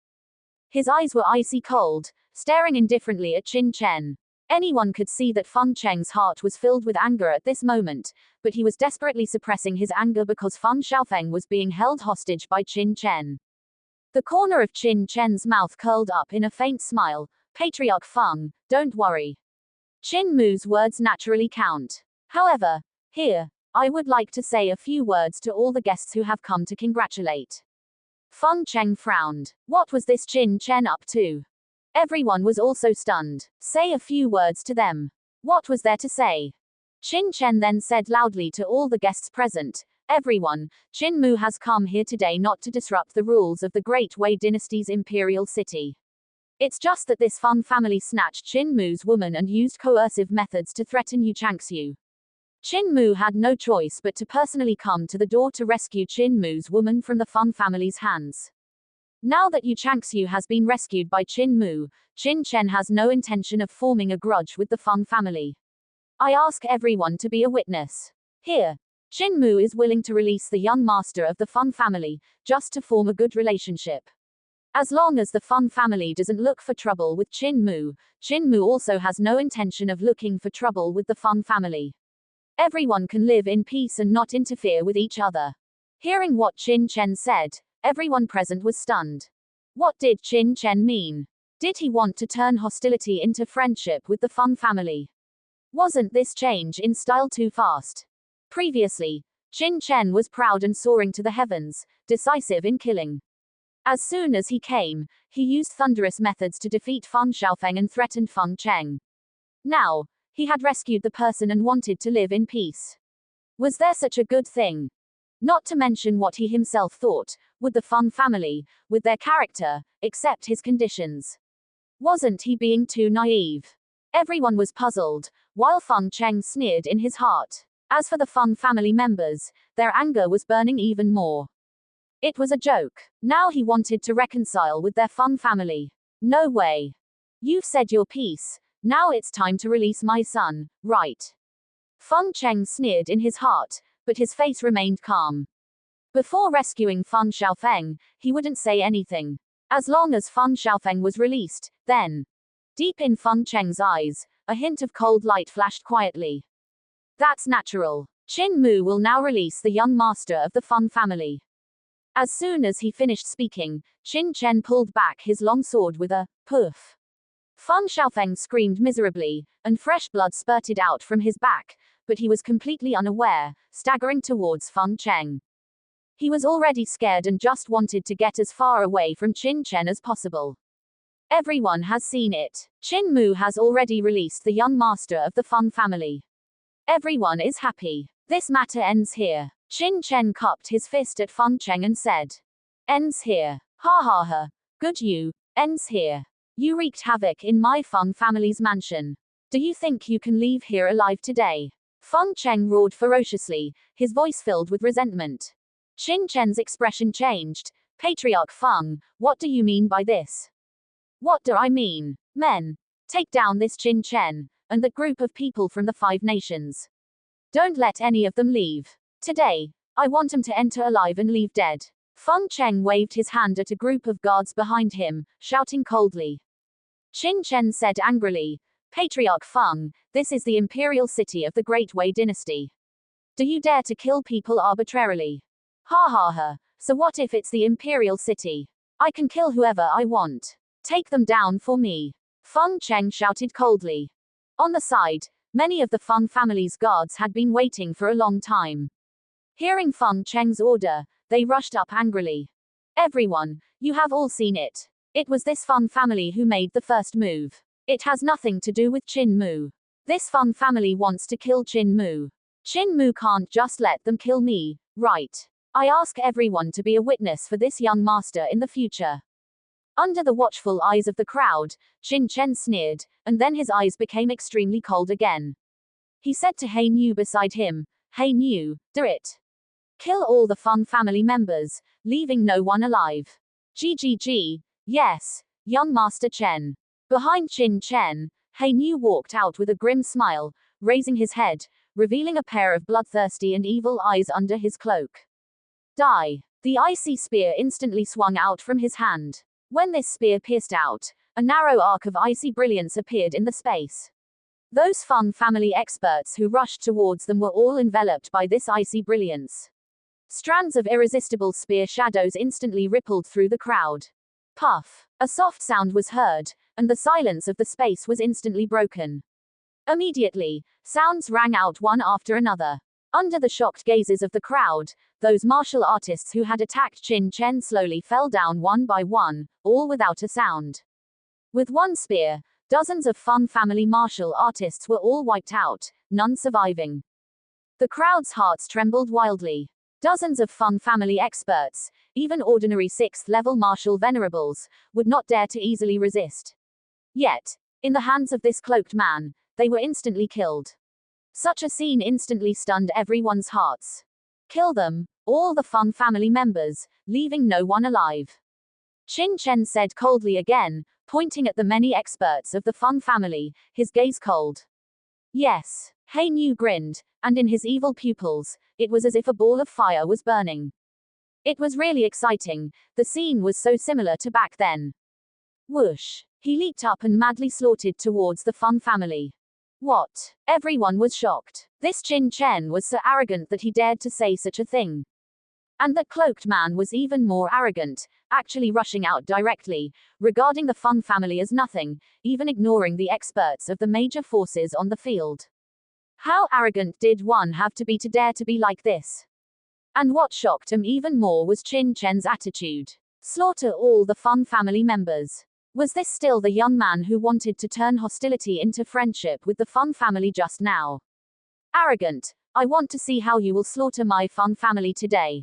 His eyes were icy cold, staring indifferently at Qin Chen. Anyone could see that Feng Cheng's heart was filled with anger at this moment, but he was desperately suppressing his anger because Feng Xiaofeng was being held hostage by Qin Chen. The corner of Qin Chen's mouth curled up in a faint smile. "Patriarch Feng, don't worry. Qin Mu's words naturally count. However, here, I would like to say a few words to all the guests who have come to congratulate." Feng Cheng frowned. What was this Qin Chen up to? Everyone was also stunned. "Say a few words to them." What was there to say? Qin Chen then said loudly to all the guests present, "Everyone, Qin Mu has come here today not to disrupt the rules of the Great Wei Dynasty's imperial city. It's just that this Feng family snatched Qin Mu's woman and used coercive methods to threaten Yu Changxiu. Qin Mu had no choice but to personally come to the door to rescue Qin Mu's woman from the Feng family's hands. Now that Yu Changxiu has been rescued by Qin Mu, Qin Chen has no intention of forming a grudge with the Feng family. I ask everyone to be a witness. Here, Qin Mu is willing to release the young master of the Feng family, just to form a good relationship. As long as the Feng family doesn't look for trouble with Qin Mu also has no intention of looking for trouble with the Feng family. Everyone can live in peace and not interfere with each other. Hearing what Qin Chen said, everyone present was stunned. What did Qin Chen mean? Did he want to turn hostility into friendship with the Feng family? Wasn't this change in style too fast? Previously, Qin Chen was proud and soaring to the heavens, decisive in killing. As soon as he came, he used thunderous methods to defeat Feng Xiaofeng and threatened Feng Cheng. Now, he had rescued the person and wanted to live in peace. Was there such a good thing? Not to mention what he himself thought, would the Feng family, with their character, accept his conditions? Wasn't he being too naive? Everyone was puzzled, while Feng Cheng sneered in his heart. As for the Feng family members, their anger was burning even more. It was a joke. Now he wanted to reconcile with their Feng family. No way. You've said your piece. Now it's time to release my son, right? Feng Cheng sneered in his heart, but his face remained calm. Before rescuing Feng Xiaofeng, he wouldn't say anything. As long as Feng Xiaofeng was released, then. Deep in Feng Cheng's eyes, a hint of cold light flashed quietly. That's natural. Qin Mu will now release the young master of the Feng family. As soon as he finished speaking, Qin Chen pulled back his long sword with a poof. Feng Xiaofeng screamed miserably, and fresh blood spurted out from his back, but he was completely unaware, staggering towards Feng Cheng. He was already scared and just wanted to get as far away from Qin Chen as possible. Everyone has seen it. Qin Mu has already released the young master of the Feng family. Everyone is happy. This matter ends here. Qin Chen cupped his fist at Feng Cheng and said. Ends here. Ha ha ha. Good you. Ends here. You wreaked havoc in my Feng family's mansion. Do you think you can leave here alive today? Feng Cheng roared ferociously, his voice filled with resentment. Qin Chen's expression changed. Patriarch Feng, what do you mean by this? What do I mean? Men, take down this Qin Chen, and the group of people from the 5 nations. Don't let any of them leave. Today, I want them to enter alive and leave dead. Feng Cheng waved his hand at a group of guards behind him, shouting coldly. Qin Chen said angrily, Patriarch Feng, this is the imperial city of the Great Wei dynasty. Do you dare to kill people arbitrarily? Ha ha ha, so what if it's the imperial city? I can kill whoever I want. Take them down for me. Feng Cheng shouted coldly. On the side, many of the Feng family's guards had been waiting for a long time. Hearing Feng Cheng's order, they rushed up angrily. Everyone, you have all seen it. It was this Feng family who made the first move. It has nothing to do with Qin Mu. This Feng family wants to kill Qin Mu. Qin Mu can't just let them kill me, right? I ask everyone to be a witness for this young master in the future. Under the watchful eyes of the crowd, Qin Chen sneered, and then his eyes became extremely cold again. He said to He Nu beside him, He Nu, do it. Kill all the Feng family members, leaving no one alive. GGG, yes, young Master Chen. Behind Qin Chen, He Nu walked out with a grim smile, raising his head, revealing a pair of bloodthirsty and evil eyes under his cloak. Die. The icy spear instantly swung out from his hand. When this spear pierced out, a narrow arc of icy brilliance appeared in the space. Those Feng family experts who rushed towards them were all enveloped by this icy brilliance. Strands of irresistible spear shadows instantly rippled through the crowd. Puff. A soft sound was heard, and the silence of the space was instantly broken. Immediately, sounds rang out one after another. Under the shocked gazes of the crowd, those martial artists who had attacked Qin Chen slowly fell down one by one, all without a sound. With one spear, dozens of Feng family martial artists were all wiped out, none surviving. The crowd's hearts trembled wildly. Dozens of Feng family experts, even ordinary 6th-level martial venerables, would not dare to easily resist. Yet, in the hands of this cloaked man, they were instantly killed. Such a scene instantly stunned everyone's hearts. Kill them, all the Feng family members, leaving no one alive. Qin Chen said coldly again, pointing at the many experts of the Feng family, his gaze cold. Yes, He Nu grinned, and in his evil pupils, it was as if a ball of fire was burning. It was really exciting, the scene was so similar to back then. Whoosh! He leaped up and madly slaughtered towards the Feng family. What? Everyone was shocked. This Qin Chen was so arrogant that he dared to say such a thing. And that cloaked man was even more arrogant, actually rushing out directly, regarding the Feng family as nothing, even ignoring the experts of the major forces on the field. How arrogant did one have to be to dare to be like this? And what shocked him even more was Qin Chen's attitude. Slaughter all the Feng family members. Was this still the young man who wanted to turn hostility into friendship with the Feng family just now? Arrogant, I want to see how you will slaughter my Feng family today.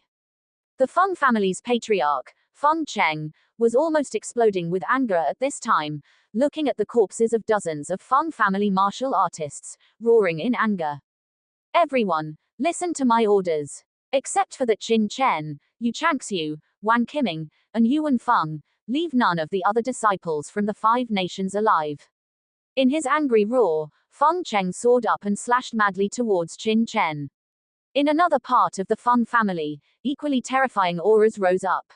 The Feng family's patriarch, Feng Cheng, was almost exploding with anger at this time, looking at the corpses of dozens of Feng family martial artists, roaring in anger. Everyone, listen to my orders. Except for that Qin Chen, Yu Changxiu, Wang Qiming, and Yuan Feng, leave none of the other disciples from the 5 nations alive. In his angry roar, Feng Cheng soared up and slashed madly towards Qin Chen. In another part of the Feng family, equally terrifying auras rose up.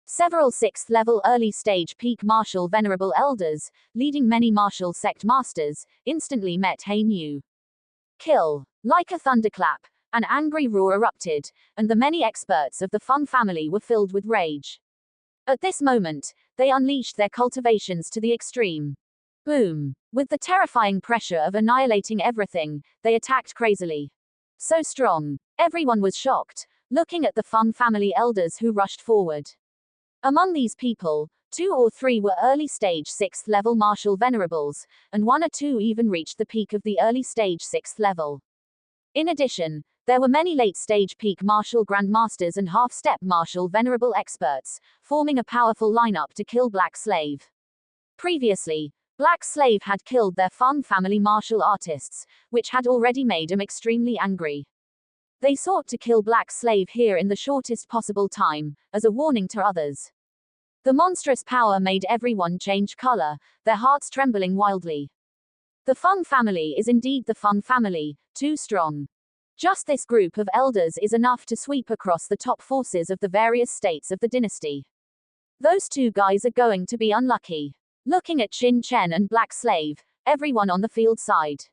Several 6th-level early-stage peak martial venerable elders, leading many martial sect masters, instantly met He Nu. Kill! Like a thunderclap, an angry roar erupted, and the many experts of the Feng family were filled with rage. At this moment, they unleashed their cultivations to the extreme. Boom! With the terrifying pressure of annihilating everything, they attacked crazily. So strong. Everyone was shocked, looking at the Feng family elders who rushed forward. Among these people, 2 or 3 were early-stage 6th-level martial venerables, and 1 or 2 even reached the peak of the early-stage 6th level. In addition, there were many late-stage peak martial grandmasters and half-step martial venerable experts, forming a powerful lineup to kill Black Slave. Previously, Black Slave had killed their Feng family martial artists, which had already made him extremely angry. They sought to kill Black Slave here in the shortest possible time, as a warning to others. The monstrous power made everyone change color, their hearts trembling wildly. The Feng family is indeed the Feng family, too strong. Just this group of elders is enough to sweep across the top forces of the various states of the dynasty. Those two guys are going to be unlucky. Looking at Qin Chen and Black Slave, everyone on the field sighed.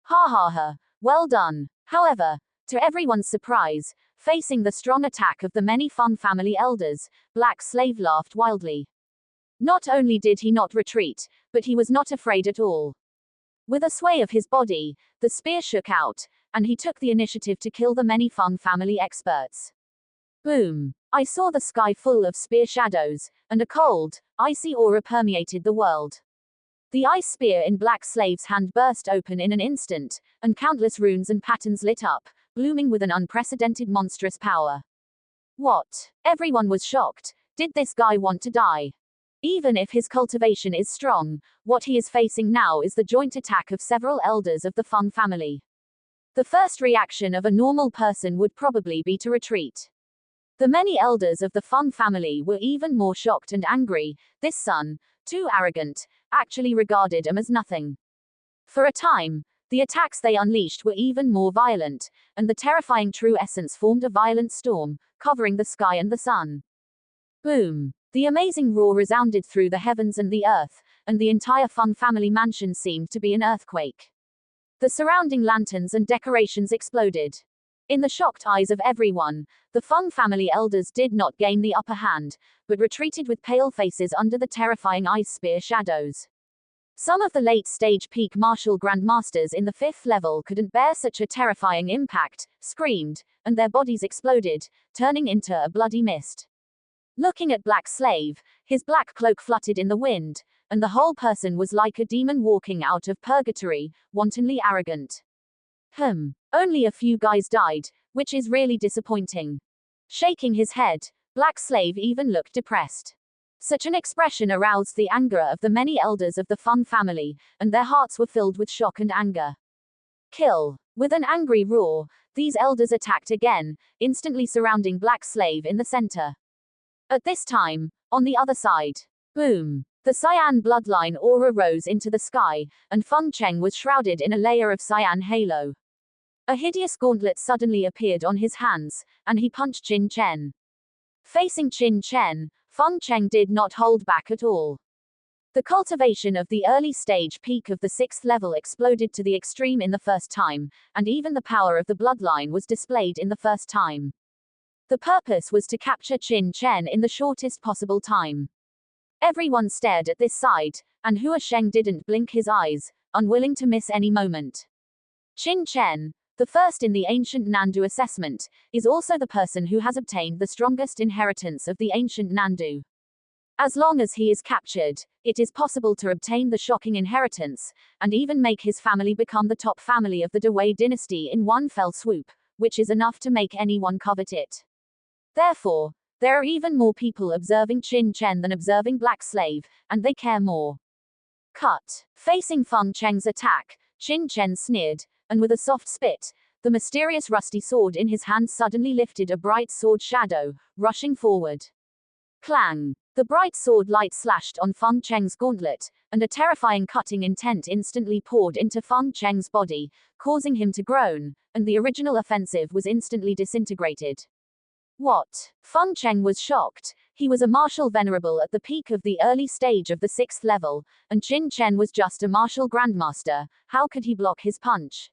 Ha ha ha, well done. However, to everyone's surprise, facing the strong attack of the many Feng family elders, Black Slave laughed wildly. Not only did he not retreat, but he was not afraid at all. With a sway of his body, the spear shook out, and he took the initiative to kill the many Feng family experts. Boom! I saw the sky full of spear shadows, and a cold, icy aura permeated the world. The ice spear in Black Slave's hand burst open in an instant, and countless runes and patterns lit up, blooming with an unprecedented monstrous power. What? Everyone was shocked. Did this guy want to die? Even if his cultivation is strong, what he is facing now is the joint attack of several elders of the Feng family. The first reaction of a normal person would probably be to retreat. The many elders of the Feng family were even more shocked and angry. This son, too arrogant, actually regarded him as nothing. For a time, the attacks they unleashed were even more violent, and the terrifying true essence formed a violent storm, covering the sky and the sun. Boom! The amazing roar resounded through the heavens and the earth, and the entire Feng family mansion seemed to be an earthquake. The surrounding lanterns and decorations exploded. In the shocked eyes of everyone, the Feng family elders did not gain the upper hand, but retreated with pale faces under the terrifying ice spear shadows. Some of the late-stage peak martial grandmasters in the 5th level couldn't bear such a terrifying impact, screamed, and their bodies exploded, turning into a bloody mist. Looking at Black Slave, his black cloak fluttered in the wind, and the whole person was like a demon walking out of purgatory, wantonly arrogant. Only a few guys died, which is really disappointing. Shaking his head, Black Slave even looked depressed. Such an expression aroused the anger of the many elders of the Feng family, and their hearts were filled with shock and anger. Kill! With an angry roar, these elders attacked again, instantly surrounding Black Slave in the center. At this time, on the other side, boom! The cyan bloodline aura rose into the sky, and Feng Cheng was shrouded in a layer of cyan halo. A hideous gauntlet suddenly appeared on his hands, and he punched Qin Chen. Facing Qin Chen, Feng Cheng did not hold back at all. The cultivation of the early stage peak of the 6th level exploded to the extreme in the first time, and even the power of the bloodline was displayed in the first time. The purpose was to capture Qin Chen in the shortest possible time. Everyone stared at this sight, and Hua Sheng didn't blink his eyes, unwilling to miss any moment. Qin Chen, the first in the ancient Nandu assessment, is also the person who has obtained the strongest inheritance of the ancient Nandu. As long as he is captured, it is possible to obtain the shocking inheritance, and even make his family become the top family of the Dewei dynasty in one fell swoop, which is enough to make anyone covet it. Therefore, there are even more people observing Qin Chen than observing Black Slave, and they care more. Cut. Facing Feng Cheng's attack, Qin Chen sneered, and with a soft spit, the mysterious rusty sword in his hand suddenly lifted a bright sword shadow, rushing forward. Clang! The bright sword light slashed on Feng Cheng's gauntlet, and a terrifying cutting intent instantly poured into Feng Cheng's body, causing him to groan, and the original offensive was instantly disintegrated. What? Feng Cheng was shocked. He was a martial venerable at the peak of the early stage of the 6th level, and Qin Chen was just a martial grandmaster. How could he block his punch?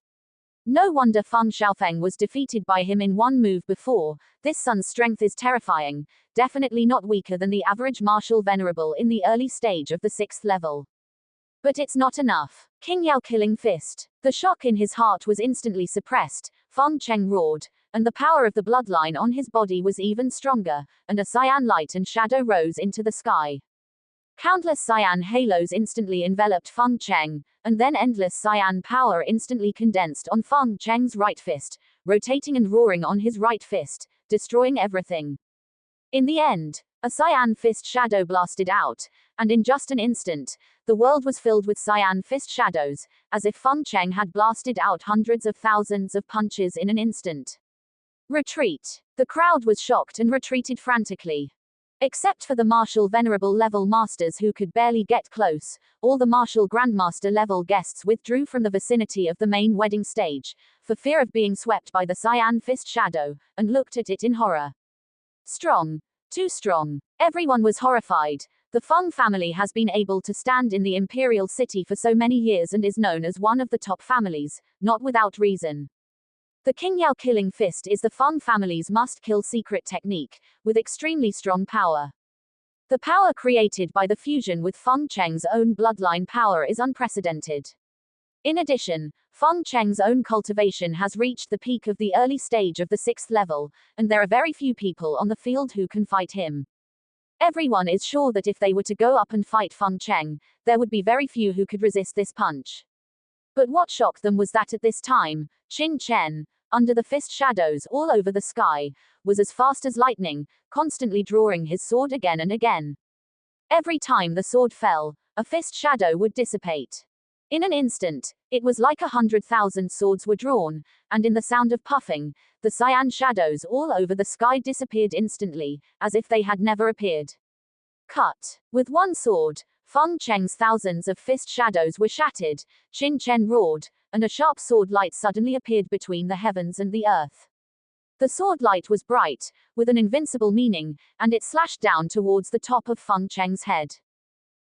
No wonder Feng Xiaofeng was defeated by him in one move before. This son's strength is terrifying, definitely not weaker than the average martial venerable in the early stage of the 6th level. But it's not enough. King Yao killing fist. The shock in his heart was instantly suppressed. Feng Cheng roared, and the power of the bloodline on his body was even stronger, and a cyan light and shadow rose into the sky. Countless cyan halos instantly enveloped Feng Cheng, and then endless cyan power instantly condensed on Feng Cheng's right fist, rotating and roaring on his right fist, destroying everything. In the end, a cyan fist shadow blasted out, and in just an instant, the world was filled with cyan fist shadows, as if Feng Cheng had blasted out hundreds of thousands of punches in an instant. Retreat. The crowd was shocked and retreated frantically. Except for the martial venerable level masters who could barely get close, all the martial grandmaster level guests withdrew from the vicinity of the main wedding stage, for fear of being swept by the cyan fist shadow, and looked at it in horror. Strong. Too strong. Everyone was horrified. The Feng family has been able to stand in the imperial city for so many years and is known as one of the top families, not without reason. The Qingyao killing fist is the Feng family's must-kill secret technique, with extremely strong power. The power created by the fusion with Feng Cheng's own bloodline power is unprecedented. In addition, Feng Cheng's own cultivation has reached the peak of the early stage of the 6th level, and there are very few people on the field who can fight him. Everyone is sure that if they were to go up and fight Feng Cheng, there would be very few who could resist this punch. But what shocked them was that at this time, Qin Chen, under the fist shadows all over the sky, was as fast as lightning, constantly drawing his sword again and again. Every time the sword fell, a fist shadow would dissipate. In an instant, it was like 100,000 swords were drawn, and in the sound of puffing, the cyan shadows all over the sky disappeared instantly, as if they had never appeared. Cut. With one sword, Feng Cheng's thousands of fist shadows were shattered, Qin Chen roared, and a sharp sword light suddenly appeared between the heavens and the earth. The sword light was bright, with an invincible meaning, and it slashed down towards the top of Feng Cheng's head.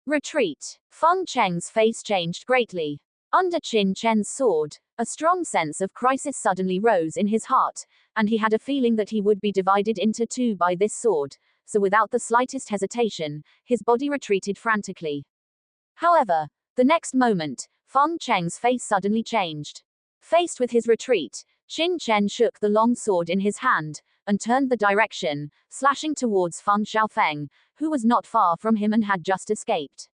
Retreat. Feng Cheng's face changed greatly. Under Qin Chen's sword, a strong sense of crisis suddenly rose in his heart, and he had a feeling that he would be divided into two by this sword, so without the slightest hesitation, his body retreated frantically. However, the next moment, Feng Cheng's face suddenly changed. Faced with his retreat, Qin Chen shook the long sword in his hand, and turned the direction, slashing towards Feng Xiaofeng, who was not far from him and had just escaped.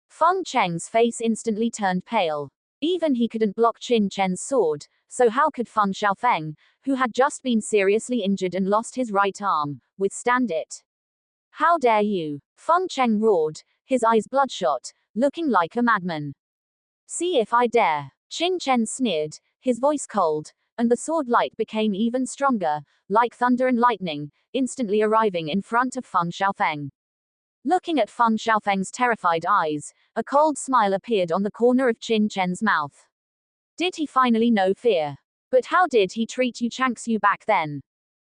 Feng Cheng's face instantly turned pale. Even he couldn't block Qin Chen's sword, so how could Feng Xiaofeng, who had just been seriously injured and lost his right arm, withstand it? How dare you? Feng Cheng roared, his eyes bloodshot, looking like a madman. See if I dare. Qin Chen sneered, his voice cold, and the sword light became even stronger, like thunder and lightning, instantly arriving in front of Feng Xiaofeng. Looking at Feng Xiaofeng's terrified eyes, a cold smile appeared on the corner of Qin Chen's mouth. Did he finally know fear? But how did he treat Yu Changxu back then?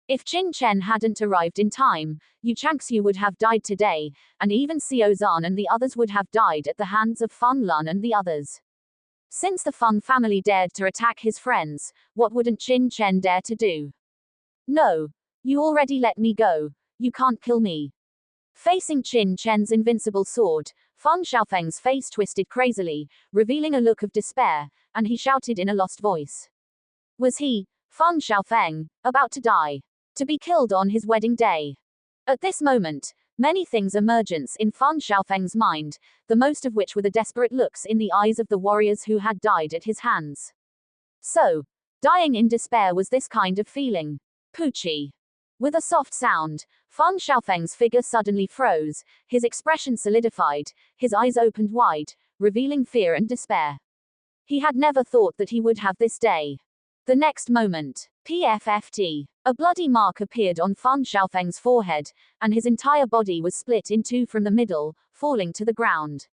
If Qin Chen hadn't arrived in time, Yu Changxu would have died today, and even Xiao Zhan and the others would have died at the hands of Feng Lun and the others. Since the Feng family dared to attack his friends, what wouldn't Qin Chen dare to do? No. You already let me go. You can't kill me. Facing Qin Chen's invincible sword, Feng Xiaofeng's face twisted crazily, revealing a look of despair, and he shouted in a lost voice. Was he, Feng Xiaofeng, about to die? To be killed on his wedding day? At this moment, many things emerged in Feng Xiaofeng's mind, the most of which were the desperate looks in the eyes of the warriors who had died at his hands. So, dying in despair was this kind of feeling. Poochie. With a soft sound, Feng Xiaofeng's figure suddenly froze, his expression solidified, his eyes opened wide, revealing fear and despair. He had never thought that he would have this day. The next moment, PFFT. A bloody mark appeared on Feng Xiaofeng's forehead, and his entire body was split in two from the middle, falling to the ground.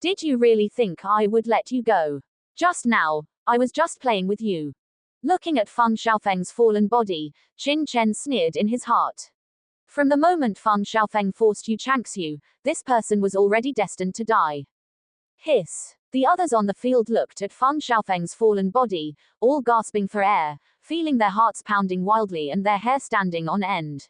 Did you really think I would let you go? Just now, I was just playing with you. Looking at Feng Xiaofeng's fallen body, Qin Chen sneered in his heart. From the moment Feng Xiaofeng forced Yu Changxu, this person was already destined to die. Hiss. The others on the field looked at Feng Xiaofeng's fallen body, all gasping for air, feeling their hearts pounding wildly and their hair standing on end.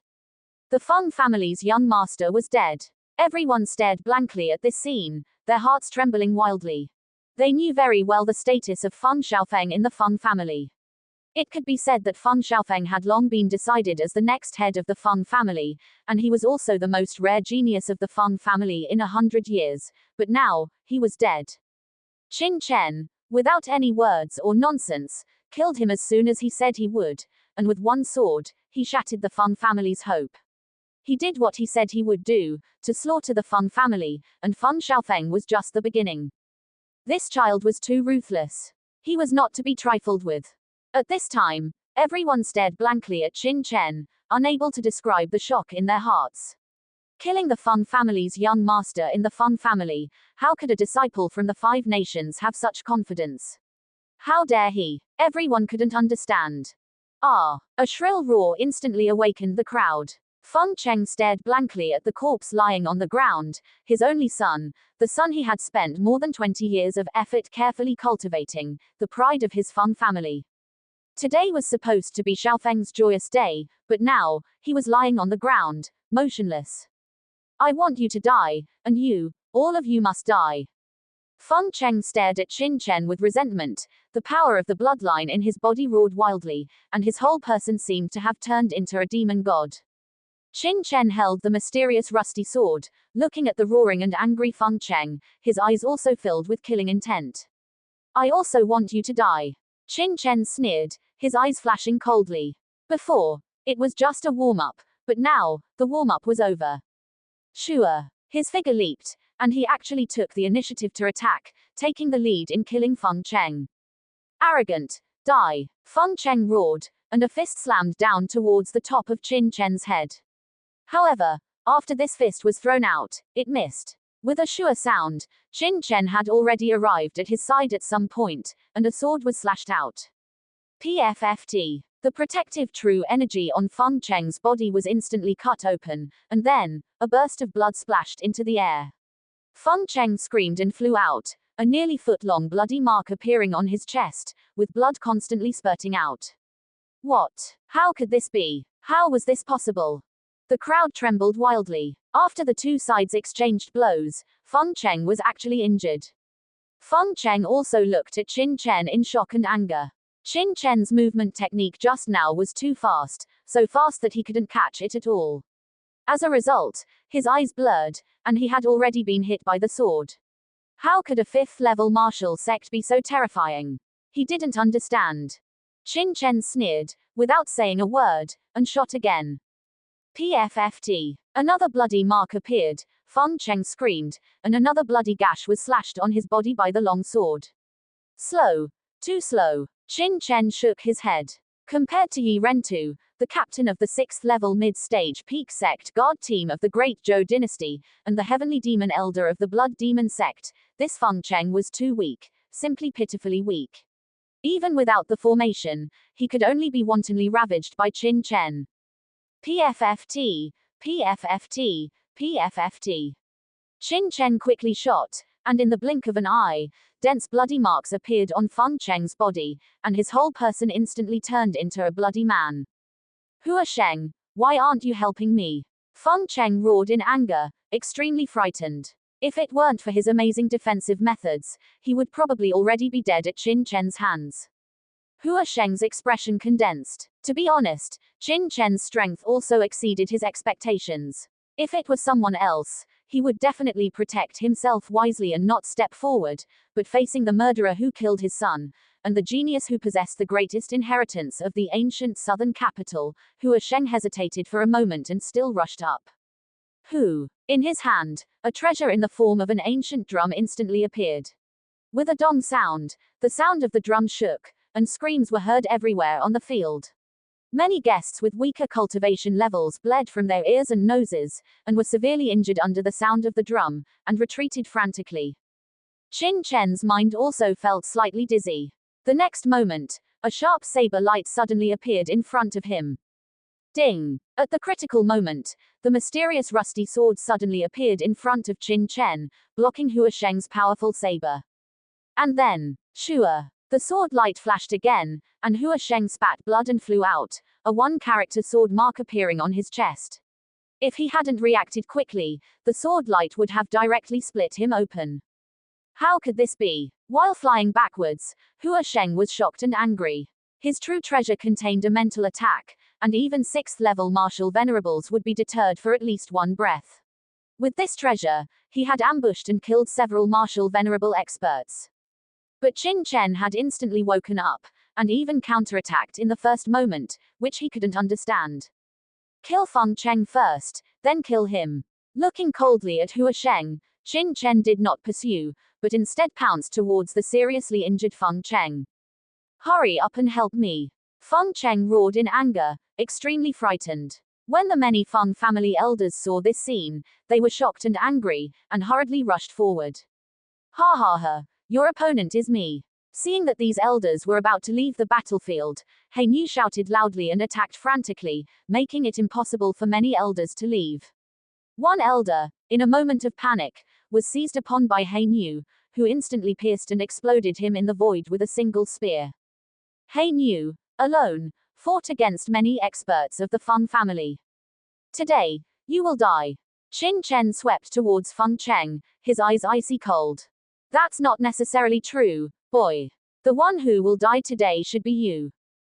The Feng family's young master was dead. Everyone stared blankly at this scene, their hearts trembling wildly. They knew very well the status of Feng Xiaofeng in the Feng family. It could be said that Feng Xiaofeng had long been decided as the next head of the Feng family, and he was also the most rare genius of the Feng family in 100 years, but now, he was dead. Qin Chen, without any words or nonsense, killed him as soon as he said he would, and with one sword, he shattered the Feng family's hope. He did what he said he would do, to slaughter the Feng family, and Feng Xiaofeng was just the beginning. This child was too ruthless. He was not to be trifled with. At this time, everyone stared blankly at Qin Chen, unable to describe the shock in their hearts. Killing the Feng family's young master in the Feng family, how could a disciple from the 5 nations have such confidence? How dare he? Everyone couldn't understand. Ah! A shrill roar instantly awakened the crowd. Feng Cheng stared blankly at the corpse lying on the ground, his only son, the son he had spent more than 20 years of effort carefully cultivating, the pride of his Feng family. Today was supposed to be Xiaofeng's joyous day, but now, he was lying on the ground, motionless. I want you to die, and you, all of you must die. Feng Cheng stared at Qin Chen with resentment, the power of the bloodline in his body roared wildly, and his whole person seemed to have turned into a demon god. Qin Chen held the mysterious rusty sword, looking at the roaring and angry Feng Cheng, his eyes also filled with killing intent. I also want you to die. Qin Chen sneered, his eyes flashing coldly. Before, it was just a warm-up, but now, the warm-up was over. Sure. His figure leaped, and he actually took the initiative to attack, taking the lead in killing Feng Cheng. Arrogant. Die. Feng Cheng roared, and a fist slammed down towards the top of Qin Chen's head. However, after this fist was thrown out, it missed. With a sure sound, Qin Chen had already arrived at his side at some point, and a sword was slashed out. PFFT. The protective true energy on Feng Cheng's body was instantly cut open, and then, a burst of blood splashed into the air. Feng Cheng screamed and flew out, a nearly foot-long bloody mark appearing on his chest, with blood constantly spurting out. What? How could this be? How was this possible? The crowd trembled wildly. After the two sides exchanged blows, Feng Cheng was actually injured. Feng Cheng also looked at Qin Chen in shock and anger. Qin Chen's movement technique just now was too fast, so fast that he couldn't catch it at all. As a result, his eyes blurred, and he had already been hit by the sword. How could a 5th-level martial sect be so terrifying? He didn't understand. Qin Chen sneered, without saying a word, and shot again. PFFT. Another bloody mark appeared, Feng Cheng screamed, and another bloody gash was slashed on his body by the long sword. Slow. Too slow. Qin Chen shook his head. Compared to Yi Rentu, the captain of the 6th-level mid-stage peak sect guard team of the Great Zhou dynasty, and the heavenly demon elder of the Blood Demon sect, this Feng Cheng was too weak, simply pitifully weak. Even without the formation, he could only be wantonly ravaged by Qin Chen. PFFT, PFFT, PFFT. Qin Chen quickly shot, and in the blink of an eye, dense bloody marks appeared on Feng Cheng's body, and his whole person instantly turned into a bloody man. Hua Sheng, why aren't you helping me? Feng Cheng roared in anger, extremely frightened. If it weren't for his amazing defensive methods, he would probably already be dead at Qin Chen's hands. Hua Sheng's expression condensed. To be honest, Qin Chen's strength also exceeded his expectations. If it was someone else, he would definitely protect himself wisely and not step forward, but facing the murderer who killed his son, and the genius who possessed the greatest inheritance of the ancient southern capital, Hua Sheng hesitated for a moment and still rushed up. Who? In his hand, a treasure in the form of an ancient drum instantly appeared. With a dong sound, the sound of the drum shook, and screams were heard everywhere on the field. Many guests with weaker cultivation levels bled from their ears and noses, and were severely injured under the sound of the drum, and retreated frantically. Qin Chen's mind also felt slightly dizzy. The next moment, a sharp saber light suddenly appeared in front of him. Ding! At the critical moment, the mysterious rusty sword suddenly appeared in front of Qin Chen, blocking Hua Sheng's powerful saber. And then, shua! The sword light flashed again, and Hua Sheng spat blood and flew out, a one-character sword mark appearing on his chest. If he hadn't reacted quickly, the sword light would have directly split him open. How could this be? While flying backwards, Hua Sheng was shocked and angry. His true treasure contained a mental attack, and even 6th-level martial venerables would be deterred for at least one breath. With this treasure, he had ambushed and killed several martial venerable experts. But Qin Chen had instantly woken up, and even counterattacked in the first moment, which he couldn't understand. Kill Feng Cheng first, then kill him. Looking coldly at Hua Sheng, Qin Chen did not pursue, but instead pounced towards the seriously injured Feng Cheng. Hurry up and help me. Feng Cheng roared in anger, extremely frightened. When the many Feng family elders saw this scene, they were shocked and angry, and hurriedly rushed forward. Ha ha ha, your opponent is me. Seeing that these elders were about to leave the battlefield, Han Yu shouted loudly and attacked frantically, making it impossible for many elders to leave. One elder, in a moment of panic, was seized upon by Han Yu, who instantly pierced and exploded him in the void with a single spear. Han Yu, alone, fought against many experts of the Feng family. Today, you will die. Qin Chen swept towards Feng Cheng, his eyes icy cold. That's not necessarily true, boy. The one who will die today should be you.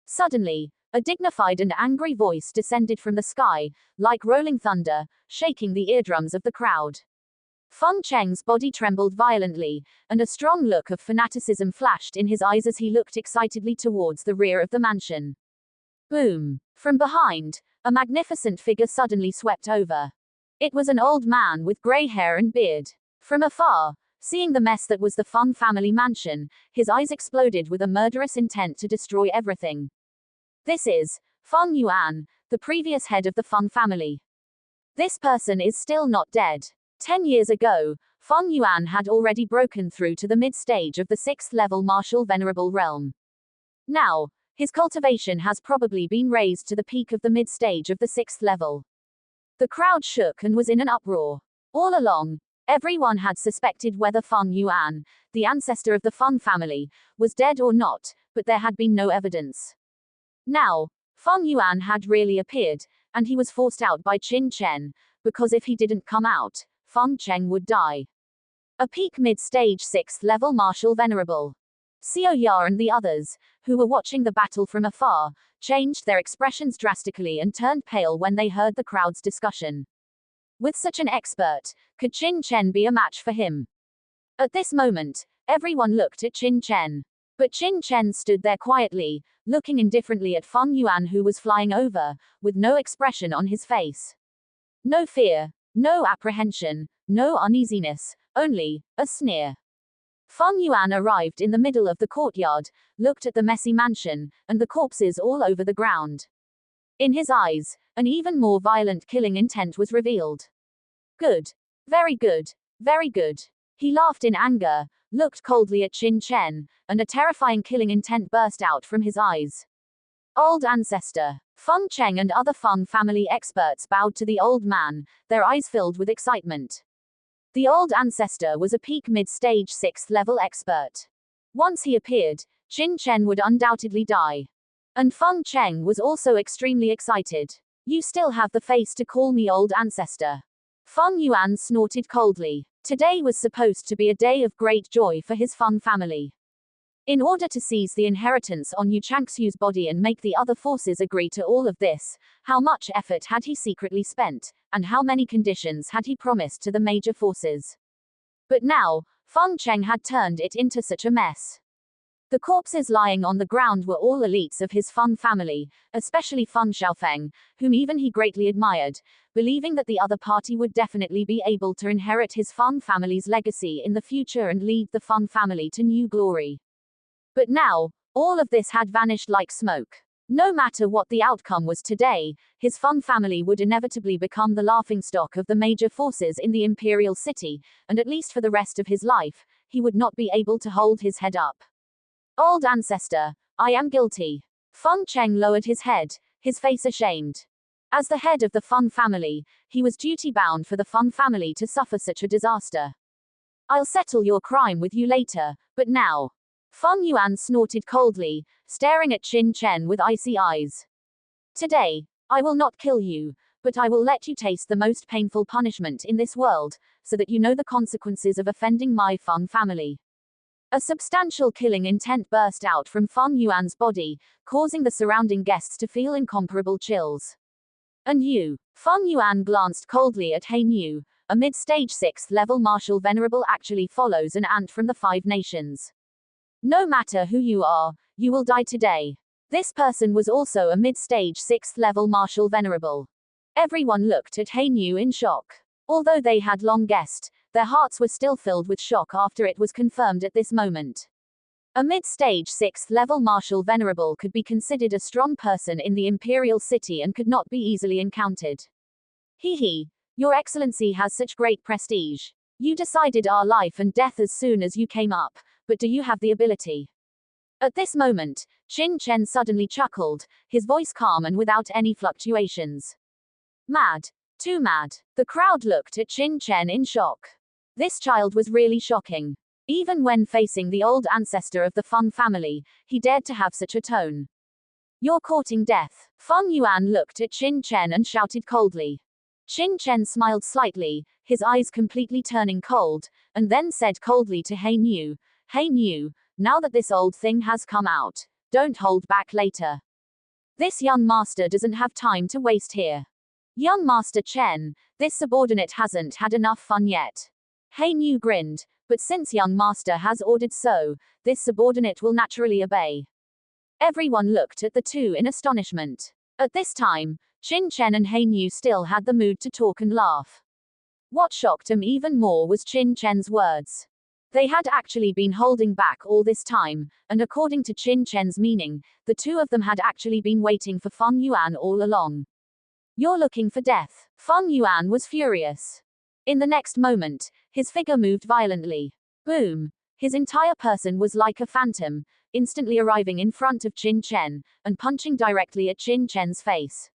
Suddenly, a dignified and angry voice descended from the sky, like rolling thunder, shaking the eardrums of the crowd. Feng Cheng's body trembled violently, and a strong look of fanaticism flashed in his eyes as he looked excitedly towards the rear of the mansion. Boom! From behind, a magnificent figure suddenly swept over. It was an old man with gray hair and beard. From afar, seeing the mess that was the Feng family mansion, his eyes exploded with a murderous intent to destroy everything. This is Feng Yuan, the previous head of the Feng family. This person is still not dead. 10 years ago, Feng Yuan had already broken through to the mid-stage of the 6th level martial venerable realm. Now, his cultivation has probably been raised to the peak of the mid-stage of the 6th level. The crowd shook and was in an uproar. All along, everyone had suspected whether Feng Yuan, the ancestor of the Feng family, was dead or not, but there had been no evidence. Now, Feng Yuan had really appeared, and he was forced out by Qin Chen, because if he didn't come out, Feng Cheng would die. A peak mid-stage 6th level martial venerable. Xiao Ya and the others, who were watching the battle from afar, changed their expressions drastically and turned pale when they heard the crowd's discussion. With such an expert, could Qin Chen be a match for him? At this moment, everyone looked at Qin Chen. But Qin Chen stood there quietly, looking indifferently at Feng Yuan who was flying over, with no expression on his face. No fear, no apprehension, no uneasiness, only a sneer. Feng Yuan arrived in the middle of the courtyard, looked at the messy mansion, and the corpses all over the ground. In his eyes, an even more violent killing intent was revealed. Good. Very good. Very good. He laughed in anger, looked coldly at Qin Chen, and a terrifying killing intent burst out from his eyes. Old ancestor. Feng Cheng and other Feng family experts bowed to the old man, their eyes filled with excitement. The old ancestor was a peak mid-stage 6th level expert. Once he appeared, Qin Chen would undoubtedly die. And Feng Cheng was also extremely excited. You still have the face to call me old ancestor. Feng Yuan snorted coldly. Today was supposed to be a day of great joy for his Feng family. In order to seize the inheritance on Yu Changxu's body and make the other forces agree to all of this, how much effort had he secretly spent, and how many conditions had he promised to the major forces? But now, Feng Cheng had turned it into such a mess. The corpses lying on the ground were all elites of his Feng family, especially Feng Xiaofeng, whom even he greatly admired, believing that the other party would definitely be able to inherit his Feng family's legacy in the future and lead the Feng family to new glory. But now, all of this had vanished like smoke. No matter what the outcome was today, his Feng family would inevitably become the laughingstock of the major forces in the imperial city, and at least for the rest of his life, he would not be able to hold his head up. Old ancestor, I am guilty. Feng Cheng lowered his head, his face ashamed. As the head of the Feng family, he was duty-bound for the Feng family to suffer such a disaster. I'll settle your crime with you later, but now. Feng Yuan snorted coldly, staring at Qin Chen with icy eyes. Today, I will not kill you, but I will let you taste the most painful punishment in this world, so that you know the consequences of offending my Feng family. A substantial killing intent burst out from Feng Yuan's body, causing the surrounding guests to feel incomparable chills. And you? Feng Yuan glanced coldly at Han Yu, a mid-stage 6th level martial venerable actually follows an ant from the 5 nations. No matter who you are, you will die today. This person was also a mid-stage 6th level martial venerable. Everyone looked at Han Yu in shock. Although they had long guessed, their hearts were still filled with shock after it was confirmed at this moment. A mid-stage 6th level martial venerable could be considered a strong person in the imperial city and could not be easily encountered. Your Excellency has such great prestige. You decided our life and death as soon as you came up, but do you have the ability? At this moment, Qin Chen suddenly chuckled, his voice calm and without any fluctuations. Mad. Too mad. The crowd looked at Qin Chen in shock. This child was really shocking. Even when facing the old ancestor of the Feng family, he dared to have such a tone. You're courting death. Feng Yuan looked at Qin Chen and shouted coldly. Qin Chen smiled slightly, his eyes completely turning cold, and then said coldly to Hey Niu, now that this old thing has come out, don't hold back later. This young master doesn't have time to waste here. Young Master Chen, this subordinate hasn't had enough fun yet. Hey Niu grinned, but since young master has ordered so, this subordinate will naturally obey. Everyone looked at the two in astonishment. At this time, Qin Chen and Hey Niu still had the mood to talk and laugh. What shocked them even more was Qin Chen's words. They had actually been holding back all this time, and according to Qin Chen's meaning, the two of them had actually been waiting for Feng Yuan all along. You're looking for death. Feng Yuan was furious. In the next moment, his figure moved violently. Boom! His entire person was like a phantom, instantly arriving in front of Qin Chen, and punching directly at Qin Chen's face.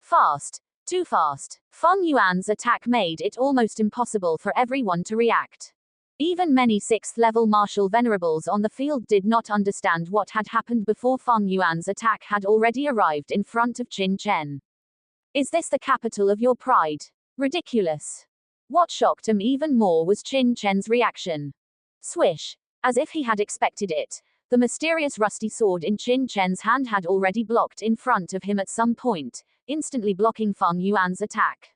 Fast. Too fast. Feng Yuan's attack made it almost impossible for everyone to react. Even many 6th level martial venerables on the field did not understand what had happened before Feng Yuan's attack had already arrived in front of Qin Chen. Is this the capital of your pride? Ridiculous. What shocked him even more was Qin Chen's reaction. Swish. As if he had expected it, the mysterious rusty sword in Qin Chen's hand had already blocked in front of him at some point, instantly blocking Feng Yuan's attack.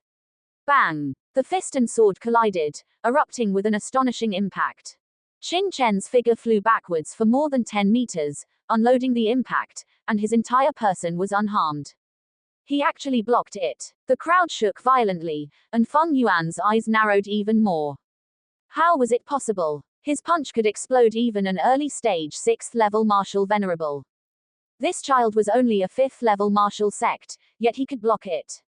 Bang! The fist and sword collided, erupting with an astonishing impact. Qin Chen's figure flew backwards for more than 10 meters, unloading the impact, and his entire person was unharmed. He actually blocked it. The crowd shook violently, and Feng Yuan's eyes narrowed even more. How was it possible? His punch could explode even an early stage 6th level martial venerable. This child was only a 5th level martial sect, yet he could block it.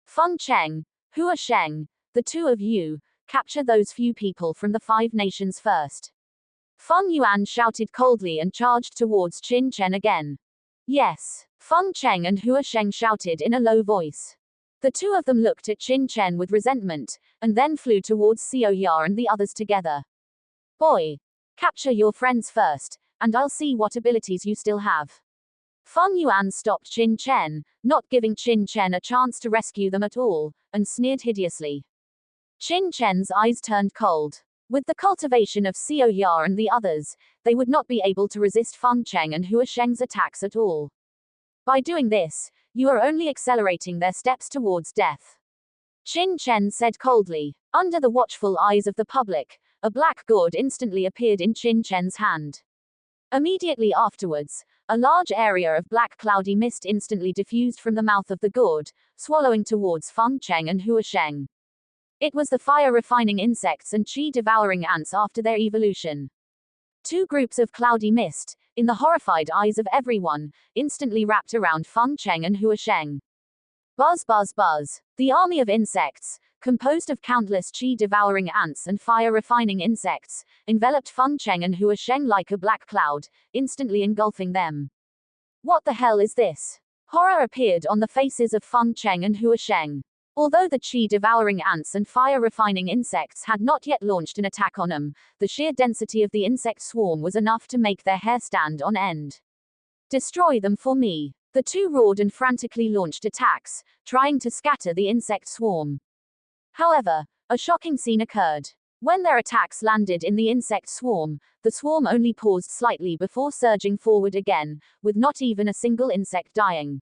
Feng Cheng, Hua Sheng, the two of you, capture those few people from the 5 nations first. Feng Yuan shouted coldly and charged towards Qin Chen again. Yes. Feng Cheng and Hua Sheng shouted in a low voice. The two of them looked at Qin Chen with resentment, and then flew towards Xiao Ya and the others together. Boy! Capture your friends first, and I'll see what abilities you still have. Feng Yuan stopped Qin Chen, not giving Qin Chen a chance to rescue them at all, and sneered hideously. Qin Chen's eyes turned cold. With the cultivation of Xiao Ya and the others, they would not be able to resist Feng Cheng and Hua Sheng's attacks at all. By doing this, you are only accelerating their steps towards death. Qin Chen said coldly. Under the watchful eyes of the public, a black gourd instantly appeared in Qin Chen's hand. Immediately afterwards, a large area of black cloudy mist instantly diffused from the mouth of the gourd, swallowing towards Feng Cheng and Hua Sheng. It was the fire-refining insects and qi-devouring ants after their evolution. Two groups of cloudy mist, in the horrified eyes of everyone, instantly wrapped around Feng Cheng and Hua Sheng. Buzz buzz buzz. The army of insects, composed of countless qi-devouring ants and fire-refining insects, enveloped Feng Cheng and Hua Sheng like a black cloud, instantly engulfing them. What the hell is this? Horror appeared on the faces of Feng Cheng and Hua Sheng. Although the qi-devouring ants and fire-refining insects had not yet launched an attack on them, the sheer density of the insect swarm was enough to make their hair stand on end. Destroy them for me. The two roared and frantically launched attacks, trying to scatter the insect swarm. However, a shocking scene occurred. When their attacks landed in the insect swarm, the swarm only paused slightly before surging forward again, with not even a single insect dying.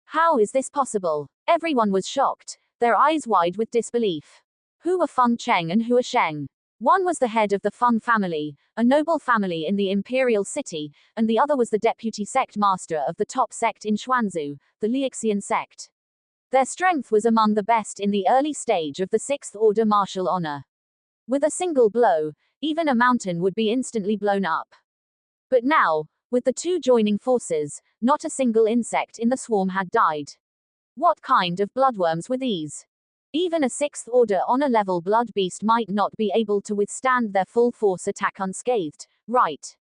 How is this possible? Everyone was shocked, their eyes wide with disbelief. Who were Feng Cheng and Hua Sheng? One was the head of the Feng family, a noble family in the imperial city, and the other was the deputy sect master of the top sect in Xuanzhou, the Liuxian sect. Their strength was among the best in the early stage of the 6th order martial honor. With a single blow, even a mountain would be instantly blown up. But now, with the two joining forces, not a single insect in the swarm had died. What kind of bloodworms were these? Even a sixth order honor-level blood beast might not be able to withstand their full force attack unscathed, right?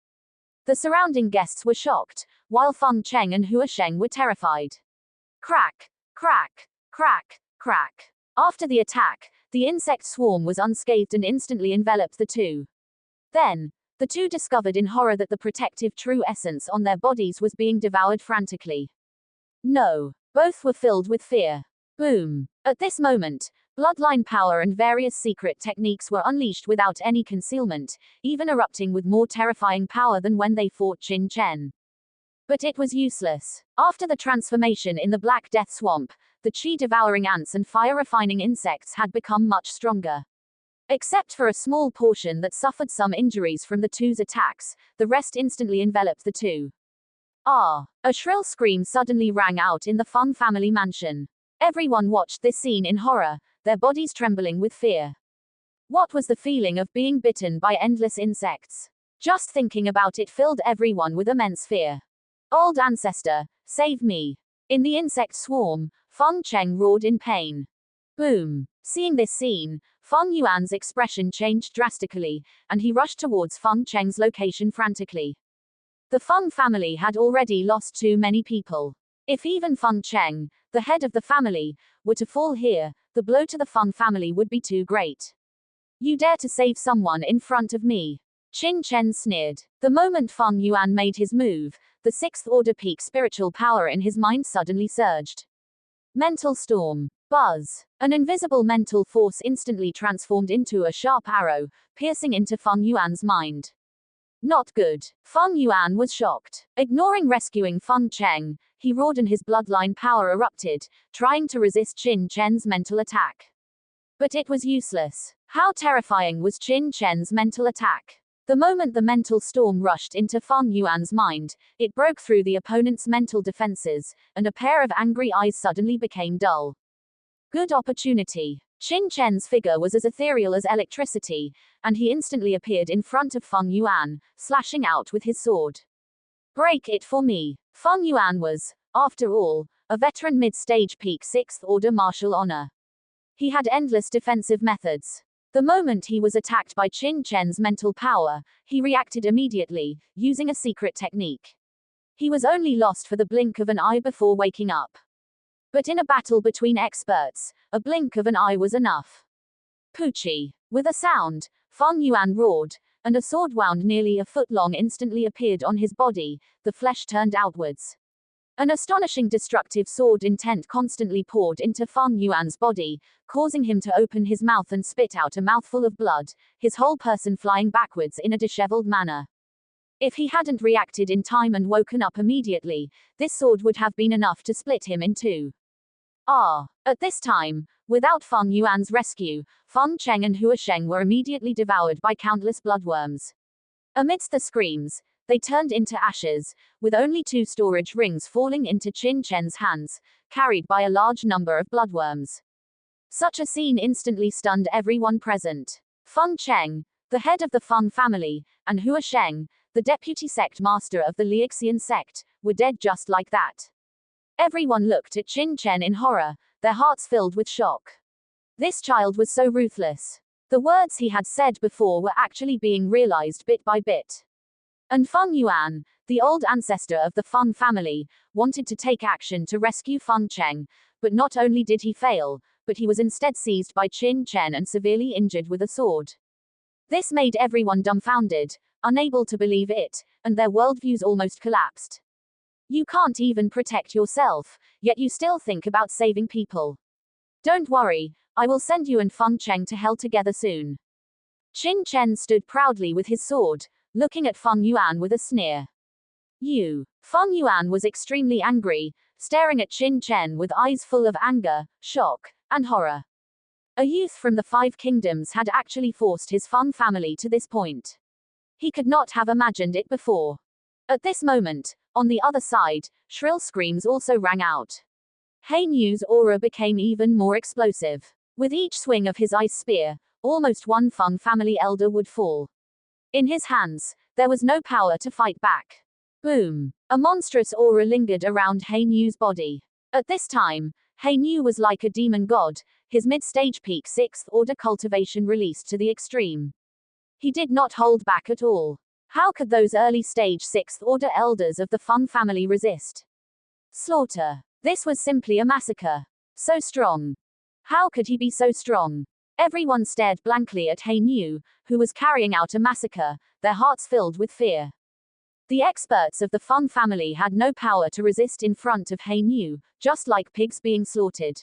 The surrounding guests were shocked, while Feng Cheng and Hua Sheng were terrified. Crack, crack, crack, crack. After the attack, the insect swarm was unscathed and instantly enveloped the two. Then, the two discovered in horror that the protective true essence on their bodies was being devoured frantically. No, both were filled with fear. Boom. At this moment, bloodline power and various secret techniques were unleashed without any concealment, even erupting with more terrifying power than when they fought Qin Chen. But it was useless. After the transformation in the Black Death Swamp, the chi-devouring ants and fire-refining insects had become much stronger. Except for a small portion that suffered some injuries from the two's attacks, the rest instantly enveloped the two. Ah! A shrill scream suddenly rang out in the Feng family mansion. Everyone watched this scene in horror, their bodies trembling with fear. What was the feeling of being bitten by endless insects? Just thinking about it filled everyone with immense fear. Old ancestor, save me. In the insect swarm, Feng Cheng roared in pain. Boom. Seeing this scene, Feng Yuan's expression changed drastically, and he rushed towards Feng Cheng's location frantically. The Feng family had already lost too many people. If even Feng Cheng, the head of the family, were to fall here, the blow to the Feng family would be too great. You dare to save someone in front of me? Qin Chen sneered. The moment Feng Yuan made his move, the sixth order peak spiritual power in his mind suddenly surged. Mental storm. Buzz. An invisible mental force instantly transformed into a sharp arrow, piercing into Feng Yuan's mind. Not good. Feng Yuan was shocked. Ignoring rescuing Feng Cheng, he roared and his bloodline power erupted, trying to resist Qin Chen's mental attack. But it was useless. How terrifying was Qin Chen's mental attack? The moment the mental storm rushed into Feng Yuan's mind, it broke through the opponent's mental defenses, and a pair of angry eyes suddenly became dull. Good opportunity. Qin Chen's figure was as ethereal as electricity, and he instantly appeared in front of Feng Yuan, slashing out with his sword. Break it for me. Feng Yuan was, after all, a veteran mid-stage peak 6th order martial honor. He had endless defensive methods. The moment he was attacked by Qin Chen's mental power, he reacted immediately, using a secret technique. He was only lost for the blink of an eye before waking up. But in a battle between experts, a blink of an eye was enough. Poochie. With a sound, Feng Yuan roared, and a sword wound nearly a foot long instantly appeared on his body, the flesh turned outwards. An astonishing destructive sword intent constantly poured into Feng Yuan's body, causing him to open his mouth and spit out a mouthful of blood, his whole person flying backwards in a disheveled manner. If he hadn't reacted in time and woken up immediately, this sword would have been enough to split him in two. At this time, without Feng Yuan's rescue, Feng Cheng and Hua Sheng were immediately devoured by countless bloodworms. Amidst the screams, they turned into ashes, with only 2 storage rings falling into Qin Chen's hands, carried by a large number of bloodworms. Such a scene instantly stunned everyone present. Feng Cheng, the head of the Feng family, and Hua Sheng, the deputy sect master of the Liuxian sect, were dead just like that. Everyone looked at Qin Chen in horror, their hearts filled with shock. This child was so ruthless. The words he had said before were actually being realized bit by bit. And Feng Yuan, the old ancestor of the Feng family, wanted to take action to rescue Feng Cheng, but not only did he fail, but he was instead seized by Qin Chen and severely injured with a sword. This made everyone dumbfounded, unable to believe it, and their worldviews almost collapsed. You can't even protect yourself, yet you still think about saving people. Don't worry, I will send you and Feng Cheng to hell together soon. Qin Chen stood proudly with his sword, looking at Feng Yuan with a sneer. Feng Yuan was extremely angry, staring at Qin Chen with eyes full of anger, shock, and horror. A youth from the 5 kingdoms had actually forced his Feng family to this point. He could not have imagined it before. At this moment, on the other side, shrill screams also rang out. Hein Yu's aura became even more explosive. With each swing of his ice spear, almost one Feng family elder would fall. In his hands, there was no power to fight back. Boom! A monstrous aura lingered around Hainyu's body. At this time, Hainyu was like a demon god, his mid-stage peak 6th order cultivation released to the extreme. He did not hold back at all. How could those early stage 6th order elders of the Feng family resist? Slaughter. This was simply a massacre. So strong. How could he be so strong? Everyone stared blankly at Hainyu, who was carrying out a massacre, their hearts filled with fear. The experts of the Feng family had no power to resist in front of Hainyu, just like pigs being slaughtered.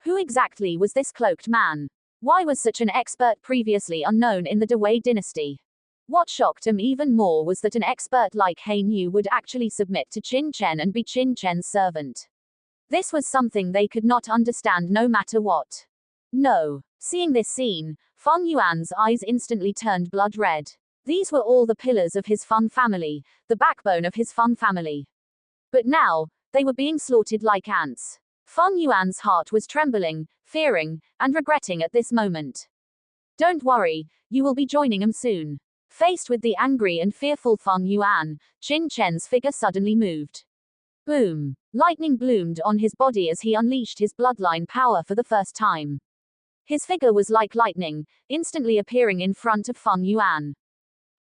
Who exactly was this cloaked man? Why was such an expert previously unknown in the Dewei dynasty? What shocked him even more was that an expert like Hainyu would actually submit to Qin Chen and be Qin Chen's servant. This was something they could not understand no matter what. No. Seeing this scene, Feng Yuan's eyes instantly turned blood red. These were all the pillars of his Feng family, the backbone of his Feng family. But now, they were being slaughtered like ants. Feng Yuan's heart was trembling, fearing, and regretting at this moment. Don't worry, you will be joining him soon. Faced with the angry and fearful Feng Yuan, Qin Chen's figure suddenly moved. Boom! Lightning bloomed on his body as he unleashed his bloodline power for the first time. His figure was like lightning, instantly appearing in front of Feng Yuan.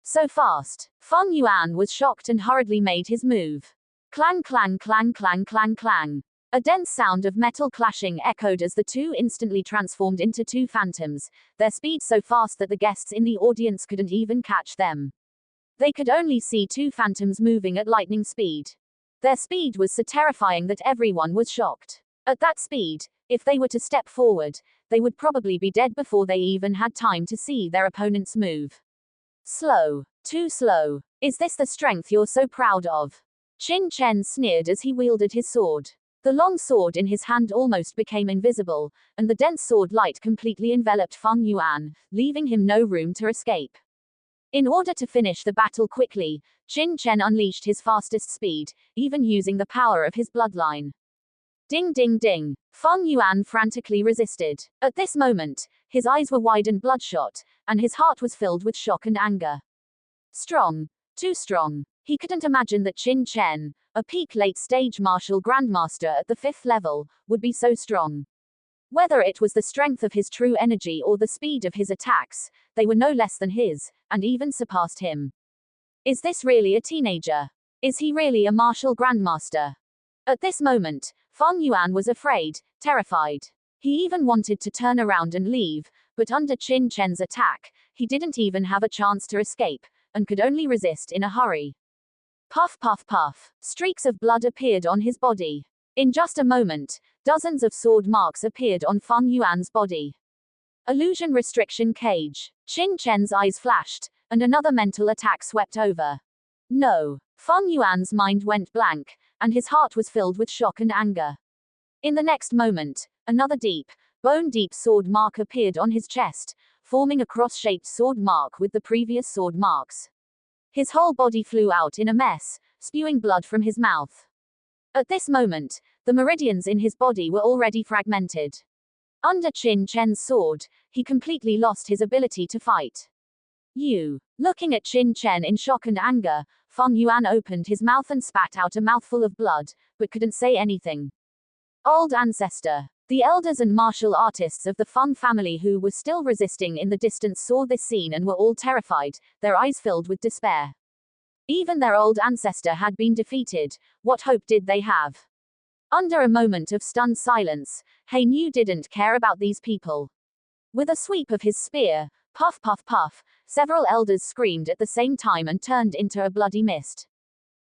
So fast. Feng Yuan was shocked and hurriedly made his move. Clang clang clang clang clang clang. A dense sound of metal clashing echoed as the two instantly transformed into two phantoms, their speed so fast that the guests in the audience couldn't even catch them. They could only see two phantoms moving at lightning speed. Their speed was so terrifying that everyone was shocked. At that speed, if they were to step forward, they would probably be dead before they even had time to see their opponents move. Slow. Too slow. Is this the strength you're so proud of? Qin Chen sneered as he wielded his sword. The long sword in his hand almost became invisible, and the dense sword light completely enveloped Feng Yuan, leaving him no room to escape. In order to finish the battle quickly, Qin Chen unleashed his fastest speed, even using the power of his bloodline. Ding ding ding. Feng Yuan frantically resisted. At this moment, his eyes were wide and bloodshot, and his heart was filled with shock and anger. Strong. Too strong. He couldn't imagine that Qin Chen, a peak late-stage martial grandmaster at the 5th level, would be so strong. Whether it was the strength of his true energy or the speed of his attacks, they were no less than his, and even surpassed him. Is this really a teenager? Is he really a martial grandmaster? At this moment, Feng Yuan was afraid, terrified. He even wanted to turn around and leave, but under Qin Chen's attack, he didn't even have a chance to escape, and could only resist in a hurry. Puff puff puff. Streaks of blood appeared on his body. In just a moment, dozens of sword marks appeared on Feng Yuan's body. Illusion restriction cage. Qin Chen's eyes flashed, and another mental attack swept over. No. Feng Yuan's mind went blank, and his heart was filled with shock and anger. In the next moment, another deep, bone-deep sword mark appeared on his chest, forming a cross-shaped sword mark with the previous sword marks. His whole body flew out in a mess, spewing blood from his mouth. At this moment, the meridians in his body were already fragmented. Under Qin Chen's sword, he completely lost his ability to fight. Looking at Qin Chen in shock and anger, Feng Yuan opened his mouth and spat out a mouthful of blood, but couldn't say anything. Old ancestor. The elders and martial artists of the Feng family who were still resisting in the distance saw this scene and were all terrified, their eyes filled with despair. Even their old ancestor had been defeated, what hope did they have? Under a moment of stunned silence, Hainyu didn't care about these people. With a sweep of his spear, puff puff puff, several elders screamed at the same time and turned into a bloody mist.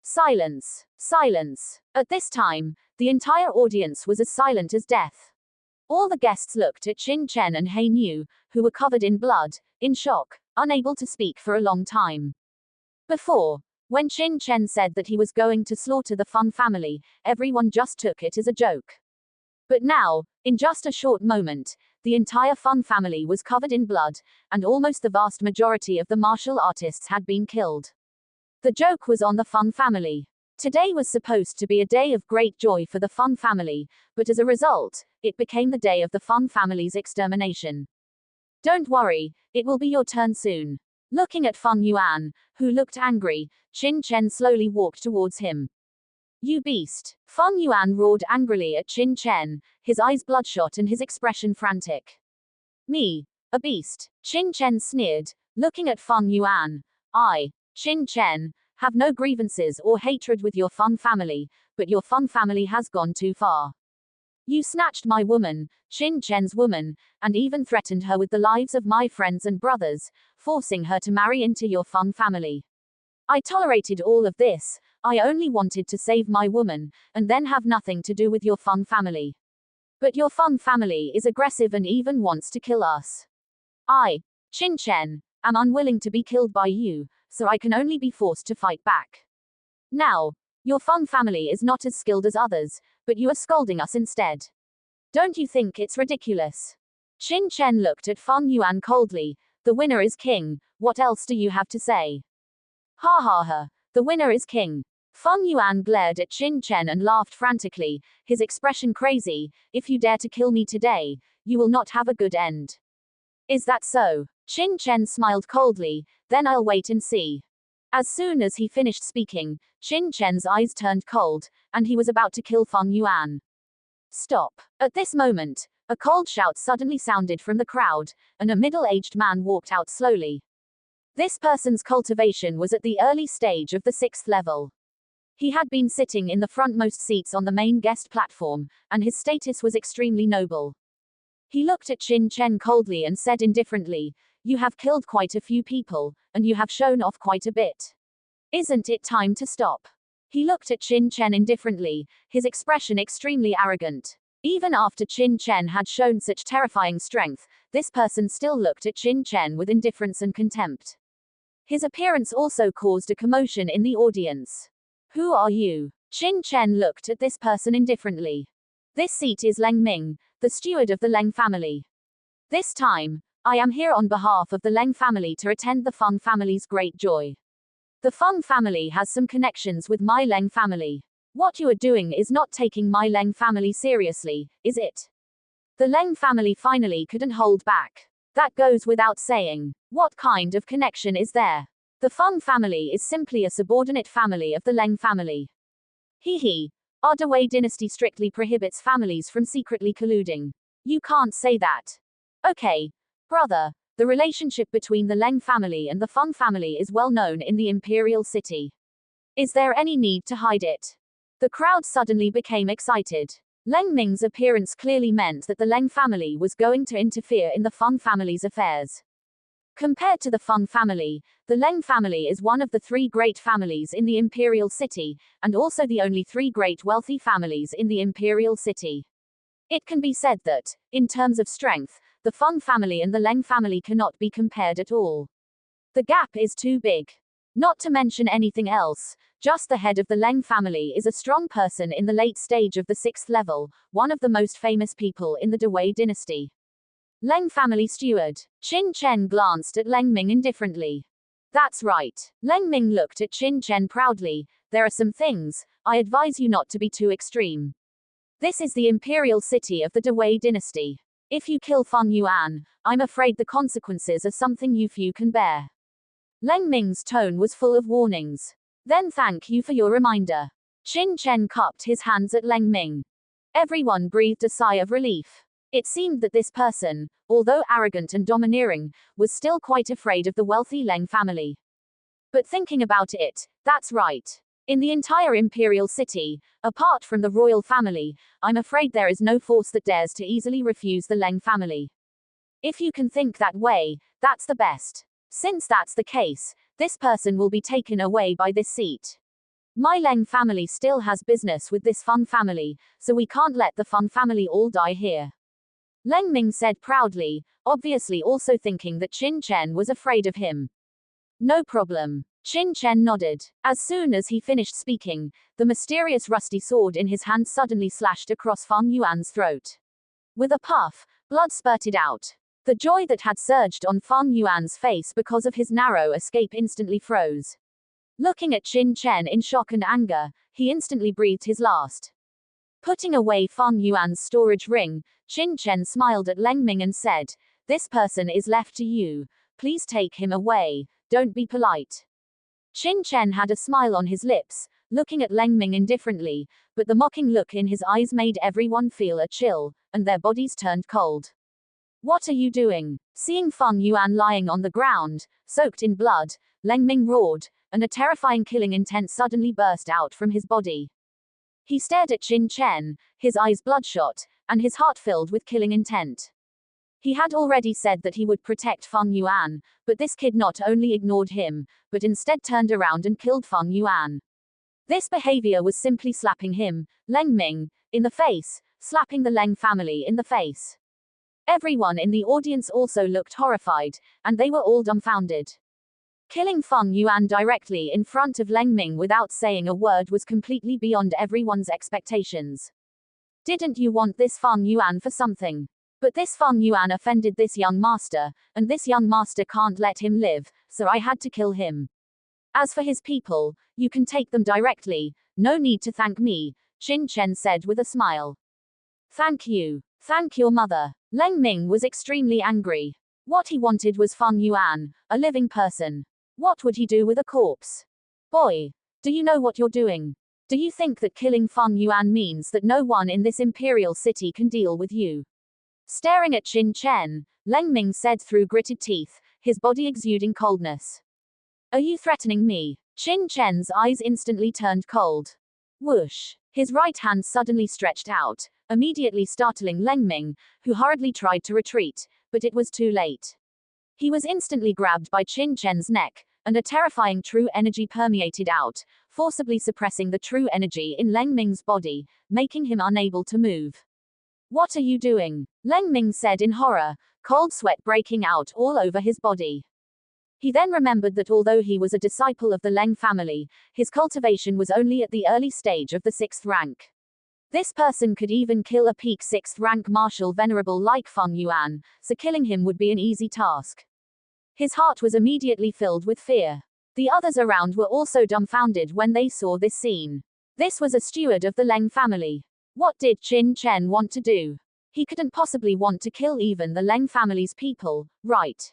Silence. Silence. At this time, the entire audience was as silent as death. All the guests looked at Qin Chen and Hainyu, who were covered in blood, in shock, unable to speak for a long time. Before, when Qin Chen said that he was going to slaughter the Feng family, everyone just took it as a joke. But now, in just a short moment, the entire Feng family was covered in blood, and almost the vast majority of the martial artists had been killed. The joke was on the Feng family. Today was supposed to be a day of great joy for the Feng family, but as a result, it became the day of the Feng family's extermination. Don't worry, it will be your turn soon. Looking at Feng Yuan, who looked angry, Qin Chen slowly walked towards him. You beast! Feng Yuan roared angrily at Qin Chen, his eyes bloodshot and his expression frantic. Me? A beast? Qin Chen sneered, looking at Feng Yuan. I, Qin Chen, have no grievances or hatred with your Feng family, but your Feng family has gone too far. You snatched my woman, Qin Chen's woman, and even threatened her with the lives of my friends and brothers, forcing her to marry into your Feng family. I tolerated all of this. I only wanted to save my woman, and then have nothing to do with your Feng family. But your Feng family is aggressive and even wants to kill us. I, Qin Chen, am unwilling to be killed by you, so I can only be forced to fight back. Now, your Feng family is not as skilled as others, but you are scolding us instead. Don't you think it's ridiculous? Qin Chen looked at Feng Yuan coldly. The winner is king, what else do you have to say? Ha ha ha, the winner is king. Feng Yuan glared at Qin Chen and laughed frantically, his expression crazy. If you dare to kill me today, you will not have a good end. Is that so? Qin Chen smiled coldly, then I'll wait and see. As soon as he finished speaking, Qin Chen's eyes turned cold, and he was about to kill Feng Yuan. Stop. At this moment, a cold shout suddenly sounded from the crowd, and a middle-aged man walked out slowly. This person's cultivation was at the early stage of the 6th level. He had been sitting in the frontmost seats on the main guest platform, and his status was extremely noble. He looked at Qin Chen coldly and said indifferently, you have killed quite a few people, and you have shown off quite a bit. Isn't it time to stop? He looked at Qin Chen indifferently, his expression extremely arrogant. Even after Qin Chen had shown such terrifying strength, this person still looked at Qin Chen with indifference and contempt. His appearance also caused a commotion in the audience. Who are you? Qin Chen looked at this person indifferently. This seat is Leng Ming, the steward of the Leng family. This time, I am here on behalf of the Leng family to attend the Feng family's great joy. The Feng family has some connections with my Leng family. What you are doing is not taking my Leng family seriously, is it? The Leng family finally couldn't hold back. That goes without saying. What kind of connection is there? The Feng family is simply a subordinate family of the Leng family. Hee. Our Dawei dynasty strictly prohibits families from secretly colluding. You can't say that. Okay. Brother, the relationship between the Leng family and the Feng family is well known in the imperial city. Is there any need to hide it? The crowd suddenly became excited. Leng Ming's appearance clearly meant that the Leng family was going to interfere in the Feng family's affairs. Compared to the Feng family, the Leng family is one of the 3 great families in the imperial city, and also the only 3 great wealthy families in the imperial city. It can be said that, in terms of strength, the Feng family and the Leng family cannot be compared at all. The gap is too big. Not to mention anything else, just the head of the Leng family is a strong person in the late stage of the 6th level, one of the most famous people in the Dawei dynasty. Leng family steward. Qin Chen glanced at Leng Ming indifferently. That's right. Leng Ming looked at Qin Chen proudly. There are some things, I advise you not to be too extreme. This is the imperial city of the Dawei dynasty. If you kill Feng Yuan, I'm afraid the consequences are something you few can bear. Leng Ming's tone was full of warnings. Then thank you for your reminder. Qin Chen cupped his hands at Leng Ming. Everyone breathed a sigh of relief. It seemed that this person, although arrogant and domineering, was still quite afraid of the wealthy Leng family. But thinking about it, that's right. In the entire imperial city, apart from the royal family, I'm afraid there is no force that dares to easily refuse the Leng family. If you can think that way, that's the best. Since that's the case, this person will be taken away by this seat. My Leng family still has business with this Feng family, so we can't let the Feng family all die here. Leng Ming said proudly, obviously also thinking that Qin Chen was afraid of him. No problem. Qin Chen nodded. As soon as he finished speaking, the mysterious rusty sword in his hand suddenly slashed across Feng Yuan's throat. With a puff, blood spurted out. The joy that had surged on Feng Yuan's face because of his narrow escape instantly froze. Looking at Qin Chen in shock and anger, he instantly breathed his last. Putting away Feng Yuan's storage ring, Qin Chen smiled at Leng Ming and said, "This person is left to you. Please take him away. don't be polite. Qin Chen had a smile on his lips, looking at Leng Ming indifferently, but the mocking look in his eyes made everyone feel a chill, and their bodies turned cold. What are you doing? Seeing Feng Yuan lying on the ground, soaked in blood, Leng Ming roared, and a terrifying killing intent suddenly burst out from his body. He stared at Qin Chen, his eyes bloodshot, and his heart filled with killing intent. He had already said that he would protect Feng Yuan, but this kid not only ignored him, but instead turned around and killed Feng Yuan. This behavior was simply slapping him, Leng Ming, in the face, slapping the Leng family in the face. Everyone in the audience also looked horrified, and they were all dumbfounded. Killing Feng Yuan directly in front of Leng Ming without saying a word was completely beyond everyone's expectations. Didn't you want this Feng Yuan for something? But this Feng Yuan offended this young master, and this young master can't let him live, so I had to kill him. As for his people, you can take them directly, no need to thank me, Qin Chen said with a smile. Thank you. Thank your mother. Leng Ming was extremely angry. What he wanted was Feng Yuan, a living person. What would he do with a corpse? Boy, do you know what you're doing? Do you think that killing Feng Yuan means that no one in this imperial city can deal with you? Staring at Qin Chen, Leng Ming said through gritted teeth, his body exuding coldness. Are you threatening me? Qin Chen's eyes instantly turned cold. Whoosh! His right hand suddenly stretched out, immediately startling Leng Ming, who hurriedly tried to retreat, but it was too late. He was instantly grabbed by Qin Chen's neck, and a terrifying true energy permeated out, forcibly suppressing the true energy in Leng Ming's body, making him unable to move. What are you doing? Leng Ming said in horror, cold sweat breaking out all over his body. He then remembered that although he was a disciple of the Leng family, his cultivation was only at the early stage of the 6th rank. This person could even kill a peak 6th rank martial venerable like Feng Yuan, so killing him would be an easy task. His heart was immediately filled with fear. The others around were also dumbfounded when they saw this scene. This was a steward of the Leng family. What did Qin Chen want to do? He couldn't possibly want to kill even the Leng family's people, right?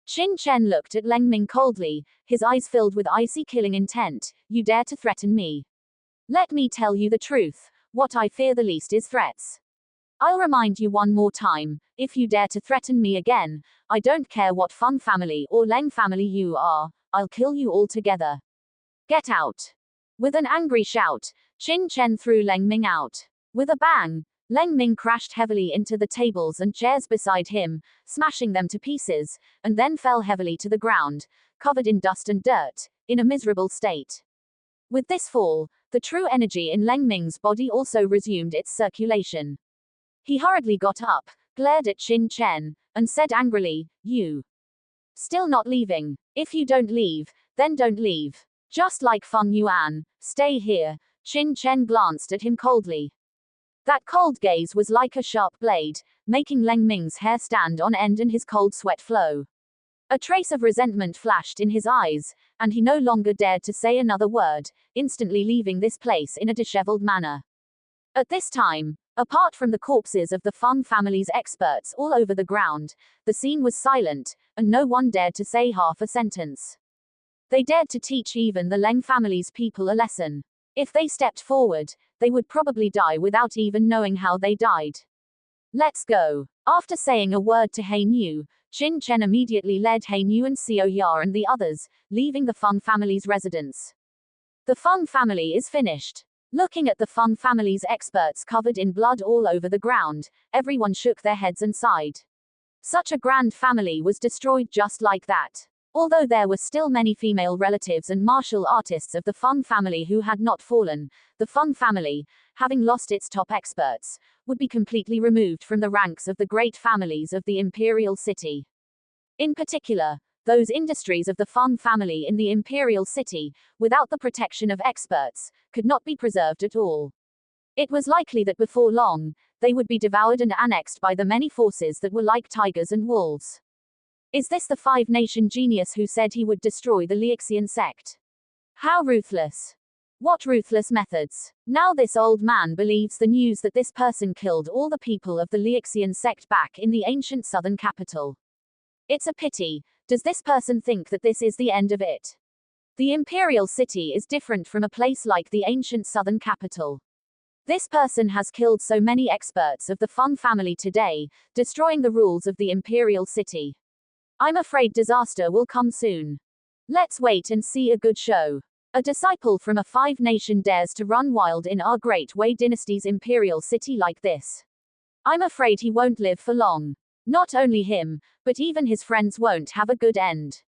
Qin Chen looked at Leng Ming coldly, his eyes filled with icy killing intent. You dare to threaten me? Let me tell you the truth, what I fear the least is threats. I'll remind you one more time, if you dare to threaten me again, I don't care what Feng family or Leng family you are, I'll kill you all together. Get out. With an angry shout, Qin Chen threw Leng Ming out. With a bang, Leng Ming crashed heavily into the tables and chairs beside him, smashing them to pieces, and then fell heavily to the ground, covered in dust and dirt, in a miserable state. With this fall, the true energy in Leng Ming's body also resumed its circulation. He hurriedly got up, glared at Qin Chen, and said angrily, You. Still not leaving? If you don't leave, then don't leave. Just like Feng Yuan, stay here. Qin Chen glanced at him coldly. That cold gaze was like a sharp blade, making Leng Ming's hair stand on end and his cold sweat flow. A trace of resentment flashed in his eyes, and he no longer dared to say another word, instantly leaving this place in a disheveled manner. At this time, apart from the corpses of the Feng family's experts all over the ground, the scene was silent, and no one dared to say half a sentence. They dared to teach even the Leng family's people a lesson. If they stepped forward, they would probably die without even knowing how they died. Let's go. After saying a word to He Nu, Qin Chen immediately led He Nu and Xiao Ya and the others, leaving the Feng family's residence. The Feng family is finished. Looking at the Feng family's experts covered in blood all over the ground, everyone shook their heads and sighed. Such a grand family was destroyed just like that. Although there were still many female relatives and martial artists of the Feng family who had not fallen, the Feng family, having lost its top experts, would be completely removed from the ranks of the great families of the imperial city. In particular, those industries of the Feng family in the imperial city, without the protection of experts, could not be preserved at all. It was likely that before long, they would be devoured and annexed by the many forces that were like tigers and wolves. Is this the five-nation genius who said he would destroy the Lixian sect? How ruthless. What ruthless methods. Now this old man believes the news that this person killed all the people of the Lixian sect back in the ancient southern capital. It's a pity, Does this person think that this is the end of it? The imperial city is different from a place like the ancient southern capital. This person has killed so many experts of the Feng family today, destroying the rules of the imperial city. I'm afraid disaster will come soon. Let's wait and see a good show. A disciple from a five-nation dares to run wild in our great Wei dynasty's imperial city like this. I'm afraid he won't live for long. Not only him, but even his friends won't have a good end.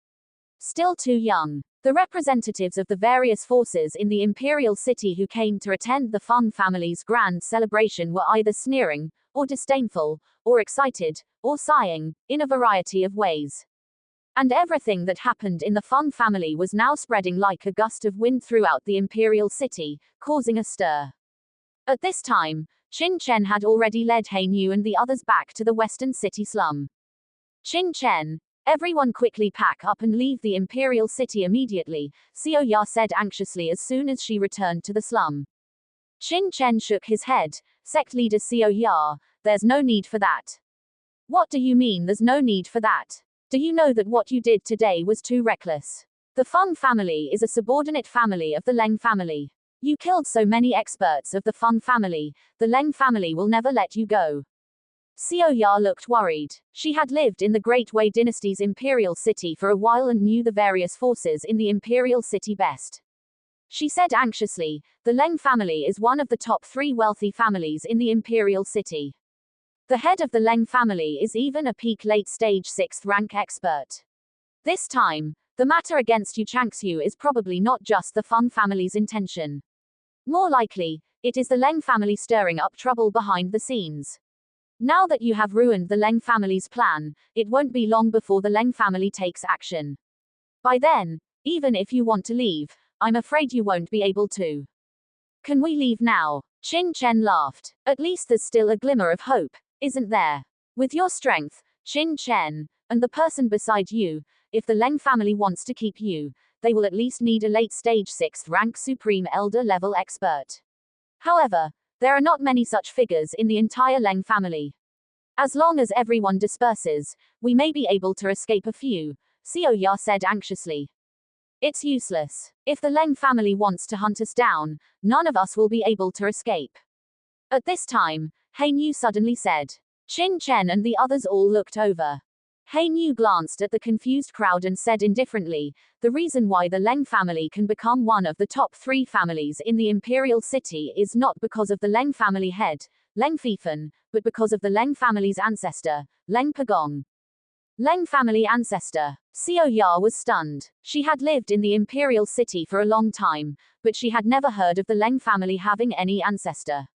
Still too young. The representatives of the various forces in the imperial city who came to attend the Feng family's grand celebration were either sneering, or disdainful, or excited, or sighing, in a variety of ways. And everything that happened in the Feng family was now spreading like a gust of wind throughout the imperial city, causing a stir. At this time, Qin Chen had already led He Nu and the others back to the western city slum. Qin Chen, everyone quickly pack up and leave the imperial city immediately, Xiao Ya said anxiously as soon as she returned to the slum. Qin Chen shook his head. Sect leader Xiao Ya, there's no need for that. What do you mean there's no need for that? Do you know that what you did today was too reckless? The Feng family is a subordinate family of the Leng family. You killed so many experts of the Feng family, the Leng family will never let you go. Xiao Ya looked worried. She had lived in the Great Wei dynasty's imperial city for a while and knew the various forces in the imperial city best. She said anxiously, the Leng family is one of the top 3 wealthy families in the imperial city. The head of the Leng family is even a peak late-stage 6th rank expert. This time, the matter against Yu Changxiu is probably not just the Feng family's intention. More likely, it is the Leng family stirring up trouble behind the scenes. Now that you have ruined the Leng family's plan, it won't be long before the Leng family takes action. By then, even if you want to leave, I'm afraid you won't be able to. Can we leave now? Qin Chen laughed. At least there's still a glimmer of hope, isn't there? With your strength, Qin Chen, and the person beside you, if the Leng family wants to keep you, they will at least need a late-stage 6th rank supreme elder level expert. However, there are not many such figures in the entire Leng family. As long as everyone disperses, we may be able to escape a few, Xiao Ya said anxiously. It's useless. If the Leng family wants to hunt us down, none of us will be able to escape. At this time, He Nu suddenly said. Qin Chen and the others all looked over. He Nu glanced at the confused crowd and said indifferently, the reason why the Leng family can become one of the top 3 families in the imperial city is not because of the Leng family head, Leng Fifan, but because of the Leng family's ancestor, Leng Pagong. Leng family ancestor. Xiao Ya was stunned. She had lived in the imperial city for a long time, but she had never heard of the Leng family having any ancestor.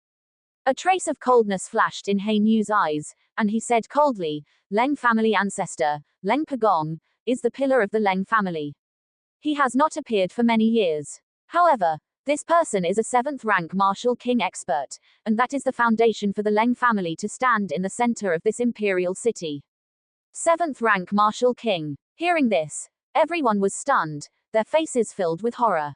A trace of coldness flashed in He Nu's eyes, and he said coldly, Leng family ancestor, Leng Pagong, is the pillar of the Leng family. He has not appeared for many years. However, this person is a 7th rank martial king expert, and that is the foundation for the Leng family to stand in the center of this imperial city. 7th rank martial king. Hearing this, everyone was stunned, their faces filled with horror.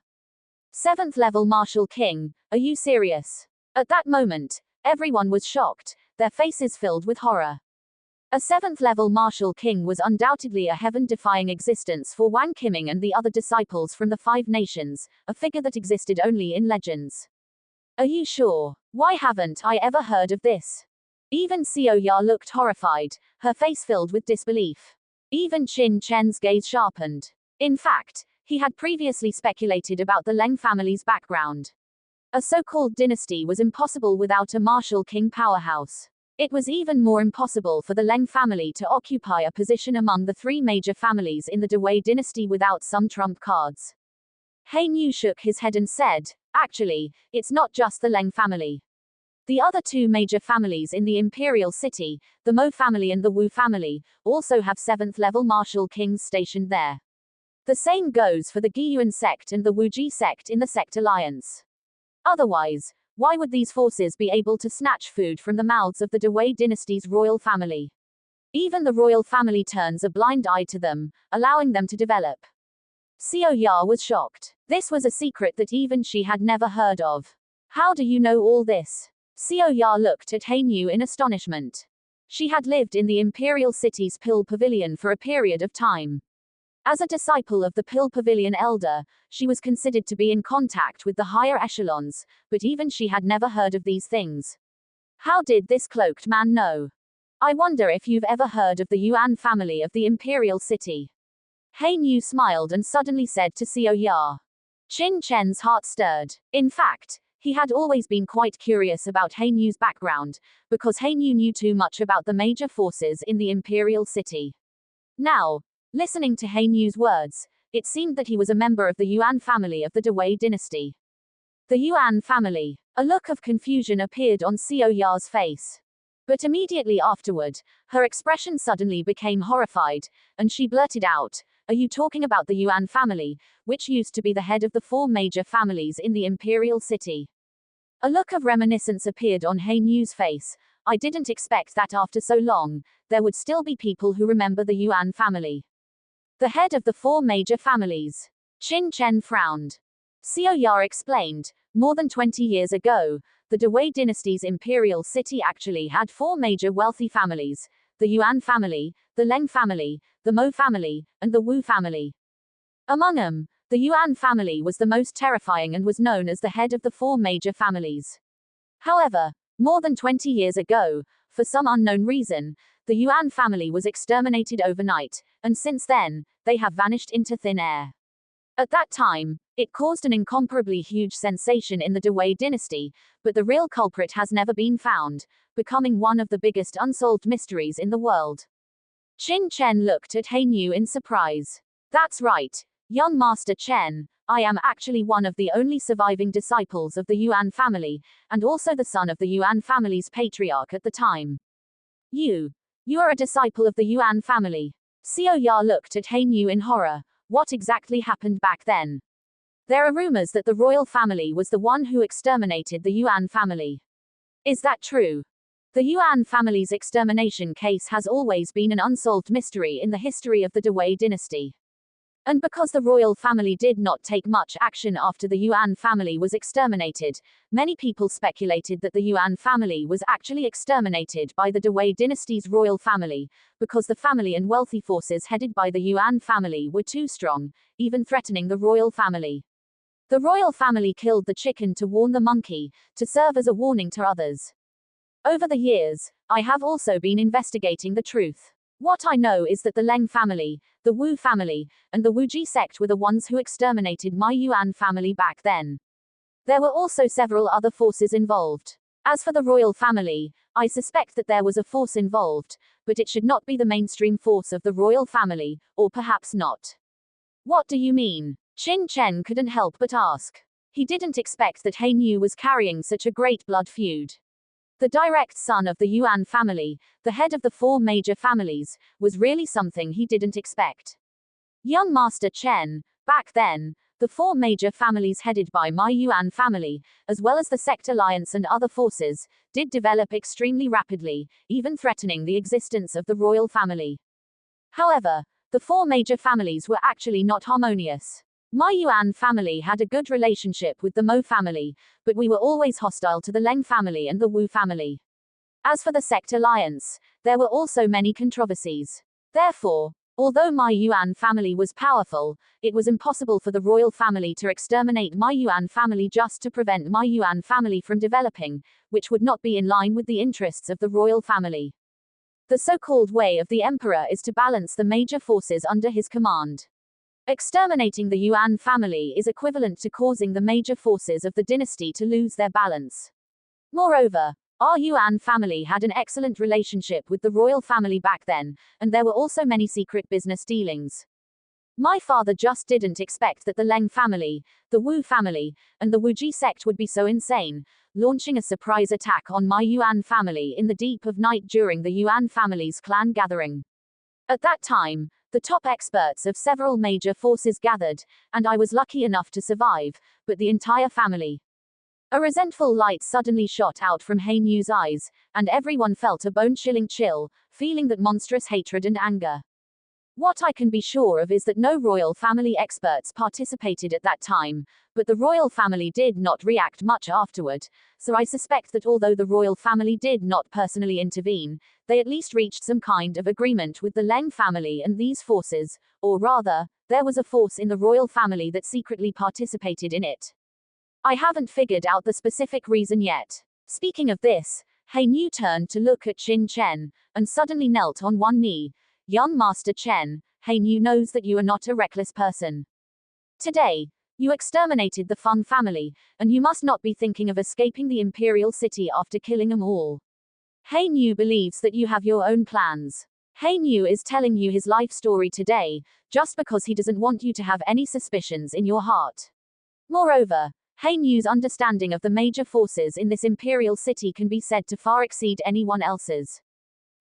7th level martial king, are you serious? At that moment, everyone was shocked, their faces filled with horror. A 7th level martial king was undoubtedly a heaven-defying existence for Wang Qiming and the other disciples from the 5 nations, a figure that existed only in legends. Are you sure? Why haven't I ever heard of this? Even Xiao Ya looked horrified, her face filled with disbelief. Even Qin Chen's gaze sharpened. In fact, he had previously speculated about the Leng family's background. A so-called dynasty was impossible without a martial king powerhouse. It was even more impossible for the Leng family to occupy a position among the 3 major families in the Dewei dynasty without some trump cards. He Nu shook his head and said, actually, it's not just the Leng family. The other 2 major families in the imperial city, the Mo family and the Wu family, also have 7th level martial kings stationed there. The same goes for the Guiyuan sect and the Wuji sect in the sect alliance. Otherwise, why would these forces be able to snatch food from the mouths of the Dewei dynasty's royal family? Even the royal family turns a blind eye to them, allowing them to develop. Xiao Ya was shocked. This was a secret that even she had never heard of. How do you know all this? Xiao Ya looked at He Nu in astonishment. She had lived in the imperial city's pill pavilion for a period of time. As a disciple of the Pill Pavilion elder, she was considered to be in contact with the higher echelons, but even she had never heard of these things. How did this cloaked man know? I wonder if you've ever heard of the Yuan family of the imperial city. Han Yu smiled and suddenly said to Xiao Ya. Qin Chen's heart stirred. In fact, he had always been quite curious about Han Yu's background, because Han Yu knew too much about the major forces in the imperial city. Now, listening to Han Yu's words, it seemed that he was a member of the Yuan family of the Dewei dynasty. The Yuan family. A look of confusion appeared on Xiao Ya's face. But immediately afterward, her expression suddenly became horrified, and she blurted out, "Are you talking about the Yuan family, which used to be the head of the 4 major families in the imperial city?" A look of reminiscence appeared on Han Yu's face. I didn't expect that after so long, there would still be people who remember the Yuan family. The head of the 4 major families. Qin Chen frowned. Xiao Ya explained, more than 20 years ago, the Dewei dynasty's imperial city actually had 4 major wealthy families, the Yuan family, the Leng family, the Mo family, and the Wu family. Among them, the Yuan family was the most terrifying and was known as the head of the 4 major families. However, more than 20 years ago, for some unknown reason, the Yuan family was exterminated overnight, and since then, they have vanished into thin air. At that time, it caused an incomparably huge sensation in the Dewei dynasty, but the real culprit has never been found, becoming one of the biggest unsolved mysteries in the world. Qin Chen looked at Han Yu in surprise. That's right, young Master Chen, I am actually one of the only surviving disciples of the Yuan family, and also the son of the Yuan family's patriarch at the time. You are a disciple of the Yuan family. Xiao Ya looked at Han Yu in horror. What exactly happened back then? There are rumors that the royal family was the one who exterminated the Yuan family. Is that true? The Yuan family's extermination case has always been an unsolved mystery in the history of the Dewei dynasty. And because the royal family did not take much action after the Yuan family was exterminated, many people speculated that the Yuan family was actually exterminated by the Dewei dynasty's royal family, because the family and wealthy forces headed by the Yuan family were too strong, even threatening the royal family. The royal family killed the chicken to warn the monkey, to serve as a warning to others. Over the years, I have also been investigating the truth. What I know is that the Leng family, the Wu family, and the Wuji sect were the ones who exterminated my Yuan family back then. There were also several other forces involved. As for the royal family, I suspect that there was a force involved, but it should not be the mainstream force of the royal family, or perhaps not. What do you mean? Qin Chen couldn't help but ask. He didn't expect that Han Yu was carrying such a great blood feud. The direct son of the Yuan family, the head of the 4 major families, was really something he didn't expect. Young Master Chen, back then, the 4 major families headed by my Yuan family, as well as the sect alliance and other forces, did develop extremely rapidly, even threatening the existence of the royal family. However, the 4 major families were actually not harmonious. My Yuan family had a good relationship with the Mo family, but we were always hostile to the Leng family and the Wu family. As for the sect alliance, there were also many controversies. Therefore, although my Yuan family was powerful, it was impossible for the royal family to exterminate my Yuan family just to prevent my Yuan family from developing, which would not be in line with the interests of the royal family. The so-called way of the emperor is to balance the major forces under his command. Exterminating the Yuan family is equivalent to causing the major forces of the dynasty to lose their balance. Moreover, our Yuan family had an excellent relationship with the royal family back then, and there were also many secret business dealings. My father just didn't expect that the Leng family, the Wu family, and the Wuji sect would be so insane, launching a surprise attack on my Yuan family in the deep of night during the Yuan family's clan gathering. At that time, the top experts of several major forces gathered, and I was lucky enough to survive, but the entire family. A resentful light suddenly shot out from Han Yu's eyes, and everyone felt a bone-chilling chill, feeling that monstrous hatred and anger. What I can be sure of is that no royal family experts participated at that time, but the royal family did not react much afterward, so I suspect that although the royal family did not personally intervene, they at least reached some kind of agreement with the Leng family and these forces, or rather, there was a force in the royal family that secretly participated in it. I haven't figured out the specific reason yet. Speaking of this, He Niu turned to look at Qin Chen, and suddenly knelt on one knee. Young Master Chen, He Niu knows that you are not a reckless person. Today, you exterminated the Feng family, and you must not be thinking of escaping the imperial city after killing them all. He Niu believes that you have your own plans. He Niu is telling you his life story today, just because he doesn't want you to have any suspicions in your heart. Moreover, He Niu's understanding of the major forces in this imperial city can be said to far exceed anyone else's.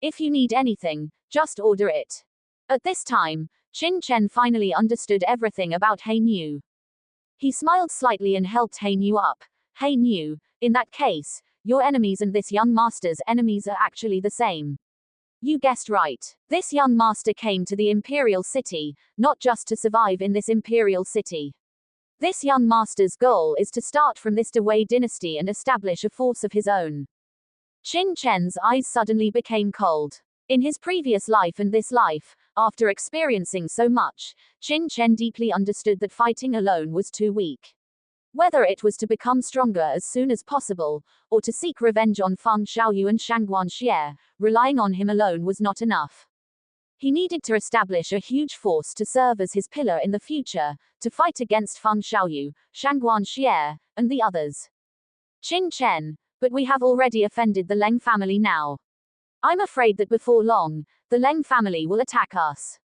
If you need anything, just order it. At this time, Qin Chen finally understood everything about He Niu. He smiled slightly and helped He Niu up. He Niu, in that case, your enemies and this young master's enemies are actually the same. You guessed right. This young master came to the imperial city, not just to survive in this imperial city. This young master's goal is to start from this Dewei dynasty and establish a force of his own. Qin Chen's eyes suddenly became cold. In his previous life and this life, after experiencing so much, Qin Chen deeply understood that fighting alone was too weak. Whether it was to become stronger as soon as possible, or to seek revenge on Feng Xiaoyu and Shangguan Xie, relying on him alone was not enough. He needed to establish a huge force to serve as his pillar in the future, to fight against Feng Xiaoyu, Shangguan Xie, and the others. Qin Chen, but we have already offended the Leng family now. I'm afraid that before long, the Leng family will attack us.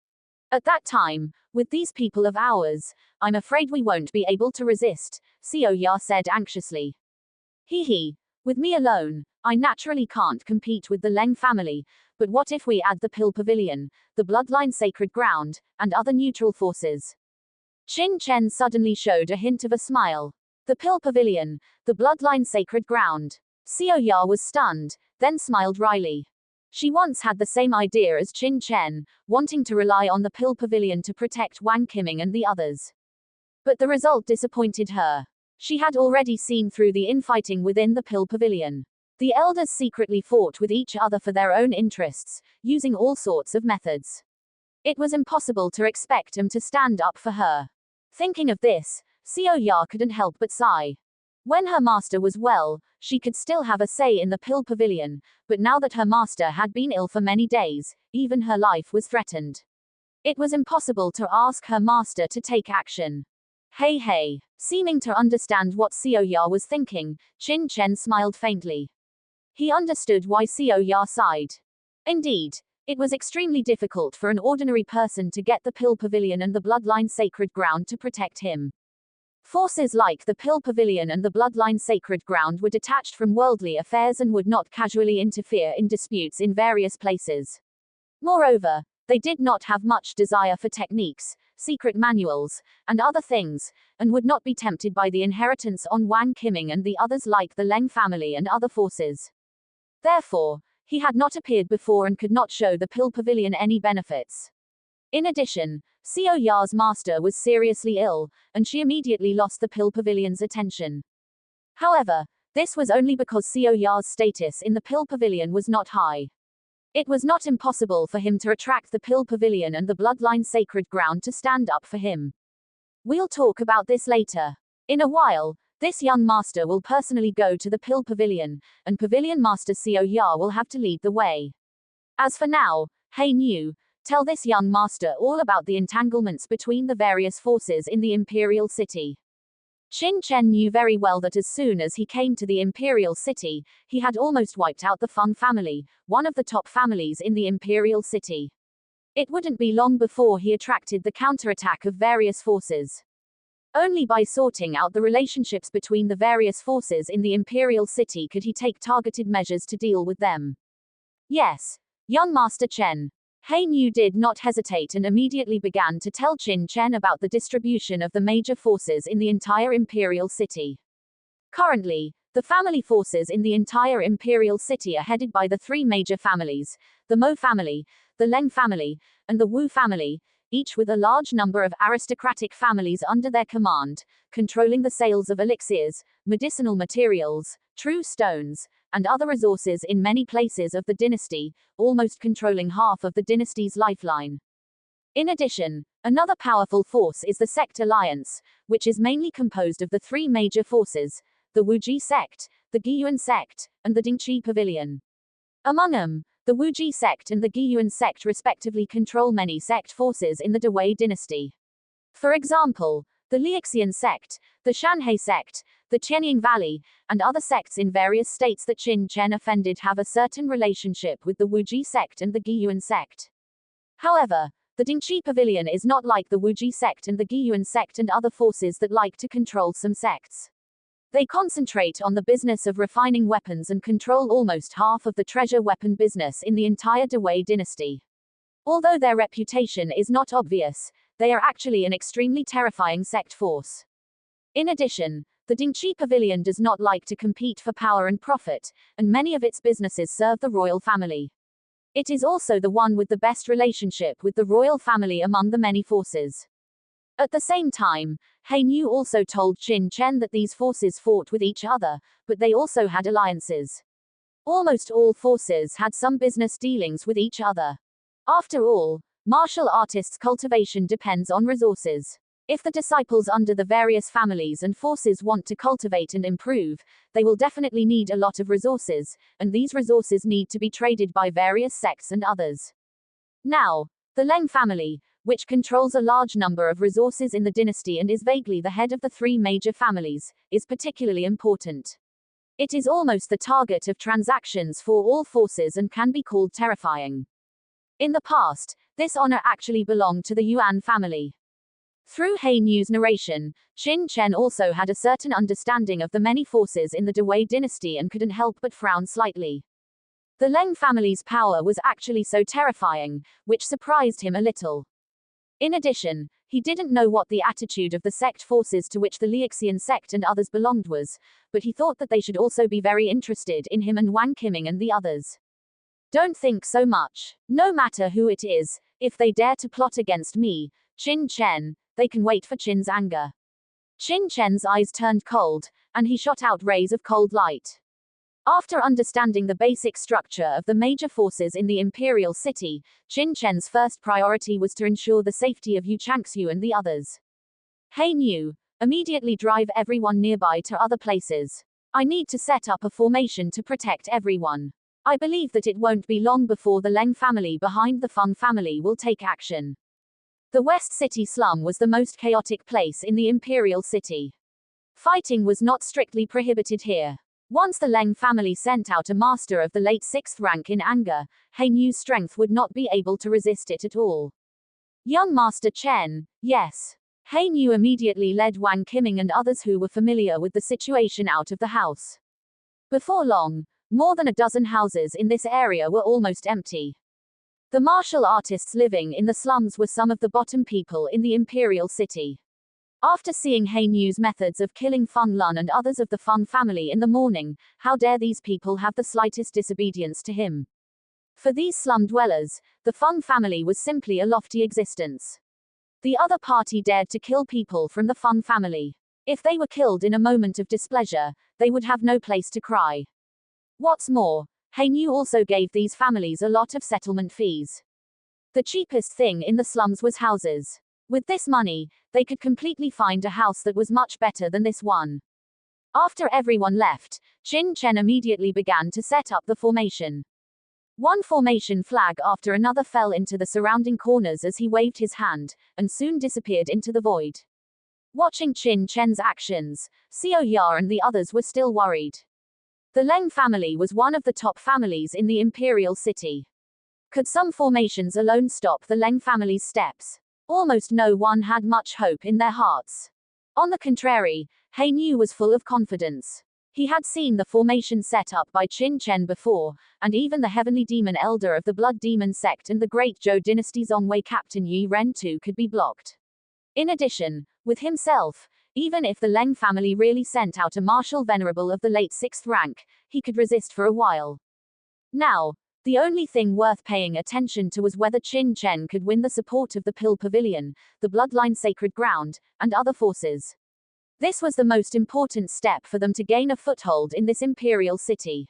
At that time, with these people of ours, I'm afraid we won't be able to resist, Xiao Ya said anxiously. He, with me alone, I naturally can't compete with the Leng family, but what if we add the Pill Pavilion, the Bloodline Sacred Ground, and other neutral forces? Qin Chen suddenly showed a hint of a smile. The Pill Pavilion, the Bloodline Sacred Ground. Xiao Ya was stunned, then smiled wryly. She once had the same idea as Qin Chen, wanting to rely on the Pill Pavilion to protect Wang Qiming and the others. But the result disappointed her. She had already seen through the infighting within the Pill Pavilion. The elders secretly fought with each other for their own interests, using all sorts of methods. It was impossible to expect them to stand up for her. Thinking of this, Xiao Ya couldn't help but sigh. When her master was well, she could still have a say in the Pill Pavilion, but now that her master had been ill for many days, even her life was threatened. It was impossible to ask her master to take action. Hey. Seeming to understand what Xiao Ya was thinking, Qin Chen smiled faintly. He understood why Xiao Ya sighed. Indeed, it was extremely difficult for an ordinary person to get the Pill Pavilion and the Bloodline Sacred Ground to protect him. Forces like the Pill Pavilion and the Bloodline Sacred Ground were detached from worldly affairs and would not casually interfere in disputes in various places. Moreover, they did not have much desire for techniques, secret manuals, and other things, and would not be tempted by the inheritance on Wang Qiming and the others like the Leng family and other forces. Therefore, he had not appeared before and could not show the Pill Pavilion any benefits. In addition, Xiao Ya's master was seriously ill, and she immediately lost the Pill Pavilion's attention. However, this was only because Xiao Ya's status in the Pill Pavilion was not high. It was not impossible for him to attract the Pill Pavilion and the Bloodline Sacred Ground to stand up for him. We'll talk about this later. In a while, this young master will personally go to the Pill Pavilion, and Pavilion Master Xiao Ya will have to lead the way. As for now, He Niu, tell this young master all about the entanglements between the various forces in the imperial city. Qin Chen knew very well that as soon as he came to the imperial city, he had almost wiped out the Feng family, one of the top families in the imperial city. It wouldn't be long before he attracted the counterattack of various forces. Only by sorting out the relationships between the various forces in the imperial city could he take targeted measures to deal with them. Yes, young Master Chen. He Niu did not hesitate and immediately began to tell Qin Chen about the distribution of the major forces in the entire imperial city. Currently, the family forces in the entire imperial city are headed by the three major families: the Mo family, the Leng family, and the Wu family, each with a large number of aristocratic families under their command, controlling the sales of elixirs, medicinal materials, true stones, and other resources in many places of the dynasty, almost controlling half of the dynasty's lifeline. In addition, another powerful force is the sect alliance, which is mainly composed of the three major forces, the Wuji sect, the Guiyuan sect, and the Dingqi pavilion. Among them, the Wuji sect and the Guiyuan sect respectively control many sect forces in the Dawei dynasty. For example, the Liuxian sect, the Shanhai sect, the Qianying Valley, and other sects in various states that Qin Chen offended have a certain relationship with the Wuji sect and the Guiyuan sect. However, the Dingqi pavilion is not like the Wuji sect and the Guiyuan sect and other forces that like to control some sects. They concentrate on the business of refining weapons and control almost half of the treasure weapon business in the entire Dawei dynasty. Although their reputation is not obvious, they are actually an extremely terrifying sect force. In addition, the Dingqi pavilion does not like to compete for power and profit, and many of its businesses serve the royal family. It is also the one with the best relationship with the royal family among the many forces. At the same time, He Nu also told Qin Chen that these forces fought with each other, but they also had alliances. Almost all forces had some business dealings with each other. After all, martial artists' cultivation depends on resources. If the disciples under the various families and forces want to cultivate and improve, they will definitely need a lot of resources, and these resources need to be traded by various sects and others. Now, the Leng family, which controls a large number of resources in the dynasty and is vaguely the head of the three major families, is particularly important. It is almost the target of transactions for all forces and can be called terrifying. In the past, this honor actually belonged to the Yuan family. Through He Nu's narration, Qin Chen also had a certain understanding of the many forces in the Dawei dynasty and couldn't help but frown slightly. The Leng family's power was actually so terrifying, which surprised him a little. In addition, he didn't know what the attitude of the sect forces to which the Liuxian sect and others belonged was, but he thought that they should also be very interested in him and Wang Qiming and the others. Don't think so much. No matter who it is, if they dare to plot against me, Qin Chen, they can wait for Qin's anger. Qin Chen's eyes turned cold, and he shot out rays of cold light. After understanding the basic structure of the major forces in the imperial city, Qin Chen's first priority was to ensure the safety of Yu Changxiu and the others. He Nu, immediately drive everyone nearby to other places. I need to set up a formation to protect everyone. I believe that it won't be long before the Leng family behind the Feng family will take action. The West City slum was the most chaotic place in the imperial city. Fighting was not strictly prohibited here. Once the Leng family sent out a master of the late 6th rank in anger, He Nu's strength would not be able to resist it at all. Young Master Chen, yes. He Nu immediately led Wang Qiming and others who were familiar with the situation out of the house. Before long, more than a dozen houses in this area were almost empty. The martial artists living in the slums were some of the bottom people in the imperial city. After seeing He Nu's methods of killing Feng Lun and others of the Feng family in the morning, how dare these people have the slightest disobedience to him? For these slum dwellers, the Feng family was simply a lofty existence. The other party dared to kill people from the Feng family. If they were killed in a moment of displeasure, they would have no place to cry. What's more, He Nu also gave these families a lot of settlement fees. The cheapest thing in the slums was houses. With this money, they could completely find a house that was much better than this one. After everyone left, Qin Chen immediately began to set up the formation. One formation flag after another fell into the surrounding corners as he waved his hand, and soon disappeared into the void. Watching Qin Chen's actions, Xiao Ya and the others were still worried. The Leng family was one of the top families in the imperial city. Could some formations alone stop the Leng family's steps? Almost no one had much hope in their hearts. On the contrary, He Nu was full of confidence. He had seen the formation set up by Qin Chen before, and even the heavenly demon elder of the blood demon sect and the great Zhou dynasty Zongwei captain Yi Ren too could be blocked. In addition, with himself, even if the Leng family really sent out a martial venerable of the late 6th rank, he could resist for a while. Now, The only thing worth paying attention to was whether Qin Chen could win the support of the Pill Pavilion, the Bloodline Sacred Ground, and other forces. This was the most important step for them to gain a foothold in this imperial city.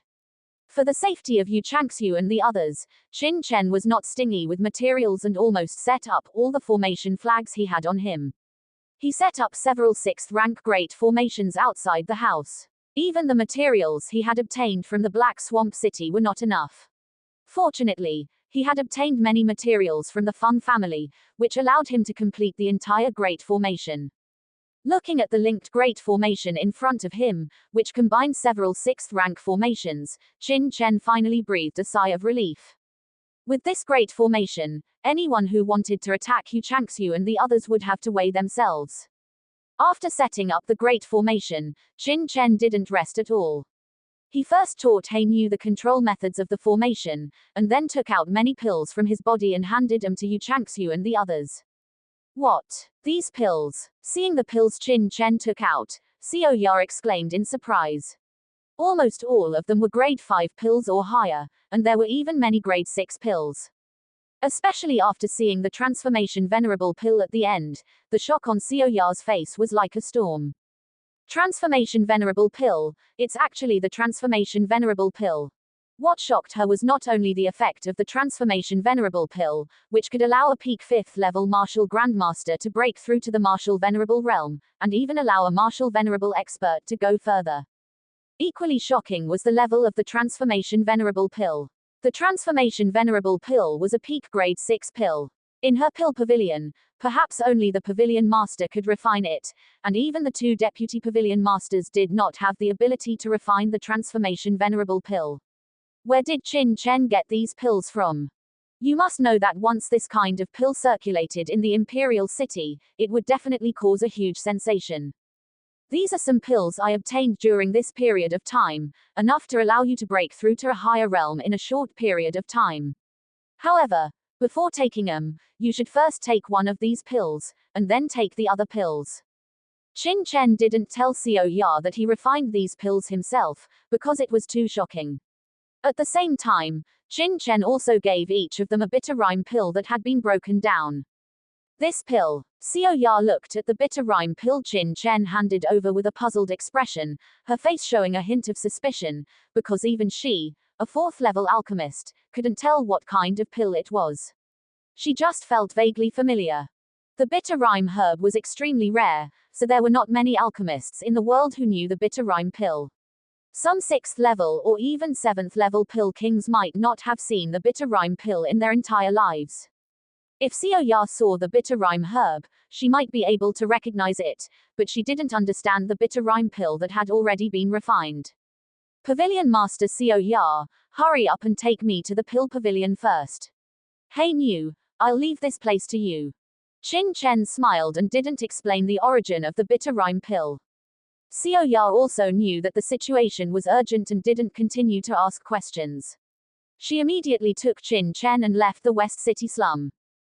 For the safety of Yu Changxiu and the others, Qin Chen was not stingy with materials and almost set up all the formation flags he had on him. He set up several 6th-rank great formations outside the house. Even the materials he had obtained from the Black Swamp City were not enough. Fortunately, he had obtained many materials from the Feng family, which allowed him to complete the entire great formation. Looking at the linked great formation in front of him, which combined several 6th-rank formations, Qin Chen finally breathed a sigh of relief. With this great formation, anyone who wanted to attack Yu Changxiu and the others would have to weigh themselves. After setting up the great formation, Qin Chen didn't rest at all. He first taught He Niu the control methods of the formation, and then took out many pills from his body and handed them to Yu Changxiu and the others. What? These pills? Seeing the pills Qin Chen took out, Xiao Ya exclaimed in surprise. Almost all of them were grade 5 pills or higher, and there were even many grade 6 pills. Especially after seeing the transformation venerable pill at the end, the shock on Xiao Ya's face was like a storm. Transformation venerable pill, it's actually the transformation venerable pill. What shocked her was not only the effect of the transformation venerable pill, which could allow a peak 5th level martial grandmaster to break through to the martial venerable realm, and even allow a martial venerable expert to go further. Equally shocking was the level of the transformation venerable pill. The transformation venerable pill was a peak grade 6 pill. In her pill pavilion, perhaps only the pavilion master could refine it, and even the 2 deputy pavilion masters did not have the ability to refine the transformation venerable pill. Where did Qin Chen get these pills from? You must know that once this kind of pill circulated in the imperial city, it would definitely cause a huge sensation. These are some pills I obtained during this period of time, enough to allow you to break through to a higher realm in a short period of time. However, before taking them, you should first take one of these pills, and then take the other pills. Qin Chen didn't tell Xiao Ya that he refined these pills himself, because it was too shocking. At the same time, Qin Chen also gave each of them a bitter rime pill that had been broken down. This pill. Xiao Ya looked at the bitter rime pill Qin Chen handed over with a puzzled expression, her face showing a hint of suspicion, because even she, a 4th-level alchemist, couldn't tell what kind of pill it was. She just felt vaguely familiar. The bitter rime herb was extremely rare, so there were not many alchemists in the world who knew the bitter rime pill. Some 6th level or even 7th level pill kings might not have seen the bitter rime pill in their entire lives. If Xiao Ya saw the bitter rime herb, she might be able to recognize it, but she didn't understand the bitter rime pill that had already been refined. Pavilion Master Xiao Ya, hurry up and take me to the pill pavilion first. He Niu, I'll leave this place to you. Qin Chen smiled and didn't explain the origin of the bitter rime pill. Xiao Ya also knew that the situation was urgent and didn't continue to ask questions. She immediately took Qin Chen and left the West City slum.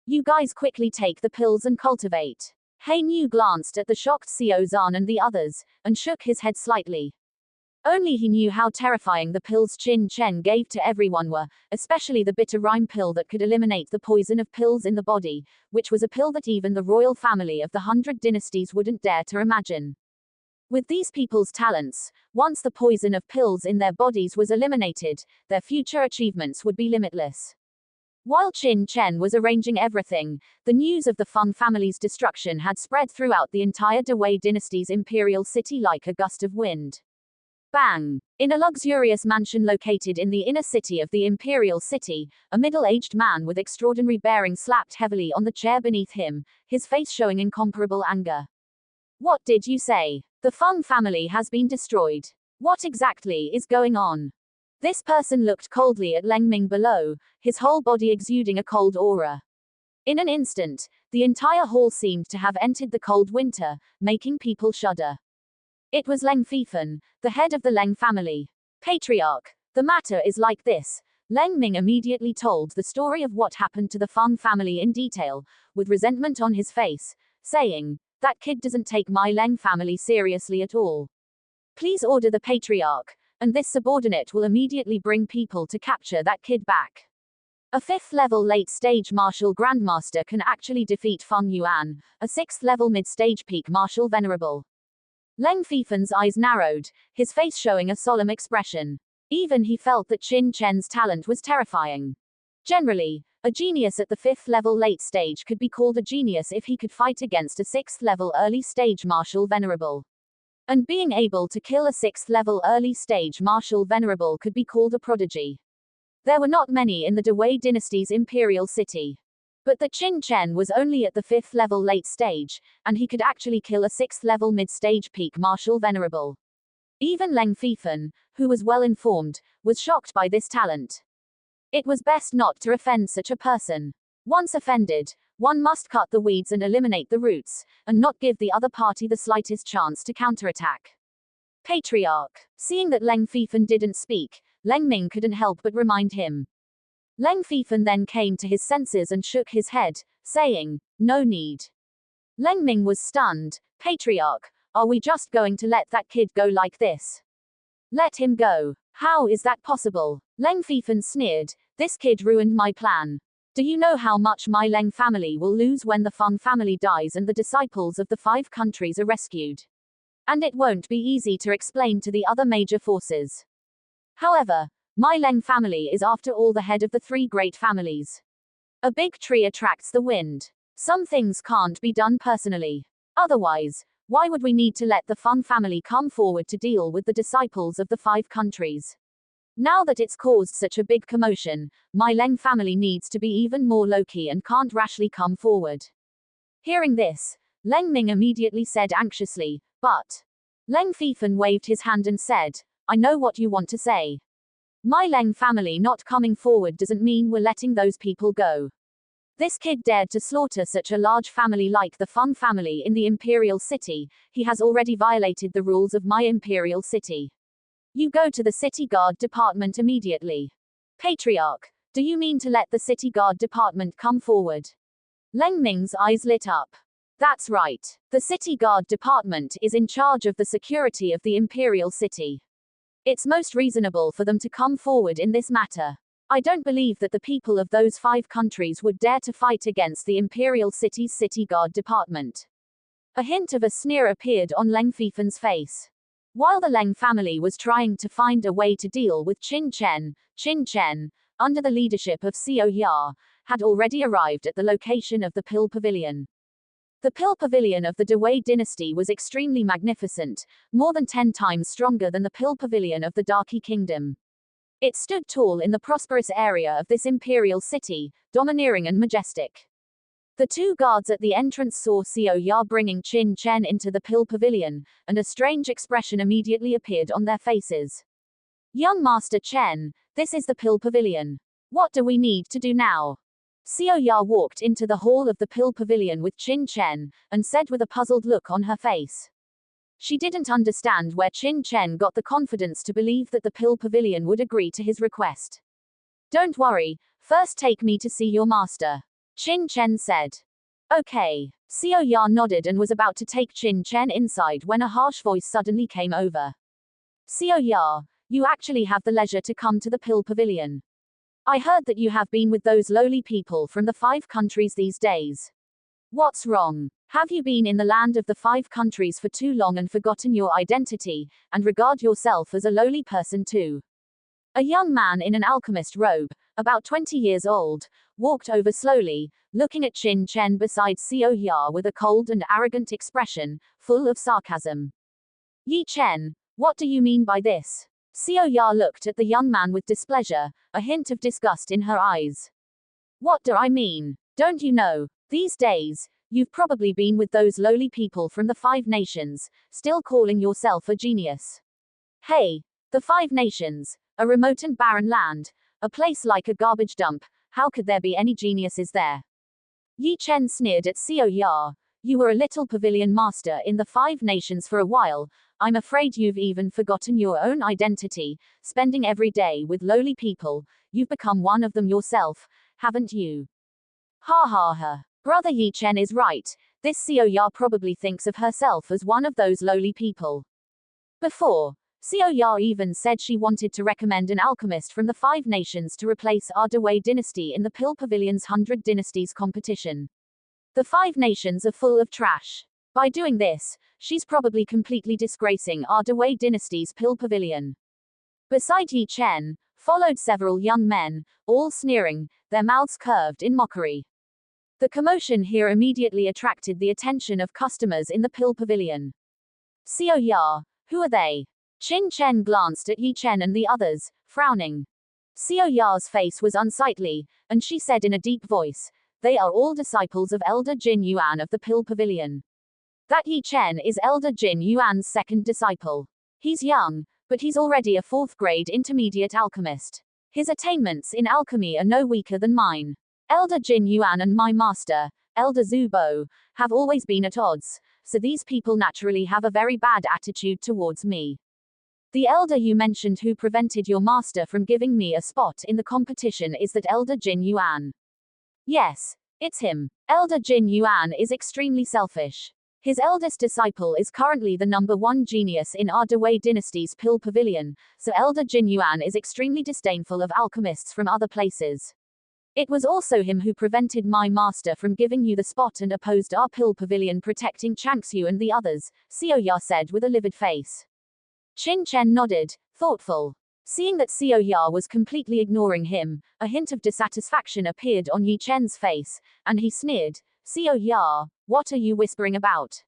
You guys quickly take the pills and cultivate. He Niu glanced at the shocked Xiao Zhan and the others, and shook his head slightly. Only he knew how terrifying the pills Qin Chen gave to everyone were, especially the bitter rime pill that could eliminate the poison of pills in the body, which was a pill that even the royal family of the 100 dynasties wouldn't dare to imagine. With these people's talents, once the poison of pills in their bodies was eliminated, their future achievements would be limitless. While Qin Chen was arranging everything, the news of the Feng family's destruction had spread throughout the entire Dewei dynasty's imperial city like a gust of wind. Bang! In a luxurious mansion located in the inner city of the imperial city, a middle-aged man with extraordinary bearing slapped heavily on the chair beneath him, his face showing incomparable anger. What did you say? The Feng family has been destroyed. What exactly is going on? This person looked coldly at Leng Ming below, his whole body exuding a cold aura. In an instant, the entire hall seemed to have entered the cold winter, making people shudder. It was Leng Fifan, the head of the Leng family. Patriarch, the matter is like this. Leng Ming immediately told the story of what happened to the Feng family in detail, with resentment on his face, saying, that kid doesn't take my Leng family seriously at all. Please order the patriarch, and this subordinate will immediately bring people to capture that kid back. A 5th level late stage martial grandmaster can actually defeat Feng Yuan, a 6th level mid stage peak martial venerable. Leng Fifen's eyes narrowed, his face showing a solemn expression. Even he felt that Qin Chen's talent was terrifying. Generally, a genius at the 5th level late stage could be called a genius if he could fight against a 6th level early stage martial venerable. And being able to kill a 6th level early stage martial venerable could be called a prodigy. There were not many in the Dewey dynasty's imperial city. But the Qin Chen was only at the 5th level late stage, and he could actually kill a 6th level mid stage peak martial venerable. Even Leng Fifen, who was well informed, was shocked by this talent. It was best not to offend such a person. Once offended, one must cut the weeds and eliminate the roots, and not give the other party the slightest chance to counterattack. Patriarch. Seeing that Leng Fifen didn't speak, Leng Ming couldn't help but remind him. Leng Fifen then came to his senses and shook his head, saying, "No need." Leng Ming was stunned. "Patriarch, are we just going to let that kid go like this?" "Let him go? How is that possible?" Leng Fifen sneered. "This kid ruined my plan. Do you know how much my Leng family will lose when the Feng family dies and the disciples of the 5 countries are rescued? And it won't be easy to explain to the other major forces. However, my Leng family is after all the head of the 3 great families. A big tree attracts the wind. Some things can't be done personally. Otherwise, why would we need to let the Feng family come forward to deal with the disciples of the 5 countries? Now that it's caused such a big commotion, my Leng family needs to be even more low-key and can't rashly come forward." Hearing this, Leng Ming immediately said anxiously, "But..." Leng Fifen waved his hand and said, "I know what you want to say. My Leng family not coming forward doesn't mean we're letting those people go. This kid dared to slaughter such a large family like the Feng family in the imperial city. He has already violated the rules of my imperial city. You go to the city guard department immediately." "Patriarch, do you mean to let the city guard department come forward?" Leng Ming's eyes lit up. "That's right. The city guard department is in charge of the security of the imperial city. It's most reasonable for them to come forward in this matter. I don't believe that the people of those 5 countries would dare to fight against the imperial city's city guard department." A hint of a sneer appeared on Leng Fifen's face. While the Leng family was trying to find a way to deal with Qin Chen, under the leadership of Xiao Ya, had already arrived at the location of the Pill Pavilion. The Pill Pavilion of the Dewey dynasty was extremely magnificent, more than 10 times stronger than the Pill Pavilion of the Darky Kingdom. It stood tall in the prosperous area of this imperial city, domineering and majestic. The 2 guards at the entrance saw Xiao Ya bringing Qin Chen into the Pill Pavilion, and a strange expression immediately appeared on their faces. "Young Master Chen, this is the Pill Pavilion. What do we need to do now?" Xiao Ya walked into the hall of the Pill Pavilion with Qin Chen, and said with a puzzled look on her face. She didn't understand where Qin Chen got the confidence to believe that the Pill Pavilion would agree to his request. "Don't worry, first take me to see your master," Qin Chen said. "Okay." Xiao Ya nodded and was about to take Qin Chen inside when a harsh voice suddenly came over. "Xiao Ya, you actually have the leisure to come to the Pill Pavilion. I heard that you have been with those lowly people from the 5 countries these days. What's wrong? Have you been in the land of the 5 countries for too long and forgotten your identity, and regard yourself as a lowly person too?" A young man in an alchemist robe, about 20 years old, walked over slowly, looking at Qin Chen beside Xiao Ya with a cold and arrogant expression, full of sarcasm. "Yi Chen, what do you mean by this?" Xiao Ya looked at the young man with displeasure, a hint of disgust in her eyes. "What do I mean? Don't you know? These days, you've probably been with those lowly people from the 5 nations, still calling yourself a genius. Hey, the 5 nations, a remote and barren land, a place like a garbage dump, how could there be any geniuses there?" Yi Chen sneered at Xiao Ya. "You were a little pavilion master in the 5 nations for a while. I'm afraid you've even forgotten your own identity, spending every day with lowly people. You've become one of them yourself, haven't you?" "Ha ha ha. Brother Yi Chen is right. This Xiao Ya probably thinks of herself as one of those lowly people. Before, Xiao Ya even said she wanted to recommend an alchemist from the Five Nations to replace our Dawei dynasty in the Pill Pavilion's 100 Dynasties competition. The Five Nations are full of trash. By doing this, she's probably completely disgracing our Dawei dynasty's Pill Pavilion. Beside Yi Chen, followed several young men, all sneering, their mouths curved in mockery. The commotion here immediately attracted the attention of customers in the Pill Pavilion. Xiao Ya, who are they? Qin Chen glanced at Yi Chen and the others, frowning. Xiao Ya's face was unsightly, and she said in a deep voice, "They are all disciples of Elder Jin Yuan of the Pill Pavilion." That Yi Chen is Elder Jin Yuan's second disciple. He's young, but he's already a 4th grade intermediate alchemist. His attainments in alchemy are no weaker than mine. Elder Jin Yuan and my master, Elder Zhu Bo, have always been at odds, so these people naturally have a very bad attitude towards me. The elder you mentioned who prevented your master from giving me a spot in the competition is that Elder Jin Yuan. Yes, it's him. Elder Jin Yuan is extremely selfish. His eldest disciple is currently the #1 genius in our Dawei dynasty's Pill Pavilion, so Elder Jin Yuan is extremely disdainful of alchemists from other places. It was also him who prevented my master from giving you the spot and opposed our Pill Pavilion protecting Changxiu and the others, Xiao Ya said with a livid face. Qin Chen nodded, thoughtful. Seeing that Xiao Ya was completely ignoring him, a hint of dissatisfaction appeared on Yi Chen's face, and he sneered, "Xiao Ya, what are you whispering about?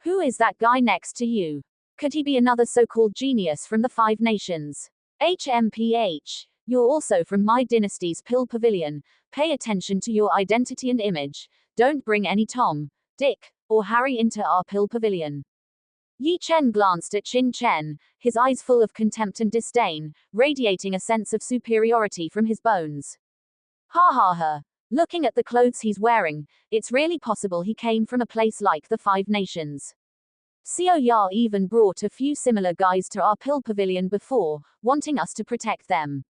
Who is that guy next to you? Could he be another so-called genius from the Five Nations? HMPH, you're also from my dynasty's Pill Pavilion, pay attention to your identity and image, don't bring any Tom, Dick, or Harry into our Pill Pavilion." Yi Chen glanced at Qin Chen, his eyes full of contempt and disdain, radiating a sense of superiority from his bones. Ha ha ha. Looking at the clothes he's wearing, it's really possible he came from a place like the Five Nations. Xiao Ya even brought a few similar guys to our Pill Pavilion before, wanting us to protect them.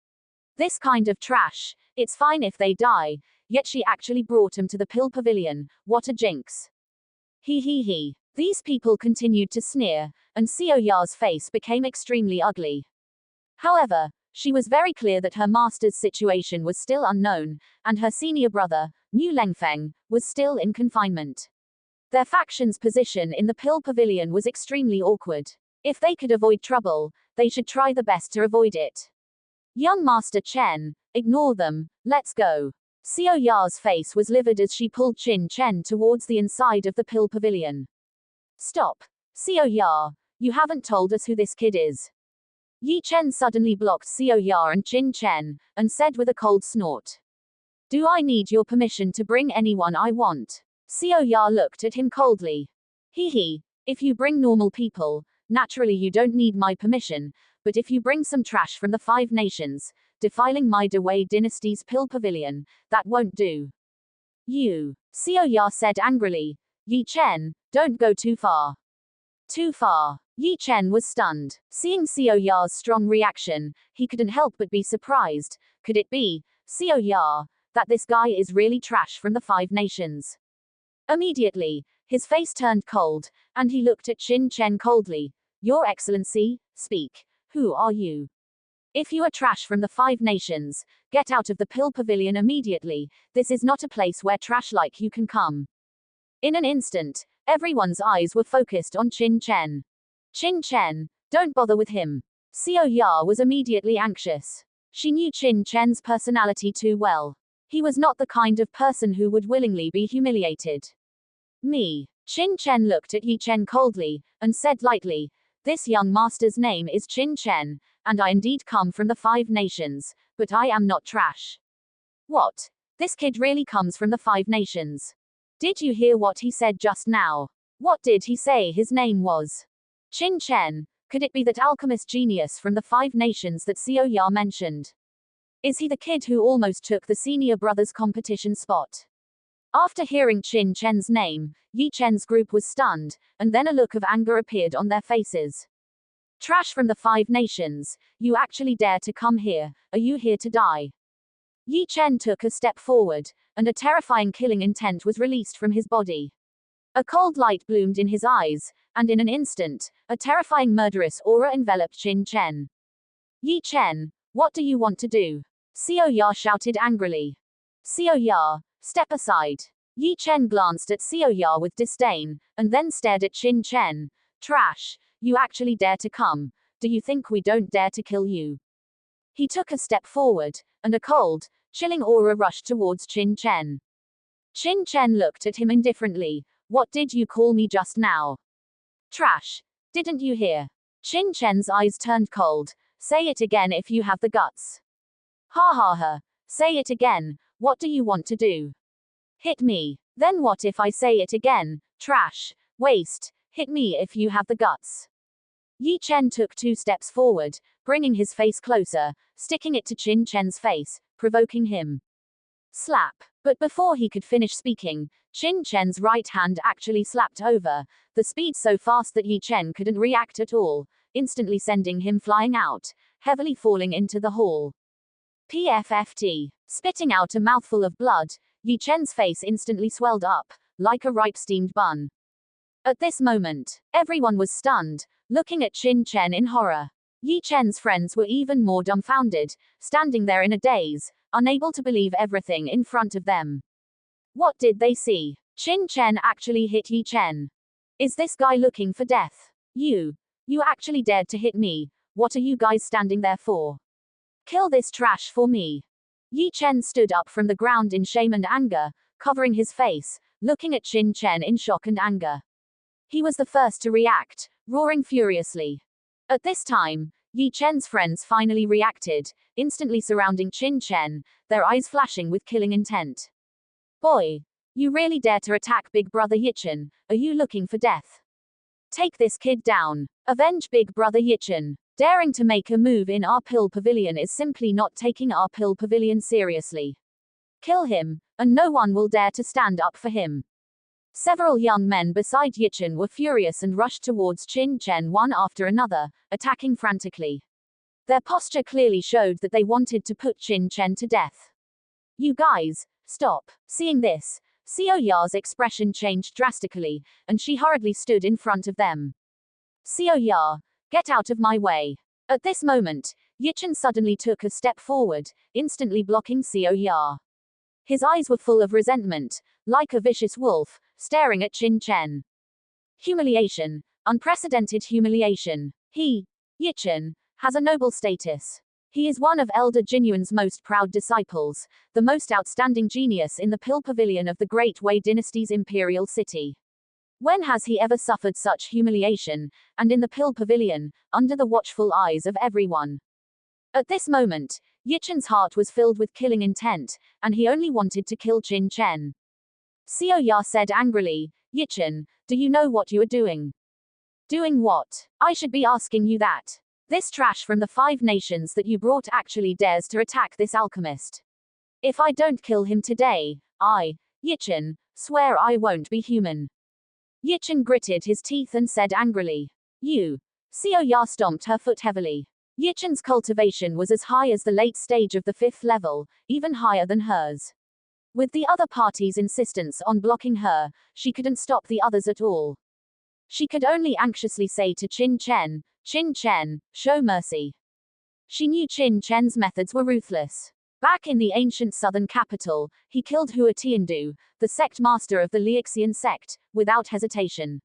This kind of trash, it's fine if they die, yet she actually brought him to the Pill Pavilion, what a jinx. He. These people continued to sneer, and Xiao Ya's face became extremely ugly. However, she was very clear that her master's situation was still unknown, and her senior brother, Mu Lengfeng, was still in confinement. Their faction's position in the Pill Pavilion was extremely awkward. If they could avoid trouble, they should try the best to avoid it. Young Master Chen, ignore them, let's go. Xiao Ya's face was livid as she pulled Qin Chen towards the inside of the Pill Pavilion. Stop. Xiao Ya, you haven't told us who this kid is. Yi Chen suddenly blocked Xiao Ya and Qin Chen, and said with a cold snort. Do I need your permission to bring anyone I want? Xiao Ya looked at him coldly. If you bring normal people, naturally you don't need my permission, but if you bring some trash from the Five Nations, defiling my Dawei dynasty's Pill Pavilion, that won't do. You, Xiao Ya said angrily. Yi Chen, don't go too far. Too far. Yi Chen was stunned. Seeing Xiao Ya's strong reaction, he couldn't help but be surprised. Could it be, Xiao Ya, that this guy is really trash from the Five Nations? Immediately, his face turned cold, and he looked at Qin Chen coldly. Your Excellency, speak. Who are you? If you are trash from the Five Nations, get out of the Pill Pavilion immediately. This is not a place where trash like you can come. In an instant, everyone's eyes were focused on Qin Chen. Qin Chen, don't bother with him. Xiao Ya was immediately anxious. She knew Qin Chen's personality too well. He was not the kind of person who would willingly be humiliated. Me. Qin Chen looked at Yi Chen coldly, and said lightly, this young master's name is Qin Chen, and I indeed come from the Five Nations, but I am not trash. What? This kid really comes from the Five Nations. Did you hear what he said just now? What did he say his name was? Qin Chen. Could it be that alchemist genius from the Five Nations that Xiao Ya mentioned? Is he the kid who almost took the senior brothers competition spot? After hearing Qin Chen's name, Yi Chen's group was stunned, and then a look of anger appeared on their faces. Trash from the Five Nations, you actually dare to come here, are you here to die? Yi Chen took a step forward, and a terrifying killing intent was released from his body. A cold light bloomed in his eyes, and in an instant, a terrifying murderous aura enveloped Qin Chen. Yi Chen, what do you want to do? Xiao Ya shouted angrily. Xiao Ya, step aside. Yi Chen glanced at Xiao Ya with disdain, and then stared at Qin Chen. Trash, you actually dare to come. Do you think we don't dare to kill you? He took a step forward, and a cold, chilling aura rushed towards Qin Chen. Qin Chen looked at him indifferently. What did you call me just now? Trash. Didn't you hear? Qin Chen's eyes turned cold. Say it again if you have the guts. Ha ha ha. Say it again. What do you want to do? Hit me. Then what if I say it again? Trash. Waste. Hit me if you have the guts. Yi Chen took 2 steps forward, bringing his face closer, sticking it to Qin Chen's face, provoking him. Slap. But before he could finish speaking, Qin Chen's right hand actually slapped over, the speed so fast that Yi Chen couldn't react at all, instantly sending him flying out, heavily falling into the hall. PFFT. Spitting out a mouthful of blood, Yi Chen's face instantly swelled up, like a ripe steamed bun. At this moment, everyone was stunned, looking at Qin Chen in horror. Yi Chen's friends were even more dumbfounded, standing there in a daze, unable to believe everything in front of them. What did they see? Qin Chen actually hit Yi Chen. Is this guy looking for death? You actually dared to hit me. What are you guys standing there for? Kill this trash for me. Yi Chen stood up from the ground in shame and anger, covering his face, looking at Qin Chen in shock and anger. He was the first to react, roaring furiously. At this time, Yi Chen's friends finally reacted, instantly surrounding Qin Chen, their eyes flashing with killing intent. Boy, you really dare to attack Big Brother Yi Chen, are you looking for death? Take this kid down. Avenge Big Brother Yi Chen. Daring to make a move in our pill pavilion is simply not taking our pill pavilion seriously. Kill him, and no one will dare to stand up for him. Several young men beside Yi Chen were furious and rushed towards Qin Chen one after another, attacking frantically. Their posture clearly showed that they wanted to put Qin Chen to death. You guys, stop. Seeing this, Xiao Ya's expression changed drastically, and she hurriedly stood in front of them. Xiao Ya, get out of my way. At this moment, Yi Chen suddenly took a step forward, instantly blocking Xiao Ya. His eyes were full of resentment, like a vicious wolf, staring at Qin Chen. Humiliation. Unprecedented humiliation. He, Yi Chen, has a noble status. He is one of Elder Jinyuan's most proud disciples, the most outstanding genius in the Pill Pavilion of the Great Wei Dynasty's imperial city. When has he ever suffered such humiliation, and in the Pill Pavilion, under the watchful eyes of everyone? At this moment, Yi Chen's heart was filled with killing intent, and he only wanted to kill Qin Chen. Xiao Ya said angrily, Yi Chen, do you know what you are doing? Doing what? I should be asking you that. This trash from the 5 nations that you brought actually dares to attack this alchemist. If I don't kill him today, I, Yi Chen, swear I won't be human. Yi Chen gritted his teeth and said angrily. You. Xiao Ya stomped her foot heavily. Yi Chen's cultivation was as high as the late stage of the 5th level, even higher than hers. With the other party's insistence on blocking her, she couldn't stop the others at all. She could only anxiously say to Qin Chen, show mercy. She knew Qin Chen's methods were ruthless. Back in the ancient southern capital, he killed Hua Tiandu, the sect master of the Liuxian sect, without hesitation.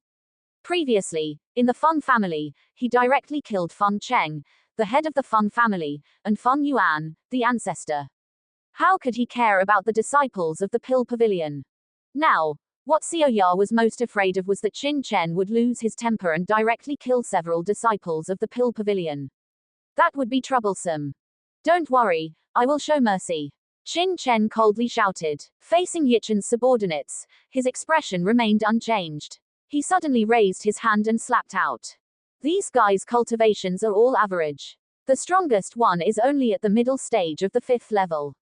Previously, in the Feng family, he directly killed Feng Cheng, the head of the Feng family, and Feng Yuan, the ancestor. How could he care about the disciples of the Pill Pavilion? Now, what Xiao Ya was most afraid of was that Qin Chen would lose his temper and directly kill several disciples of the Pill Pavilion. That would be troublesome. Don't worry, I will show mercy. Qin Chen coldly shouted. Facing Yi Chen's subordinates, his expression remained unchanged. He suddenly raised his hand and slapped out. These guys' cultivations are all average. The strongest one is only at the middle stage of the 5th level.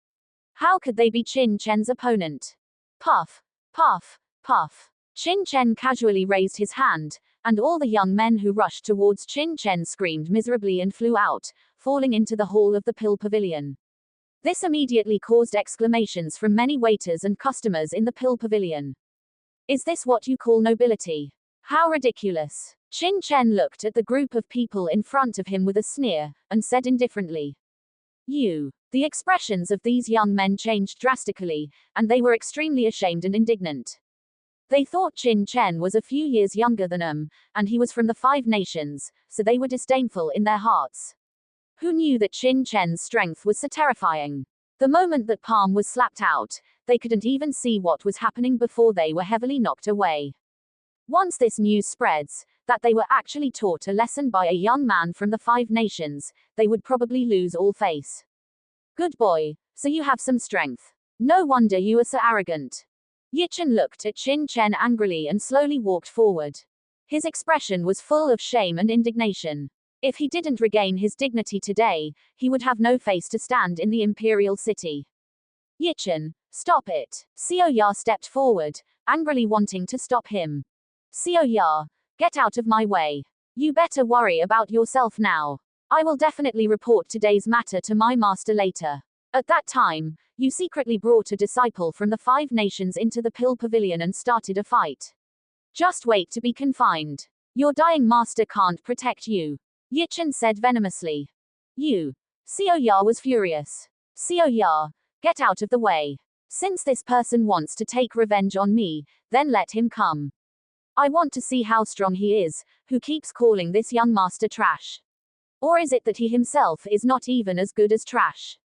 How could they be Qin Chen's opponent? Puff, puff, puff. Qin Chen casually raised his hand, and all the young men who rushed towards Qin Chen screamed miserably and flew out, falling into the hall of the Pill Pavilion. This immediately caused exclamations from many waiters and customers in the Pill Pavilion. Is this what you call nobility? How ridiculous. Qin Chen looked at the group of people in front of him with a sneer, and said indifferently, "You." The expressions of these young men changed drastically, and they were extremely ashamed and indignant. They thought Qin Chen was a few years younger than them, and he was from the Five Nations, so they were disdainful in their hearts. Who knew that Qin Chen's strength was so terrifying? The moment that palm was slapped out, they couldn't even see what was happening before they were heavily knocked away. Once this news spreads, that they were actually taught a lesson by a young man from the Five Nations, they would probably lose all face. Good boy, so you have some strength. No wonder you are so arrogant. Yichen looked at Qin Chen angrily and slowly walked forward. His expression was full of shame and indignation. If he didn't regain his dignity today, he would have no face to stand in the imperial city. Yichen, stop it. Xiao Ya stepped forward, angrily wanting to stop him. Xiao Ya, get out of my way. You better worry about yourself now. I will definitely report today's matter to my master later. At that time, you secretly brought a disciple from the Five Nations into the Pill Pavilion and started a fight. Just wait to be confined. Your dying master can't protect you. Yichen said venomously. You. Xiao Ya was furious. Xiao Ya, get out of the way. Since this person wants to take revenge on me, then let him come. I want to see how strong he is, who keeps calling this young master trash. Or is it that he himself is not even as good as trash?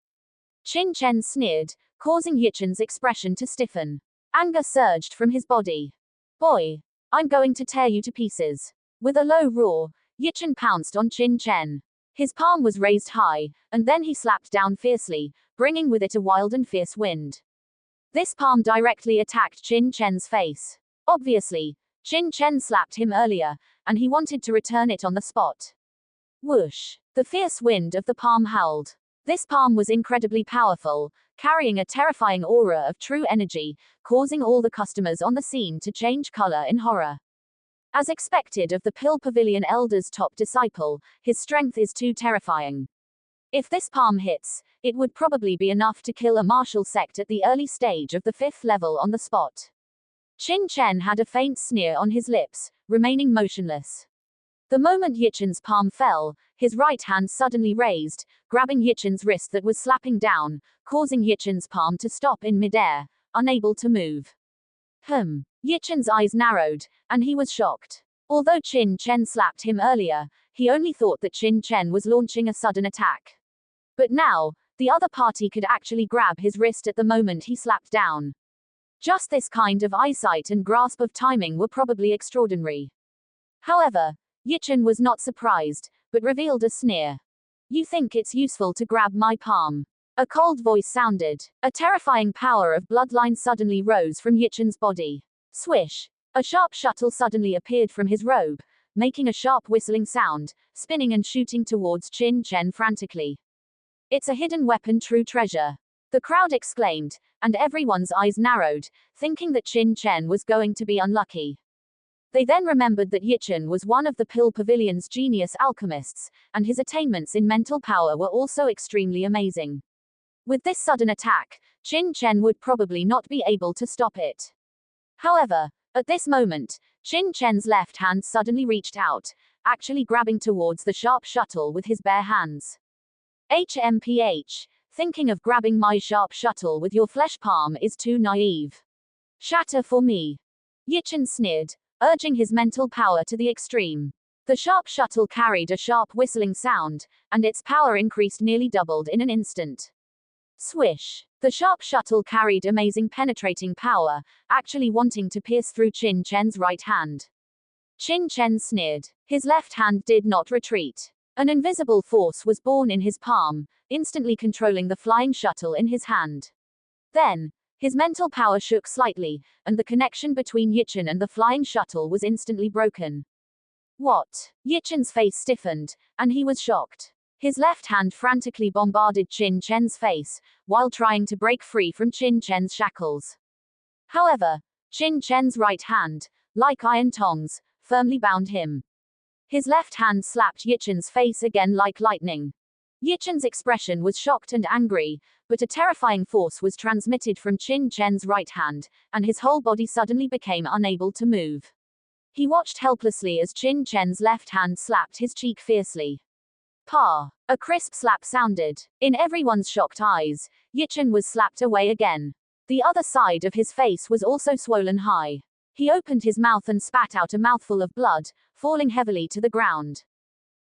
Qin Chen sneered, causing Yichen's expression to stiffen. Anger surged from his body. Boy, I'm going to tear you to pieces. With a low roar, Yichen pounced on Qin Chen. His palm was raised high, and then he slapped down fiercely, bringing with it a wild and fierce wind. This palm directly attacked Qin Chen's face. Obviously, Qin Chen slapped him earlier, and he wanted to return it on the spot. Whoosh! The fierce wind of the palm howled. This palm was incredibly powerful, carrying a terrifying aura of true energy, causing all the customers on the scene to change color in horror. As expected of the Pill Pavilion Elder's top disciple, his strength is too terrifying. If this palm hits, it would probably be enough to kill a martial sect at the early stage of the 5th level on the spot. Qin Chen had a faint sneer on his lips, remaining motionless. The moment Yichen's palm fell, his right hand suddenly raised, grabbing Yichen's wrist that was slapping down, causing Yichen's palm to stop in midair, unable to move. Yichen's eyes narrowed, and he was shocked. Although Qin Chen slapped him earlier, he only thought that Qin Chen was launching a sudden attack. But now, the other party could actually grab his wrist at the moment he slapped down. Just this kind of eyesight and grasp of timing were probably extraordinary. However, Yichen was not surprised, but revealed a sneer. You think it's useful to grab my palm? A cold voice sounded. A terrifying power of bloodline suddenly rose from Yichen's body. Swish! A sharp shuttle suddenly appeared from his robe, making a sharp whistling sound, spinning and shooting towards Qin Chen frantically. It's a hidden weapon, true treasure. The crowd exclaimed, and everyone's eyes narrowed, thinking that Qin Chen was going to be unlucky. They then remembered that Yichen was one of the Pill Pavilion's genius alchemists, and his attainments in mental power were also extremely amazing. With this sudden attack, Qin Chen would probably not be able to stop it. However, at this moment, Qin Chen's left hand suddenly reached out, actually grabbing towards the sharp shuttle with his bare hands. HMPH, thinking of grabbing my sharp shuttle with your flesh palm is too naive. Shatter for me. Yichen sneered, urging his mental power to the extreme. The sharp shuttle carried a sharp whistling sound, and its power increased nearly doubled in an instant. Swish! The sharp shuttle carried amazing penetrating power, actually wanting to pierce through Qin Chen's right hand. Qin Chen sneered. His left hand did not retreat. An invisible force was born in his palm, instantly controlling the flying shuttle in his hand. Then, his mental power shook slightly, and the connection between Yichen and the flying shuttle was instantly broken. What? Yichen's face stiffened, and he was shocked. His left hand frantically bombarded Qin Chen's face, while trying to break free from Qin Chen's shackles. However, Qin Chen's right hand, like iron tongs, firmly bound him. His left hand slapped Yichen's face again like lightning. Yichen's expression was shocked and angry, but a terrifying force was transmitted from Qin Chen's right hand, and his whole body suddenly became unable to move. He watched helplessly as Qin Chen's left hand slapped his cheek fiercely. Pa! A crisp slap sounded. In everyone's shocked eyes, Yichen was slapped away again. The other side of his face was also swollen high. He opened his mouth and spat out a mouthful of blood, falling heavily to the ground.